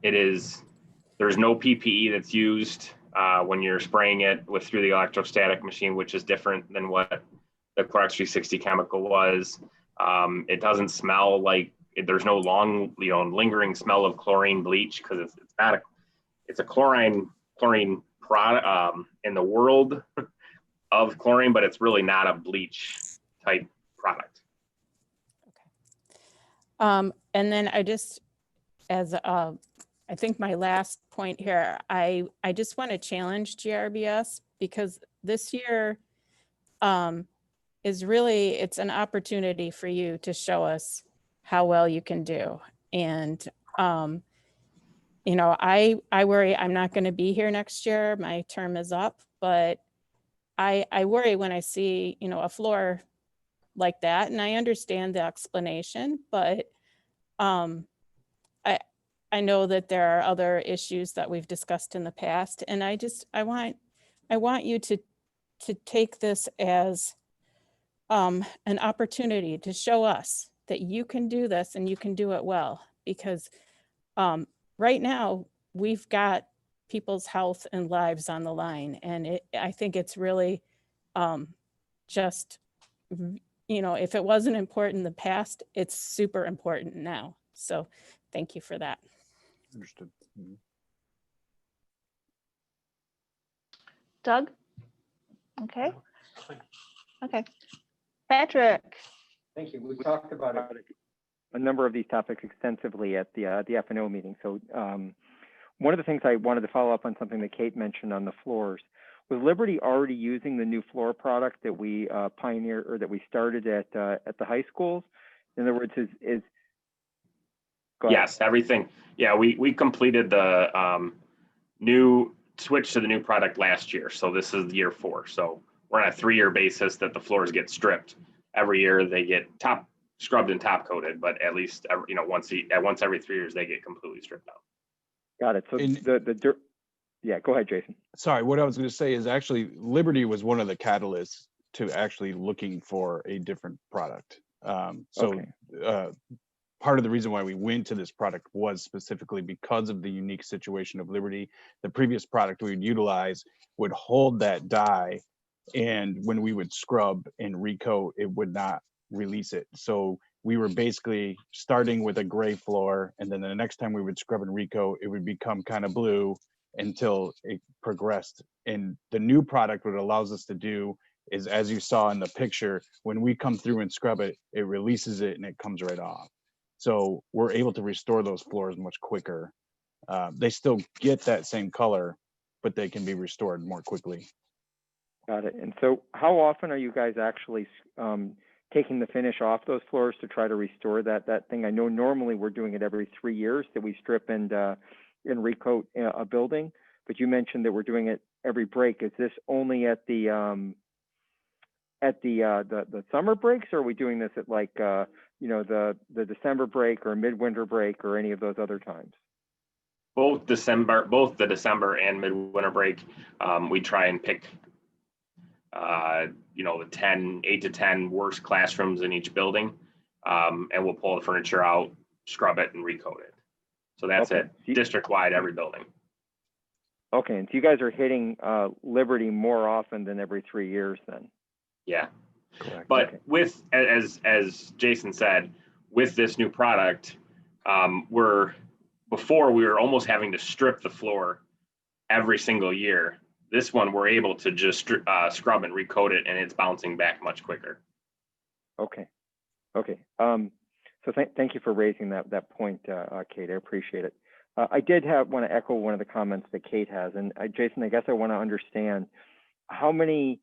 There's no PPE that's used when you're spraying it through the electrostatic machine, which is different than what the Clorox 360 chemical was. It doesn't smell like, there's no long, lingering smell of chlorine bleach, because it's a chlorine product in the world of chlorine, but it's really not a bleach type product. And then I just, I think my last point here, I just want to challenge GRBS, because this year is really, it's an opportunity for you to show us how well you can do. And, I worry I'm not going to be here next year. My term is up, but I worry when I see, a floor like that. And I understand the explanation, but I know that there are other issues that we've discussed in the past, and I want you to take this as an opportunity to show us that you can do this and you can do it well, because right now we've got people's health and lives on the line, and I think it's really just, if it wasn't important in the past, it's super important now. So thank you for that. Understood. Mm-hmm. Doug? Okay. Okay. Patrick? Thank you. We talked about a number of these topics extensively at the F&O meeting. So one of the things I wanted to follow up on, something that Kate mentioned on the floors. Was Liberty already using the new floor product that we pioneered, or that we started at the high schools? In other words, yes, everything. Yeah, we completed the switched to the new product last year. So this is year 4. So we're on a 3-year basis that the floors get stripped. Every year they get top scrubbed and top coated, but at least once every 3 years they get completely stripped out. Got it. So yeah, go ahead, Jason. Sorry, what I was going to say is actually Liberty was one of the catalysts to actually looking for a different product. Part of the reason why we went to this product was specifically because of the unique situation of Liberty. The previous product we would utilize would hold that dye, and when we would scrub and recoat, it would not release it. So we were basically starting with a gray floor, and then the next time we would scrub and recoat, it would become kind of blue until it progressed. And the new product, what it allows us to do is, as you saw in the picture, when we come through and scrub it, it releases it and it comes right off. So we're able to restore those floors much quicker. They still get that same color, but they can be restored more quickly. Got it. And so how often are you guys actually taking the finish off those floors to try to restore that thing? I know normally we're doing it every 3 years that we strip and recoat a building, but you mentioned that we're doing it every break. Is this only at the summer breaks, or are we doing this at like the December break or midwinter break or any of those other times? Both the December and midwinter break, we try and pick the 8 to 10 worst classrooms in each building, and we'll pull the furniture out, scrub it, and recoat it. So that's it, district-wide, every building. Okay, and so you guys are hitting Liberty more often than every 3 years then? Yeah. Correct. But with, as Jason said, with this new product, before we were almost having to strip the floor every single year. This one, we're able to just scrub and recoat it, and it's bouncing back much quicker. Okay. So thank you for raising that point, Kate. I appreciate it. I did want to echo one of the comments that Kate has, and Jason, I guess I want to understand how many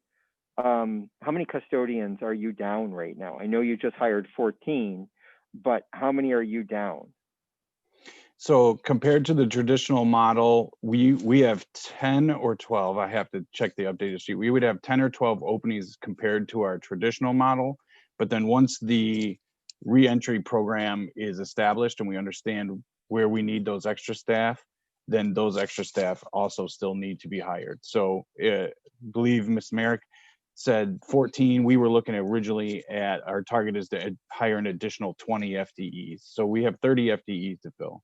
custodians are you down right now? I know you just hired 14, but how many are you down? So compared to the traditional model, we have 10 or 12. I have to check the updated sheet. We would have 10 or 12 openings compared to our traditional model. But then once the reentry program is established and we understand where we need those extra staff, then those extra staff also still need to be hired. So I believe Ms. Merrick said 14. We were looking originally at, our target is to hire an additional 20 FTEs. So we have 30 FTEs to fill.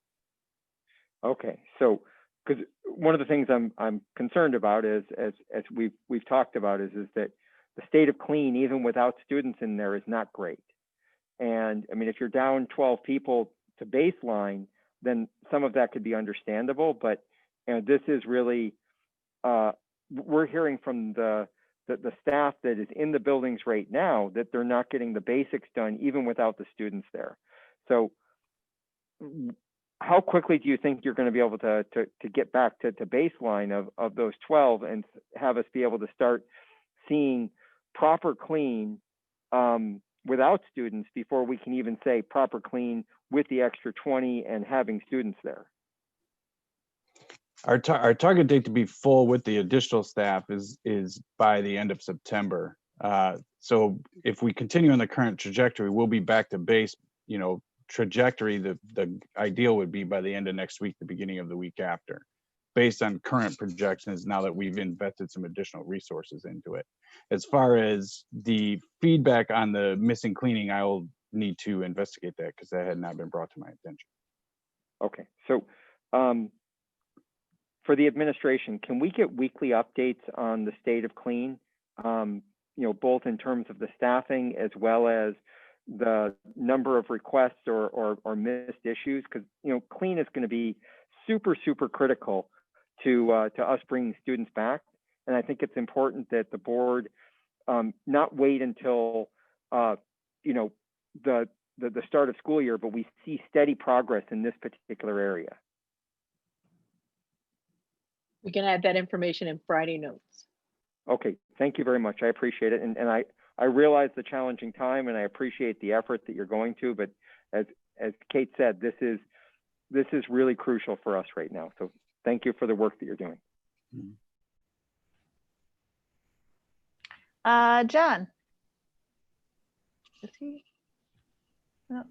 Okay, so because one of the things I'm concerned about is, as we've talked about, is that the state of clean, even without students in there, is not great. And I mean, if you're down 12 people to baseline, then some of that could be understandable. But this is really, we're hearing from the staff that is in the buildings right now that they're not getting the basics done even without the students there. So how quickly do you think you're going to be able to get back to baseline of those 12 and have us be able to start seeing proper clean without students before we can even say proper clean with the extra 20 and having students there? Our target date to be full with the additional staff is by the end of September. So if we continue on the current trajectory, we'll be back to base, trajectory. The ideal would be by the end of next week, the beginning of the week after, based on current projections, now that we've invested some additional resources into it. As far as the feedback on the missing cleaning, I will need to investigate that because that had not been brought to my attention. Okay, so for the administration, can we get weekly updates on the state of clean, both in terms of the staffing as well as the number of requests or missed issues? Because clean is going to be super critical to us bringing students back, and I think it's important that the board not wait until the start of school year, but we see steady progress in this particular area. We can add that information in Friday notes. Okay, thank you very much. I appreciate it, and I realize the challenging time, and I appreciate the effort that you're going to. But as Kate said, this is really crucial for us right now. So Thank you for the work that you're doing. John. Is he? No.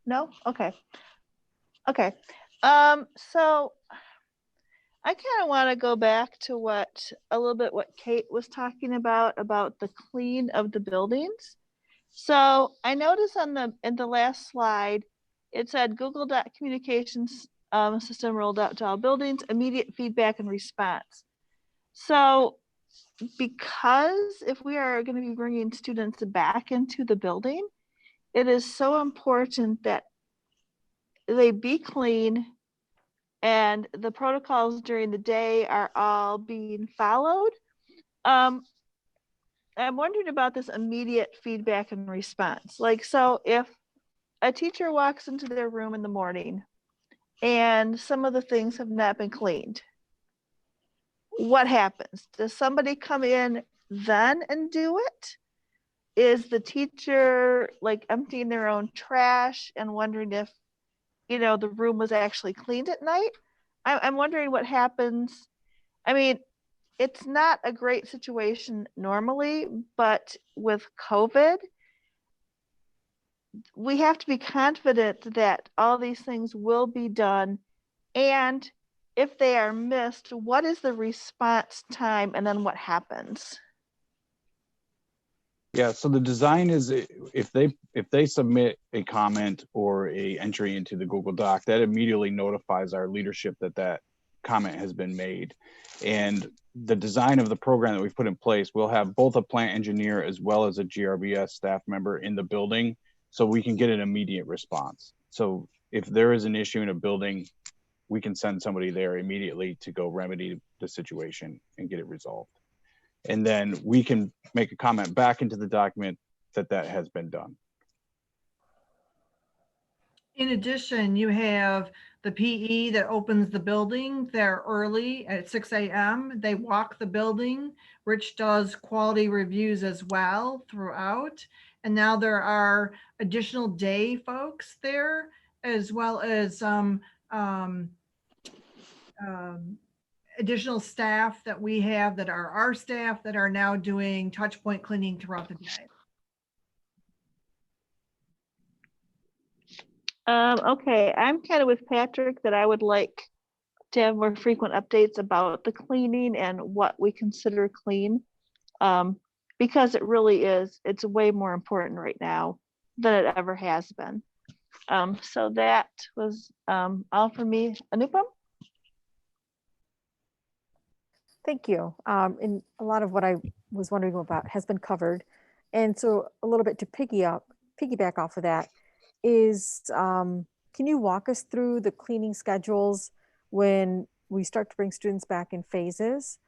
No? Okay. Okay. So I kind of want to go back to a little bit what Kate was talking about the clean of the buildings. So I noticed in the last slide, it said Google Doc communications system rolled out to all buildings, immediate feedback and response. So because if we are going to be bringing students back into the building, it is so important that they be clean and the protocols during the day are all being followed. I'm wondering about this immediate feedback and response. Like, so if a teacher walks into their room in the morning and some of the things have not been cleaned, what happens? Does somebody come in then and do it? Is the teacher like emptying their own trash and wondering if, the room was actually cleaned at night? I'm wondering what happens. I mean, it's not a great situation normally, but with COVID, we have to be confident that all these things will be done. And if they are missed, what is the response time and then what happens? Yeah, so the design is if they submit a comment or a entry into the Google Doc, that immediately notifies our leadership that comment has been made. And the design of the program that we've put in place, we'll have both a plant engineer as well as a GRBS staff member in the building so we can get an immediate response. So if there is an issue in a building, we can send somebody there immediately to go remedy the situation and get it resolved. And then we can make a comment back into the document that has been done. In addition, you have the PE that opens the building. They're early at 6 a.m. They walk the building. Rich does quality reviews as well throughout. And now there are additional day folks there, as well as additional staff that we have that are our staff that are now doing touch point cleaning throughout the day. Okay, I'm kind of with Patrick that I would like to have more frequent updates about the cleaning and what we consider clean, because it really is, it's way more important right now than it ever has been. So that was all for me. Anupam? Thank you. And a lot of what I was wondering about has been covered. And so a little bit to piggyback off of that is, can you walk us through the cleaning schedules when we start to bring students back in phases?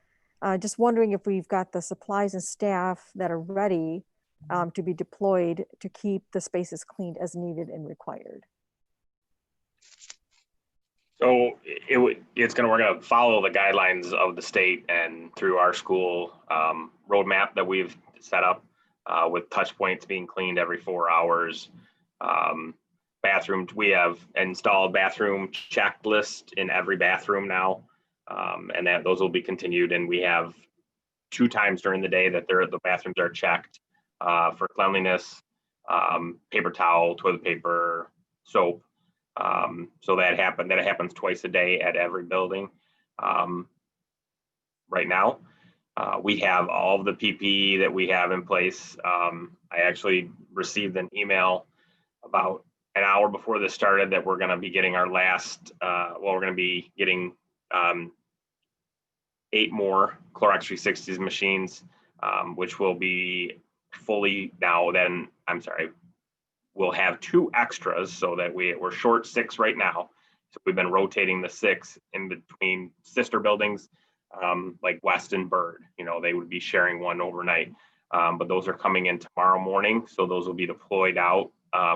Just wondering if we've got the supplies and staff that are ready to be deployed to keep the spaces cleaned as needed and required. So we're going to follow the guidelines of the state and through our school roadmap that we've set up with touch points being cleaned every 4 hours. Bathrooms, we have installed bathroom checklist in every bathroom now, and those will be continued. And we have 2 times during the day that the bathrooms are checked for cleanliness, paper towel, toilet paper, soap. So that happens twice a day at every building. Right now, we have all of the PPE that we have in place. I actually received an email about an hour before this started that we're going to be getting our last, we're going to be getting 8 more Clorox 360s machines, which will be fully we'll have 2 extras so that we're short 6 right now. So we've been rotating the 6 in between sister buildings, like West and Bird. They would be sharing one overnight, but those are coming in tomorrow morning. So those will be deployed out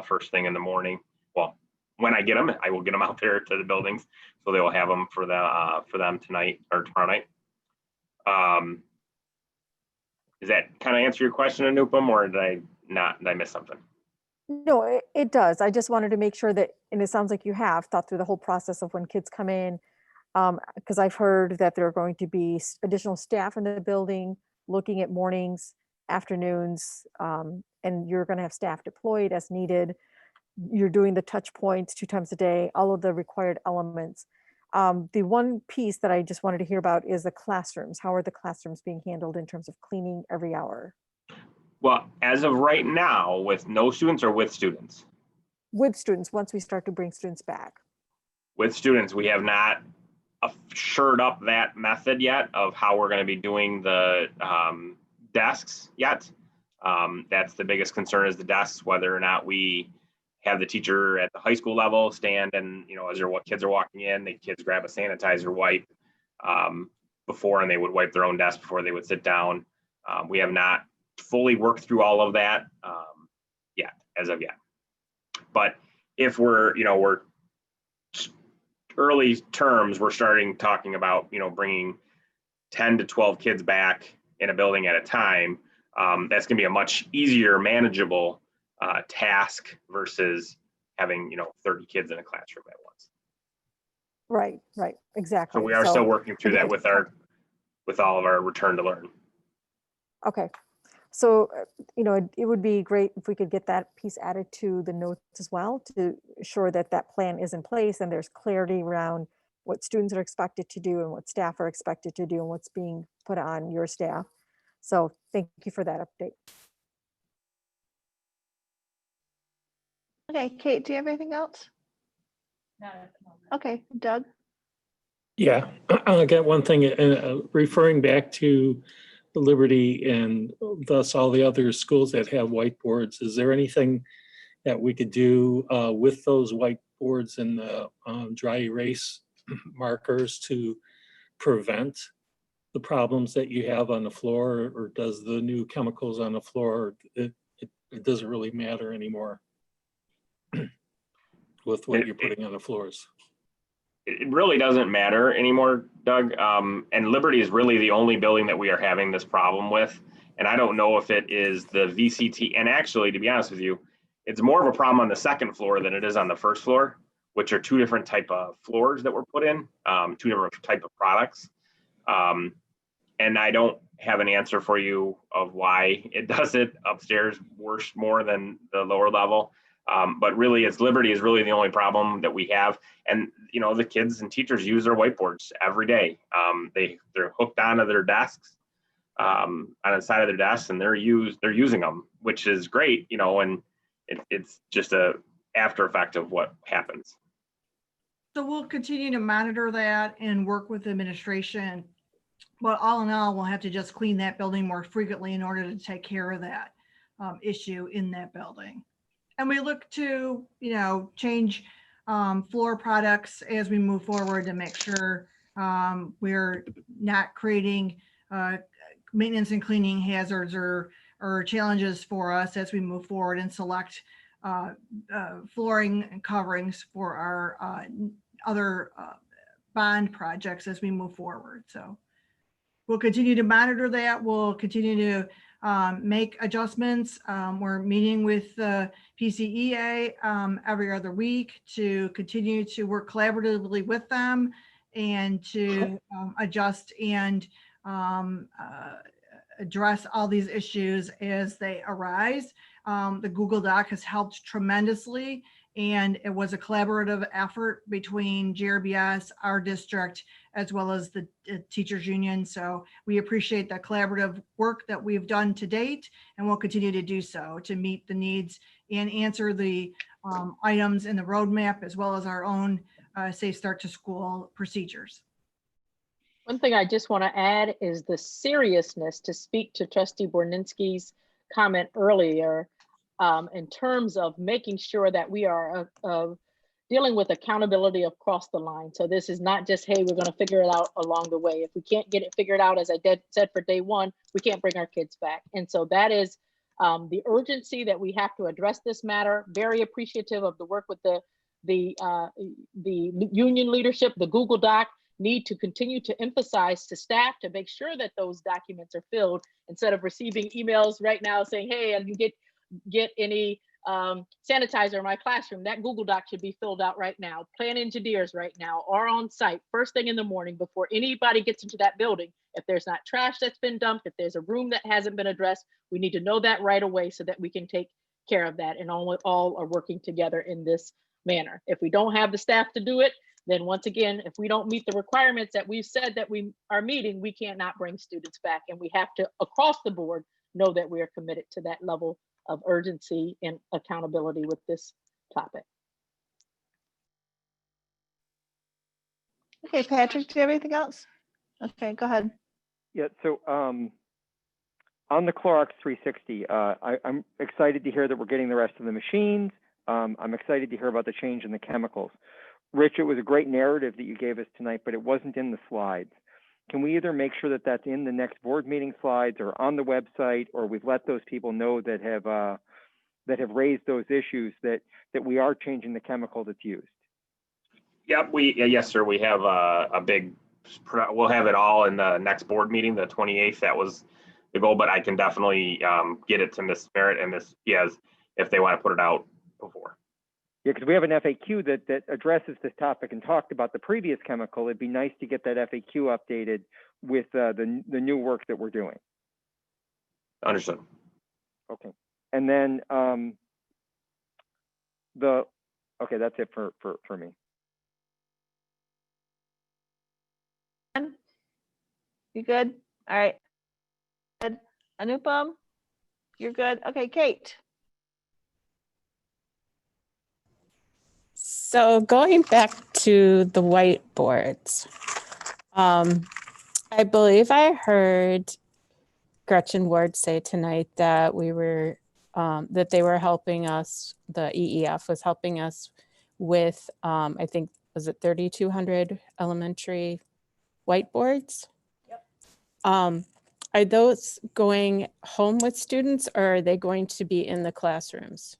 first thing in the morning. Well, when I get them, I will get them out there to the buildings, so they will have them for them tonight or tomorrow night. Does that kind of answer your question, Anupam, or did I miss something? No, it does. I just wanted to make sure that, and it sounds like you have thought through the whole process of when kids come in, Because I've heard that there are going to be additional staff in the building looking at mornings, afternoons, and you're going to have staff deployed as needed. You're doing the touch points 2 times a day, all of the required elements. The one piece that I just wanted to hear about is the classrooms. How are the classrooms being handled in terms of cleaning every hour? Well, as of right now, with no students or with students? With students, once we start to bring students back. With students, we have not shored up that method yet of how we're going to be doing the desks yet. That's the biggest concern, is the desks, whether or not we have the teacher at the high school level stand and, as their kids are walking in, the kids grab a sanitizer wipe before, and they would wipe their own desk before they would sit down. We have not fully worked through all of that yet, as of yet. But if we're early terms, we're talking about, bringing 10 to 12 kids back in a building at a time. That's going to be a much easier, manageable task versus having, 30 kids in a classroom at once. Right, exactly. So we are still working through that with all of our return to learn. Okay. So, it would be great if we could get that piece added to the notes as well, to ensure that that plan is in place and there's clarity around what students are expected to do and what staff are expected to do and what's being put on your staff. So thank you for that update. Okay, Kate, do you have anything else? Not at the moment. Okay, Doug? Yeah, I'll get one thing, referring back to Liberty and thus all the other schools that have whiteboards. Is there anything that we could do with those whiteboards and the dry erase markers to prevent the problems that you have on the floor? Or does the new chemicals on the floor, it doesn't really matter anymore with what you're putting on the floors? It really doesn't matter anymore, Doug. And Liberty is really the only building that we are having this problem with. And I don't know if it is the VCT. And actually, to be honest with you, it's more of a problem on the second floor than it is on the first floor, which are 2 different type of floors that were put in, 2 different type of products. And I don't have an answer for you of why it does it upstairs worse more than the lower level. But really, Liberty is really the only problem that we have. And, the kids and teachers use their whiteboards every day. They're hooked onto their desks, on the side of their desks, and they're using them, which is great, and it's just a after effect of what happens. So we'll continue to monitor that and work with administration. But all in all, we'll have to just clean that building more frequently in order to take care of that issue in that building. And we look to, change floor products as we move forward to make sure we're not creating maintenance and cleaning hazards or challenges for us as we move forward and select flooring and coverings for our other bond projects as we move forward. So we'll continue to monitor that. We'll continue to make adjustments. We're meeting with the PCEA every other week to continue to work collaboratively with them and to adjust and address all these issues as they arise. The Google Doc has helped tremendously, and it was a collaborative effort between GRBS, our district, as well as the teachers union. So we appreciate the collaborative work that we've done to date, and we'll continue to do so to meet the needs and answer the items in the roadmap, as well as our own Safe Start to School procedures. One thing I just want to add is the seriousness, to speak to Trustee Borninski's comment earlier, in terms of making sure that we are dealing with accountability across the line. So this is not just, hey, we're going to figure it out along the way. If we can't get it figured out, as I said for day one, we can't bring our kids back. And so that is the urgency that we have to address this matter. Very appreciative of the work with the union leadership. The Google Doc need to continue to emphasize to staff to make sure that those documents are filled, instead of receiving emails right now saying, hey, and you get any sanitizer in my classroom. That Google Doc should be filled out right now. Plant engineers right now are on site first thing in the morning before anybody gets into that building. If there's not trash that's been dumped, if there's a room that hasn't been addressed, we need to know that right away so that we can take care of that, and all are working together in this manner. If we don't have the staff to do it, then once again, if we don't meet the requirements that we've said that we are meeting, we cannot bring students back. And we have to, across the board, know that we are committed to that level of urgency and accountability with this topic. Okay, Patrick, do you have anything else? Okay, go ahead. Yeah, so on the Clorox 360, I'm excited to hear that we're getting the rest of the machines. I'm excited to hear about the change in the chemicals. Rich, it was a great narrative that you gave us tonight, but it wasn't in the slides. Can we either make sure that that's in the next board meeting slides or on the website, or we've let those people know that have raised those issues that we are changing the chemical that's used? Yep, yes, sir. We have a big, we'll have it all in the next board meeting, the 28th. That was the goal, but I can definitely get it to Ms. Merritt and Ms. Diaz if they want to put it out before. Yeah, because we have an FAQ that addresses this topic and talked about the previous chemical. It'd be nice to get that FAQ updated with the new work that we're doing. Understood. Okay, and then okay, that's it for me. You good? All right. Good. Anupam, you're good. Okay, Kate. So going back to the whiteboards, I believe I heard Gretchen Ward say tonight that we were that they were helping us. The EEF was helping us with I think, was it 3,200 elementary whiteboards? Yep. Are those going home with students, or are they going to be in the classrooms?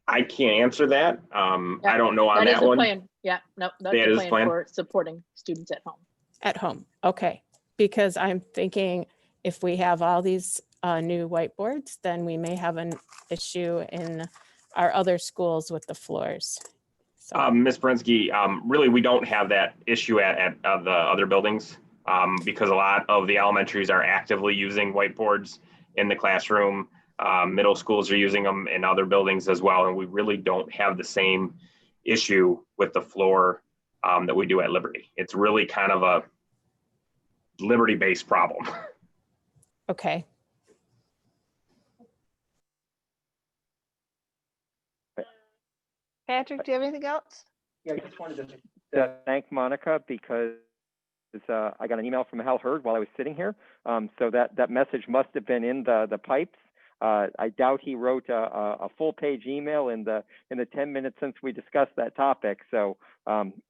I can't answer that. I don't know on That is that the one. plan. Yeah, no, that's That the is plan plan. for supporting students at home. At home, okay. Because I'm thinking if we have all these new whiteboards, then we may have an issue in our other schools with the floors. So, Ms. Brinsky, really, we don't have that issue at the other buildings because a lot of the elementaries are actively using whiteboards in the classroom. Middle schools are using them in other buildings as well, and we really don't have the same issue with the floor that we do at Liberty. It's really kind of a Liberty-based problem. okay. Patrick, do you have anything else? Yeah, I just wanted to thank Monica because I got an email from Hal Hurd while I was sitting here. So that message must have been in the pipes. I doubt he wrote a full-page email in the 10 minutes since we discussed that topic. So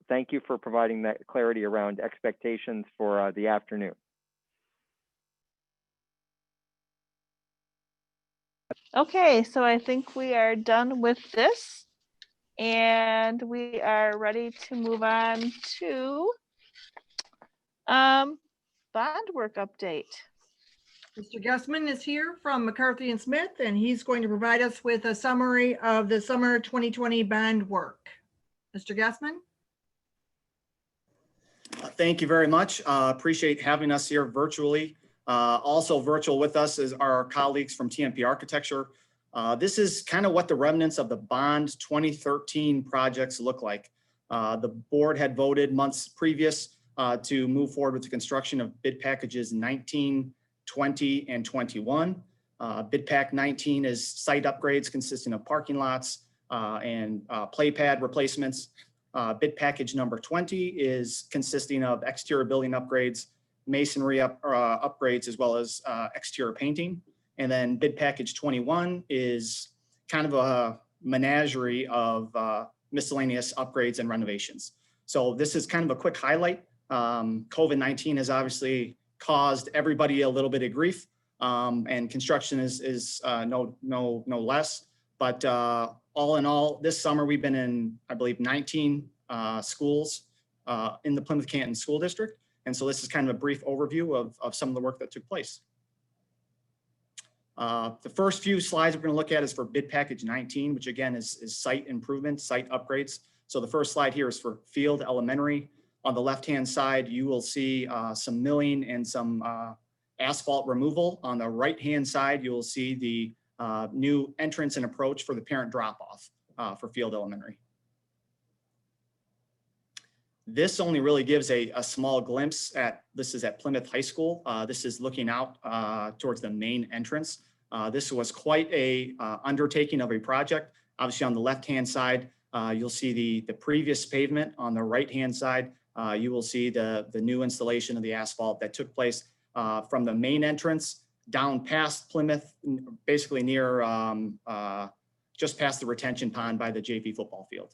thank you for providing that clarity around expectations for the afternoon. Okay, so I think we are done with this, and we are ready to move on to bond work update. Mr. Gusman is here from McCarthy and Smith, and he's going to provide us with a summary of the summer 2020 bond work. Mr. Gusman? Thank you very much. Appreciate having us here virtually. Also virtual with us is our colleagues from TMP Architecture. This is kind of what the remnants of the Bond 2013 projects look like. The board had voted months previous to move forward with the construction of bid packages 19, 20, and 21. Bid pack 19 is site upgrades consisting of parking lots and play pad replacements. Bid package number 20 is consisting of exterior building upgrades, masonry upgrades, as well as exterior painting. And then bid package 21 is kind of a menagerie of miscellaneous upgrades and renovations. So this is kind of a quick highlight. COVID-19 has obviously caused everybody a little bit of grief, and construction is no less. But all in all, this summer we've been in, I believe, 19 schools in the Plymouth Canton School District. And so this is kind of a brief overview of some of the work that took place. The first few slides we're going to look at is for bid package 19, which again is site improvements, site upgrades. So the first slide here is for Field Elementary. On the left-hand side, you will see some milling and some asphalt removal. On the right-hand side, you will see the new entrance and approach for the parent drop-off for Field Elementary. This only really gives a small glimpse at, this is at Plymouth High School. This is looking out towards the main entrance. This was quite a undertaking of a project. Obviously on the left-hand side, you'll see the previous pavement. On the right-hand side, you will see the new installation of the asphalt that took place from the main entrance down past Plymouth, basically near just past the retention pond by the JV football field.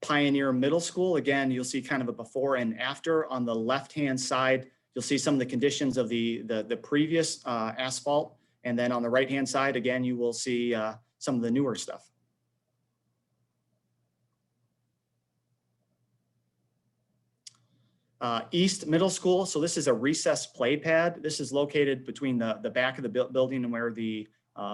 Pioneer Middle School, again, you'll see kind of a before and after. On the left-hand side, you'll see some of the conditions of the previous asphalt. And then on the right-hand side, again, you will see some of the newer stuff. East Middle School, so this is a recess play pad. This is located between the back of the building and where the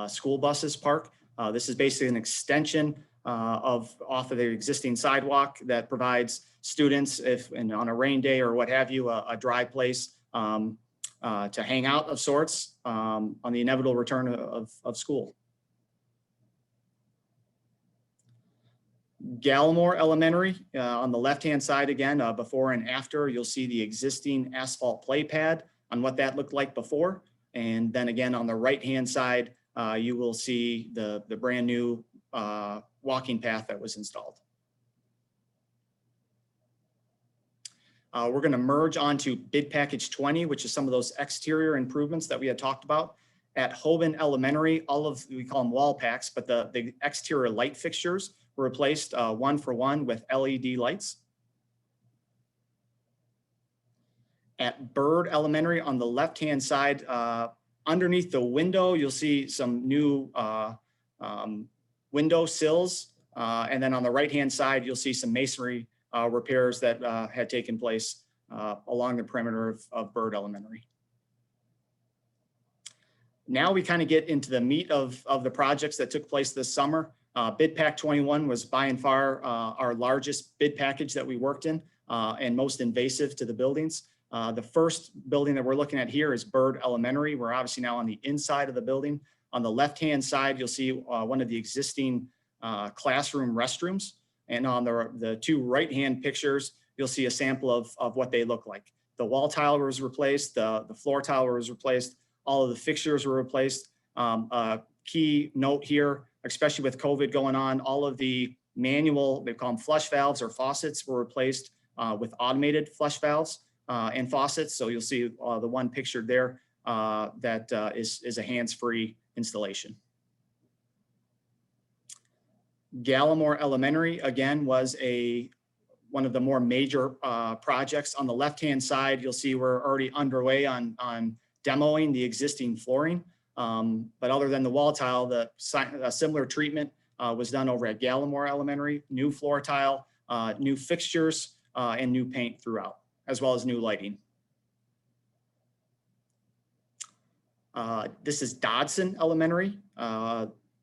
school buses park. This is basically an extension off of the existing sidewalk that provides students, and on a rain day or what have you, a dry place to hang out of sorts on the inevitable return of school. Gallimore Elementary, on the left-hand side again, before and after, you'll see the existing asphalt play pad on what that looked like before. And then again, on the right-hand side, you will see the brand new walking path that was installed. We're going to merge onto bid package 20, which is some of those exterior improvements that we had talked about. At Hoban Elementary, all of, we call them wall packs, but the exterior light fixtures were replaced one for one with LED lights. At Bird Elementary, on the left-hand side, underneath the window, you'll see some new window sills. And then on the right-hand side, you'll see some masonry repairs that had taken place along the perimeter of Bird Elementary. Now we kind of get into the meat of the projects that took place this summer. Bid Pack 21 was by and far our largest bid package that we worked in and most invasive to the buildings. The first building that we're looking at here is Bird Elementary. We're obviously now on the inside of the building. On the left-hand side, you'll see one of the existing classroom restrooms. And on the two right-hand pictures, you'll see a sample of what they look like. The wall tile was replaced, the floor tile was replaced, all of the fixtures were replaced. A key note here, especially with COVID going on, all of the manual, they call them flush valves or faucets, were replaced with automated flush valves and faucets. So you'll see the one pictured there that is a hands-free installation. Gallimore Elementary, again, was one of the more major projects. On the left-hand side, you'll see we're already underway on demoing the existing flooring. But other than the wall tile, a similar treatment was done over at Gallimore Elementary, new floor tile, new fixtures, and new paint throughout, as well as new lighting. This is Dodson Elementary.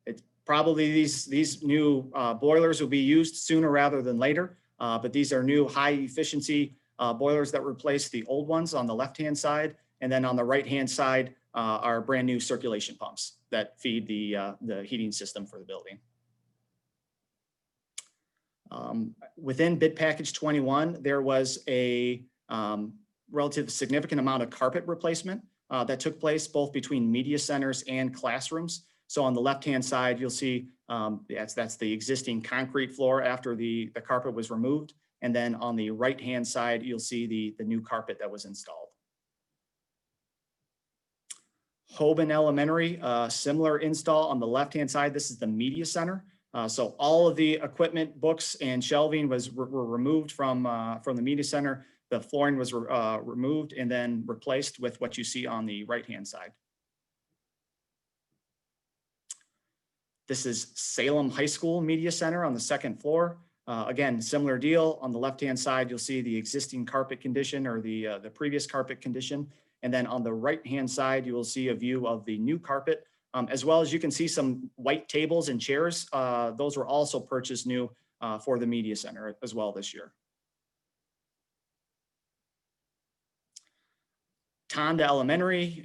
It's probably these new boilers will be used sooner rather than later, but these are new high efficiency boilers that replace the old ones on the left-hand side. And then on the right-hand side are brand new circulation pumps that feed the heating system for the building. Within bid package 21, there was a relative significant amount of carpet replacement that took place both between media centers and classrooms. So on the left-hand side, you'll see that's the existing concrete floor after the carpet was removed. And then on the right-hand side, you'll see the new carpet that was installed. Hoban Elementary, similar install on the left-hand side. This is the media center. So all of the equipment, books, and shelving were removed from the media center. The flooring was removed and then replaced with what you see on the right-hand side. This is Salem High School Media Center on the second floor. Again, similar deal. On the left-hand side, you'll see the existing carpet condition or the previous carpet condition. And then on the right-hand side, you will see a view of the new carpet, as well as you can see some white tables and chairs. Those were also purchased new for the media center as well this year. Tonda Elementary,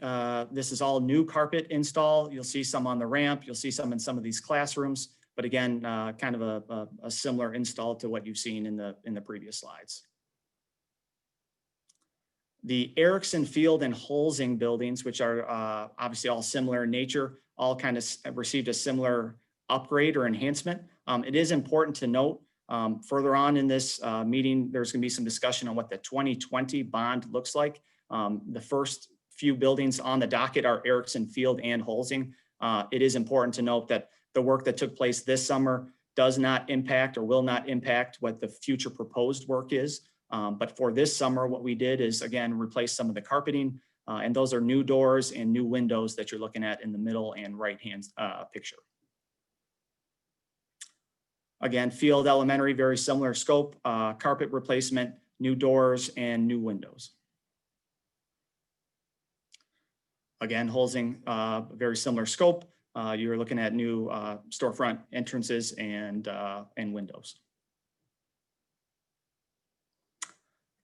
this is all new carpet install. You'll see some on the ramp. You'll see some in some of these classrooms, but again, kind of a similar install to what you've seen in the previous slides. The Erickson Field and Holsing buildings, which are obviously all similar in nature, all kind of received a similar upgrade or enhancement. It is important to note further on in this meeting, there's going to be some discussion on what the 2020 bond looks like. The first few buildings on the docket are Erickson Field and Holsing. It is important to note that the work that took place this summer does not impact or will not impact what the future proposed work is. But for this summer, what we did is, again, replace some of the carpeting, and those are new doors and new windows that you're looking at in the middle and right-hand picture. Again, Field Elementary, very similar scope, carpet replacement, new doors, and new windows. Again, Holsing, very similar scope. You're looking at new storefront entrances and windows.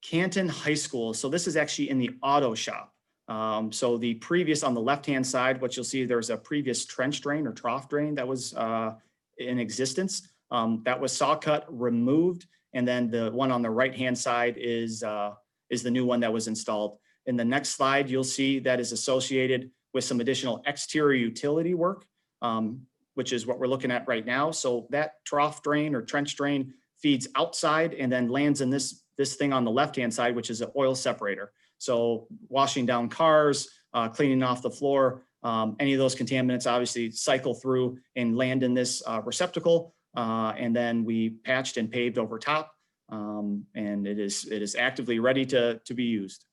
Canton High School. So this is actually in the auto shop. So the previous, on the left-hand side, what you'll see, there's a previous trench drain or trough drain that was in existence. That was saw cut, removed, and then the one on the right-hand side is the new one that was installed. In the next slide, you'll see that is associated with some additional exterior utility work, which is what we're looking at right now. So that trough drain or trench drain feeds outside and then lands in this thing on the left-hand side, which is an oil separator. So washing down cars, cleaning off the floor, any of those contaminants obviously cycle through and land in this receptacle. And then we patched and paved over top, and it is actively ready to be used.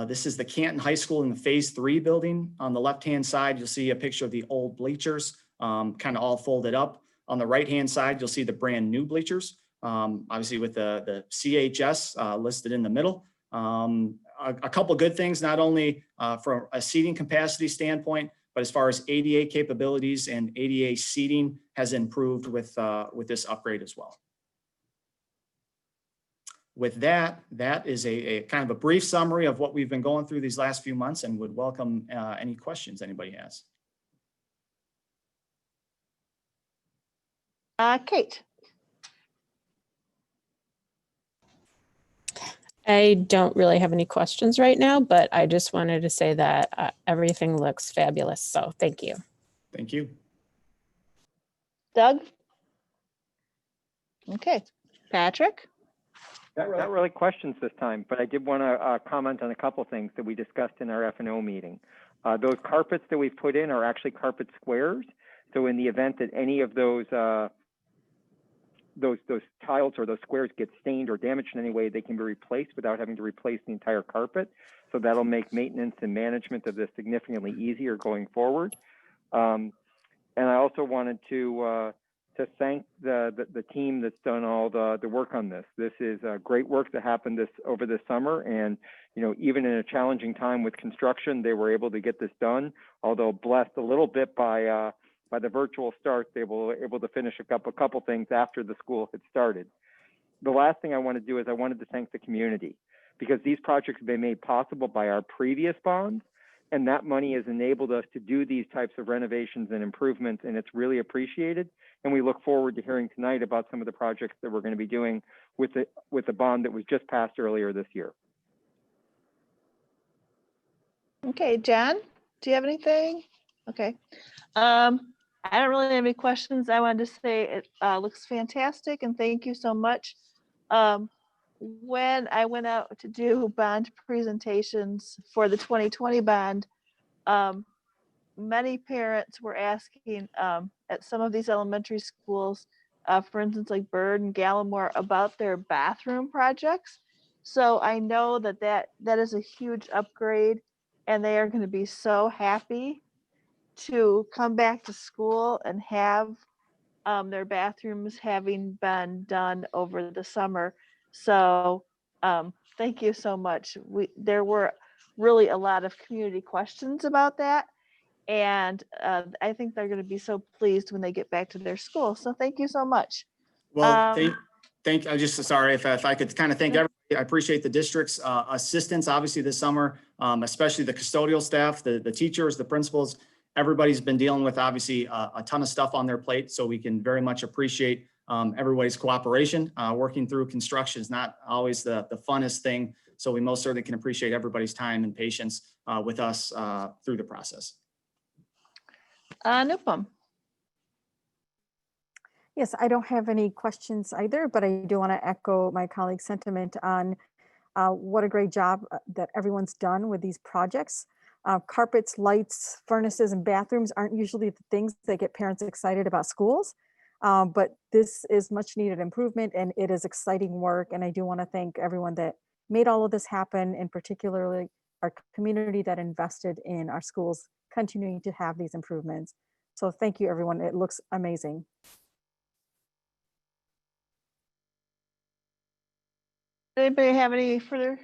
This is the Canton High School in the Phase 3 building. On the left-hand side, you'll see a picture of the old bleachers, kind of all folded up. On the right-hand side, you'll see the brand new bleachers, obviously with the CHS listed in the middle. A couple good things, not only from a seating capacity standpoint, but as far as ADA capabilities and ADA seating has improved with this upgrade as well. With that, that is a kind of a brief summary of what we've been going through these last few months, and would welcome any questions anybody has. Kate. I don't really have any questions right now, but I just wanted to say that everything looks fabulous. So thank you. Thank you. Doug? Okay. Patrick? Not really questions this time, but I did want to comment on a couple things that we discussed in our F&O meeting. Those carpets that we've put in are actually carpet squares. So in the event that any of those tiles or those squares get stained or damaged in any way, they can be replaced without having to replace the entire carpet. So that'll make maintenance and management of this significantly easier going forward. And I also wanted to thank the team that's done all the work on this. This is great work that happened over this summer, and even in a challenging time with construction, they were able to get this done. Although blessed a little bit by the virtual start, they were able to finish a couple things after the school had started. The last thing I want to do is I wanted to thank the community, because these projects have been made possible by our previous bonds, and that money has enabled us to do these types of renovations and improvements, and it's really appreciated. And we look forward to hearing tonight about some of the projects that we're going to be doing with the bond that was just passed earlier this year. Okay, Jen, do you have anything? Okay. I don't really have any questions. I wanted to say it looks fantastic, and thank you so much. When I went out to do bond presentations for the 2020 bond, many parents were asking at some of these elementary schools, for instance, like Bird and Gallimore, about their bathroom projects. So I know that is a huge upgrade, and they are going to be so happy to come back to school and have their bathrooms having been done over the summer. So Thank you so much. There were really a lot of community questions about that. And I think they're going to be so pleased when they get back to their school. So thank you so much. Well, I'm just sorry if I could kind of thank everybody. I appreciate the district's assistance, obviously this summer, especially the custodial staff, the teachers, the principals. Everybody's been dealing with obviously a ton of stuff on their plate. So we can very much appreciate everybody's cooperation. Working through construction is not always the funnest thing. So we most certainly can appreciate everybody's time and patience with us through the process. Nupam. Yes, I don't have any questions either, but I do want to echo my colleague's sentiment on what a great job that everyone's done with these projects. Carpets, lights, furnaces, and bathrooms aren't usually the things that get parents excited about schools, but this is much needed improvement and it is exciting work. And I do want to thank everyone that made all of this happen, and particularly our community that invested in our schools continuing to have these improvements. So thank you, everyone. It looks amazing. Anybody have any further?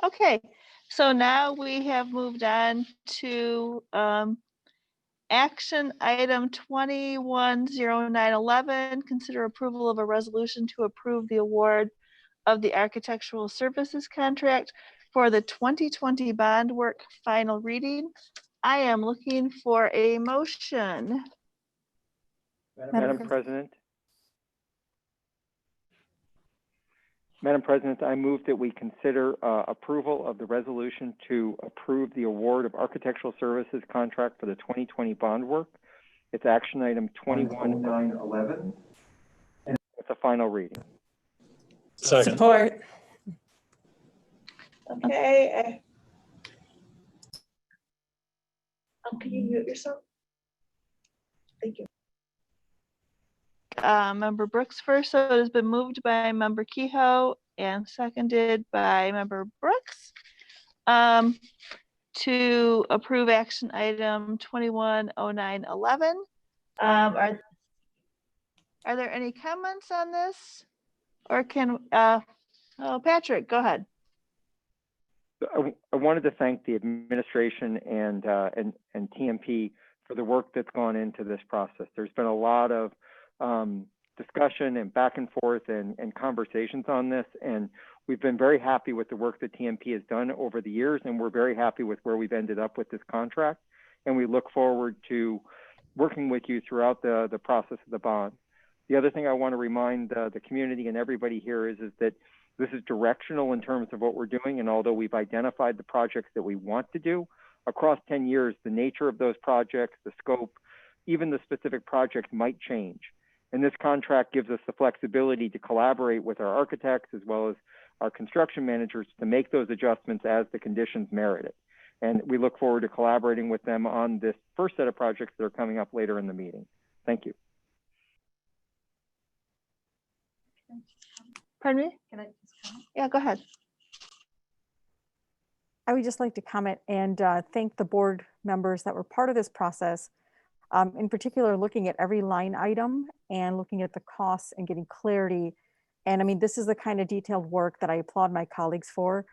Okay, so now we have moved on to action item 210911, consider approval of a resolution to approve the award of the architectural services contract for the 2020 bond work final reading. I am looking for a motion. Madam President. Madam President, I move that we consider approval of the resolution to approve the award of architectural services contract for the 2020 bond work. It's action item 210911. And it's a final reading. Second. Support. Okay. Can you mute yourself? Thank you. Member Brooks first, so it has been moved by Member Kehoe and seconded by Member Brooks to approve action item 210911. Are there any comments on this? Or can, Patrick, go ahead. I wanted to thank the administration and TMP for the work that's gone into this process. There's been a lot of discussion and back and forth and conversations on this, and we've been very happy with the work that TMP has done over the years, and we're very happy with where we've ended up with this contract, and we look forward to working with you throughout the process of the bond. The other thing I want to remind the community and everybody here is that this is directional in terms of what we're doing, and although we've identified the projects that we want to do, across 10 years, the nature of those projects, the scope, even the specific projects might change. And this contract gives us the flexibility to collaborate with our architects as well as our construction managers to make those adjustments as the conditions merit it. And we look forward to collaborating with them on this first set of projects that are coming up later in the meeting. Thank you. Pardon me? Can I just comment? Yeah, go ahead. I would just like to comment and thank the board members that were part of this process. In particular, looking at every line item and looking at the costs and getting clarity. And I mean, this is the kind of detailed work that I applaud my colleagues for,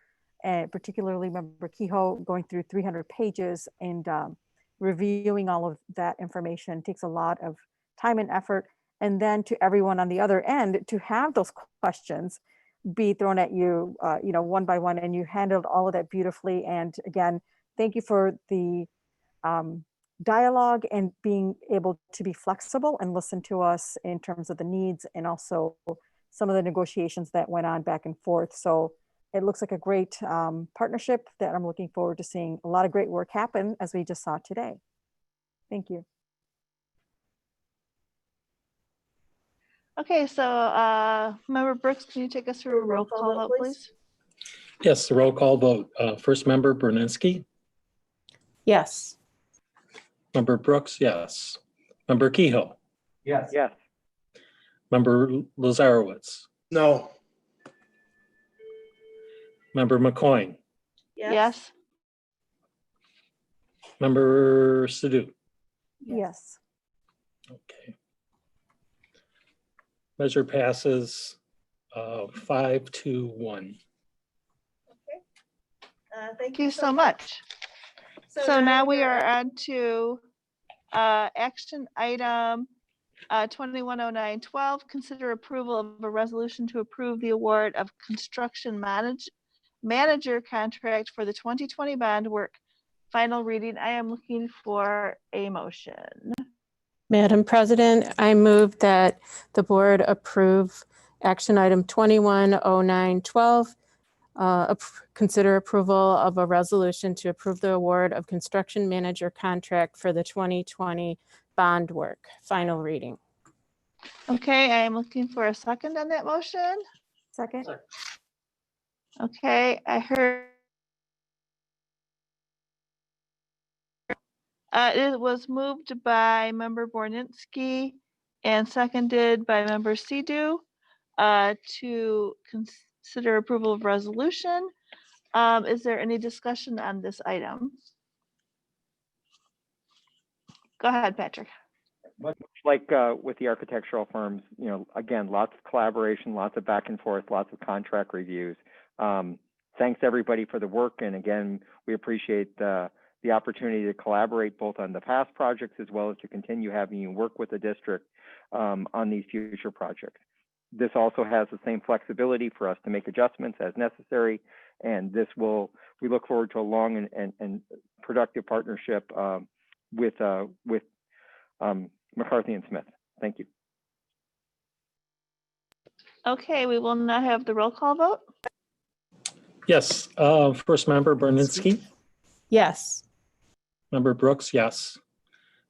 and particularly Member Kehoe going through 300 pages and reviewing all of that information takes a lot of time and effort. And then to everyone on the other end to have those questions be thrown at you, one by one, and you handled all of that beautifully. And again, thank you for the dialogue and being able to be flexible and listen to us in terms of the needs and also some of the negotiations that went on back and forth. So it looks like a great partnership that I'm looking forward to seeing a lot of great work happen as we just saw today. Thank you. Okay, so Member Brooks, can you take us through a roll call vote, please? Yes, the roll call vote. First Member Berninski. Yes. Member Brooks, yes. Member Kehoe. Yes. Yes. Member Lazarowitz. No. Member McCoyne. Yes. Member Sadoo. Yes. Okay. Measure passes 5-1. Thank you so much. So now we are on to action item 210912, consider approval of a resolution to approve the award of construction manager contract for the 2020 bond work. Final reading. I am looking for a motion. Madam President, I move that the board approve action item 210912. Consider approval of a resolution to approve the award of construction manager contract for the 2020 bond work. Final reading. Okay, I am looking for a second on that motion. Second. Okay, I heard it was moved by member Borninski and seconded by member Sidhu to consider approval of resolution. Is there any discussion on this item? Go ahead, Patrick. Much like with the architectural firms, you know, again, lots of collaboration, lots of back and forth, lots of contract reviews. Thanks everybody for the work, and again, we appreciate the opportunity to collaborate both on the past projects as well as to continue having you work with the district on these future projects. This also has the same flexibility for us to make adjustments as necessary, and we look forward to a long and productive partnership with McCarthy and Smith. Thank you. Okay, we will now have the roll call vote. Yes, first member Berninski, Yes. member Brooks, yes.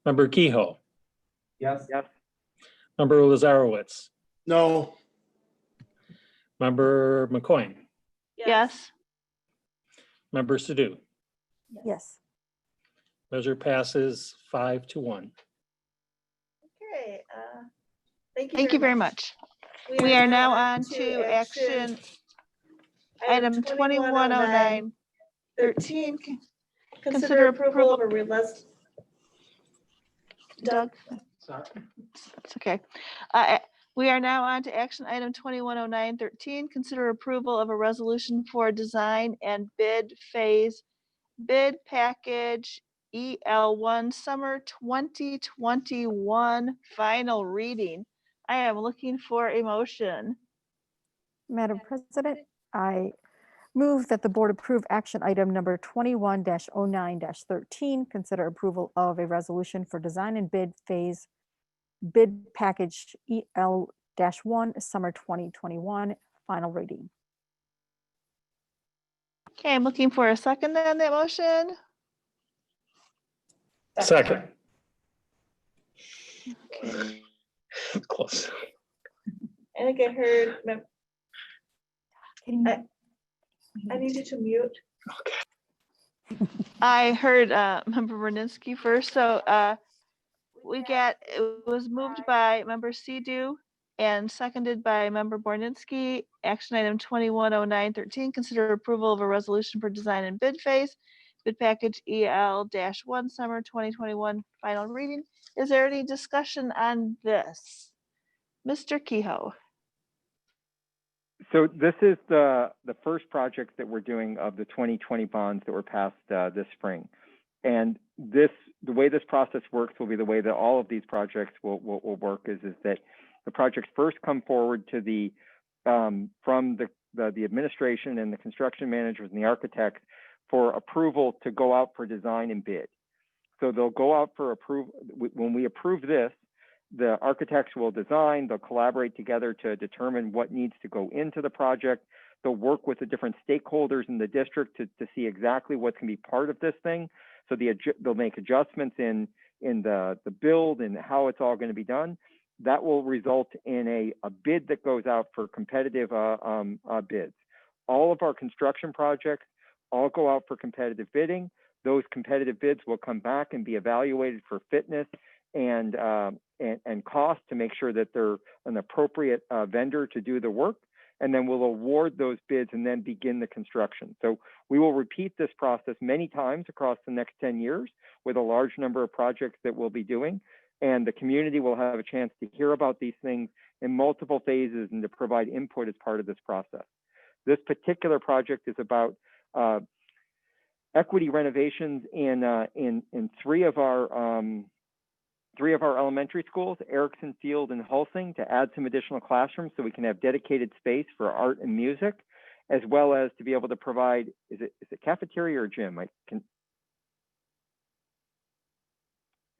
Member Kehoe, Yes. Yes. member Lazarowitz, No. member McCoyne, Yes. member Sidhu. Yes. Measure passes 5-1. Okay, thank you very much. We are now on to action item 210913. Consider approval of a Doug. It's okay. We are now on to action item 210913. Consider approval of a resolution for design and bid phase bid package EL1 summer 2021 final reading. I am looking for a motion. Madam President, I move that the board approve action item number 21-09-13, consider approval of a resolution for design and bid phase bid package EL-1 summer 2021 final reading. Okay, I'm looking for a second on that motion. Second. Okay. Close. I think I heard. I need you to mute. Okay. I heard member Berninski first, so it was moved by member Sidhu and seconded by member Borninski. Action item 210913, consider approval of a resolution for design and bid phase, bid package EL-1 summer 2021 final reading. Is there any discussion on this? Mr. Kehoe. So this is the first project that we're doing of the 2020 bonds that were passed this spring. And the way this process works will be the way that all of these projects will work is that the projects first come forward to from the administration and the construction managers and the architects for approval to go out for design and bid. So they'll go out for approval. When we approve this, the architects will design, they'll collaborate together to determine what needs to go into the project. They'll work with the different stakeholders in the district to see exactly what's going to be part of this thing. So they'll make adjustments in the build and how it's all going to be done. That will result in a bid that goes out for competitive bids. All of our construction projects all go out for competitive bidding. Those competitive bids will come back and be evaluated for fitness and cost to make sure that they're an appropriate vendor to do the work. And then we'll award those bids and then begin the construction. So we will repeat this process many times across the next 10 years with a large number of projects that we'll be doing. And the community will have a chance to hear about these things in multiple phases and to provide input as part of this process. This particular project is about equity renovations in three of our elementary schools, Erickson Field and Hulsing, to add some additional classrooms so we can have dedicated space for art and music, as well as to be able to provide, is it cafeteria or gym?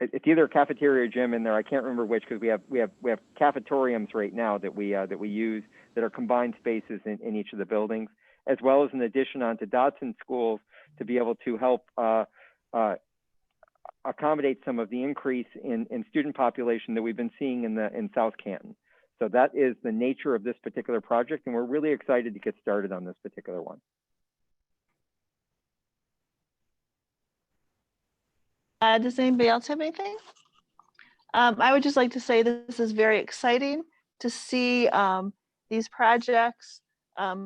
It's either a cafeteria or gym in there. I can't remember which, because we have cafetoriums right now that we use that are combined spaces in each of the buildings, as well as an addition onto Dodson schools to be able to help accommodate some of the increase in student population that we've been seeing in South Canton. So that is the nature of this particular project, and we're really excited to get started on this particular one. Does anybody else have anything? I would just like to say this is very exciting to see these projects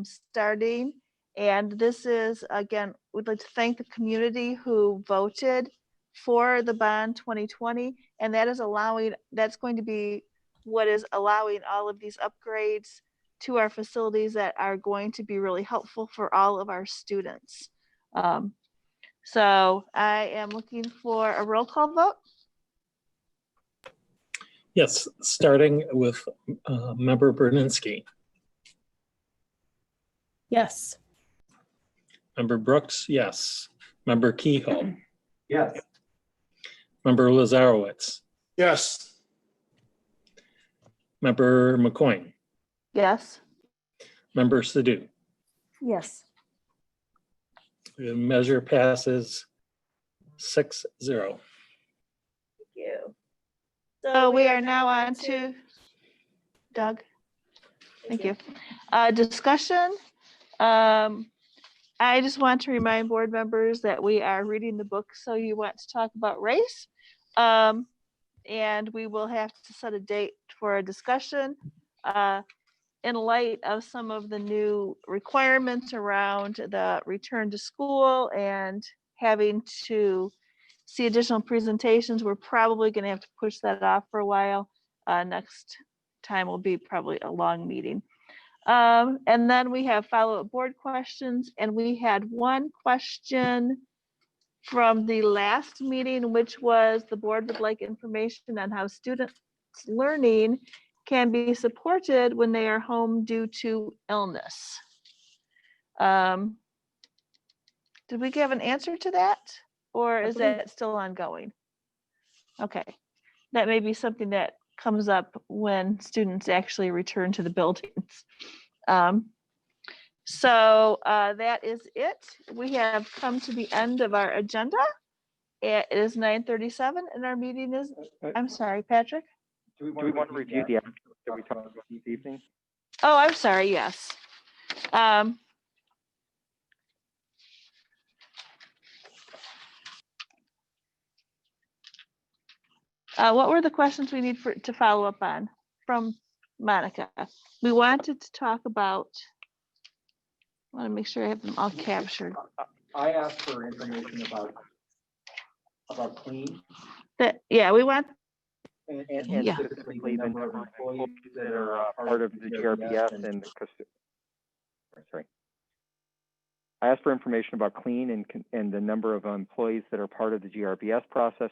starting. And this is, again, we'd like to thank the community who voted for the bond 2020. And that's going to be what is allowing all of these upgrades to our facilities that are going to be really helpful for all of our students. So I am looking for a roll call vote. Yes, starting with Member Berninski. Yes. Member Brooks, yes. Member Kehoe. Yes. Member Lazarowitz. Yes. Member McCoyne. Yes. Member Sadoo. Yes. The measure passes 6-0. Thank you. So we are now on to Doug. Thank you. Discussion. I just want to remind board members that we are reading the book So You Want to Talk About Race. And we will have to set a date for a discussion in light of some of the new requirements around the return to school and having to see additional presentations. We're probably going to have to push that off for a while. Next time will be probably a long meeting. And then we have follow-up board questions, and we had one question from the last meeting, which was the board would like information on how students' learning can be supported when they are home due to illness. Did we give an answer to that, or is that still ongoing? Okay, that may be something that comes up when students actually return to the buildings. So that is it. We have come to the end of our agenda. It is 9:37 and our meeting is, I'm sorry, Patrick. Do we want to review the actions that we talked about this evening? Oh, I'm sorry, yes. What were the questions we need to follow up on from Monica? We wanted to talk about, I want to make sure I have them all captured. I asked for information about clean. Yeah, we want. And Yeah. specifically the number of employees that are part of the GRBS and sorry. I asked for information about clean and the number of employees that are part of the GRBS process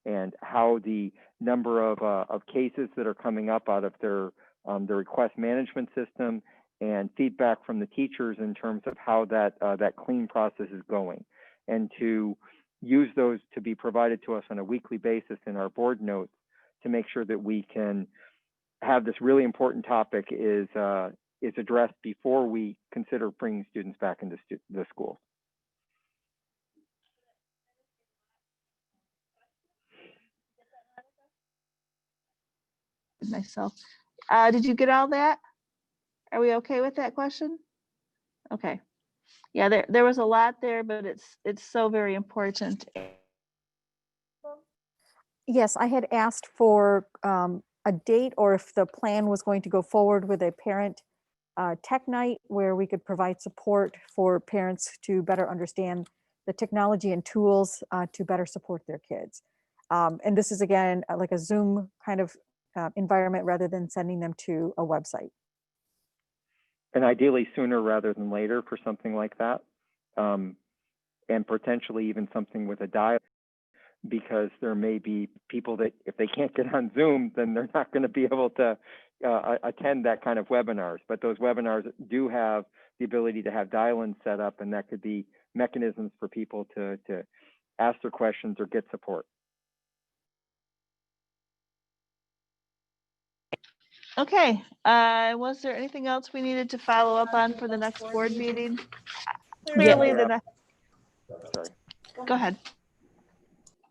and how the number of cases that are coming up out of the request management system and feedback from the teachers in terms of how that clean process is going, and to use those to be provided to us on a weekly basis in our board notes to make sure that we can have this really important topic is addressed before we consider bringing students back into the schools. Myself. Did you get all that? Are we okay with that question? Okay. Yeah, there was a lot there, but it's so very important. Yes, I had asked for a date, or if the plan was going to go forward with a parent tech night where we could provide support for parents to better understand the technology and tools to better support their kids. And this is, again, like a Zoom kind of environment rather than sending them to a website. And ideally sooner rather than later for something like that. and potentially even something with a dial, because there may be people that if they can't get on Zoom, then they're not going to be able to attend that kind of webinars. But those webinars do have the ability to have dial-in set up, and that could be mechanisms for people to ask their questions or get support. Okay, was there anything else we needed to follow up on for the next board meeting? Clearly the next, Sorry. go ahead.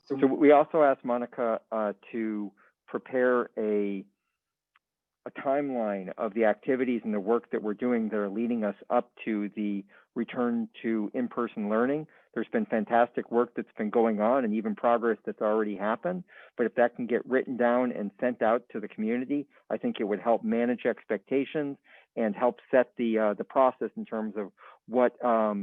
So we also asked Monica to prepare a timeline of the activities and the work that we're doing that are leading us up to the return to in-person learning. There's been fantastic work that's been going on and even progress that's already happened. But if that can get written down and sent out to the community, I think it would help manage expectations and help set the process in terms of what a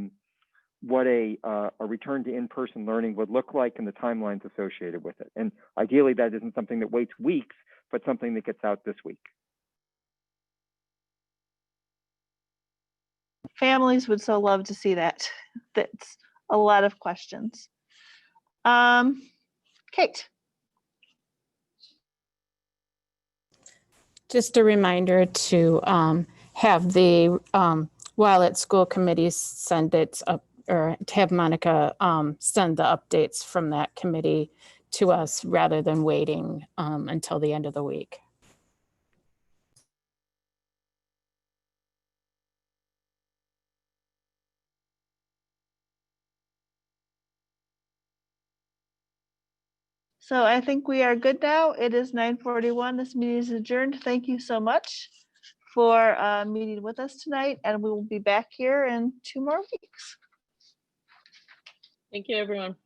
return to in-person learning would look like and the timelines associated with it. And ideally, that isn't something that waits weeks, but something that gets out this week. Families would so love to see that. That's a lot of questions. Kate. Just a reminder to have the while at school committees send it up, or to have Monica send the updates from that committee to us rather than waiting until the end of the week. So I think we are good now. It is 9:41. This meeting is adjourned. Thank you so much for meeting with us tonight, and we will be back here in 2 more weeks. Thank you, everyone.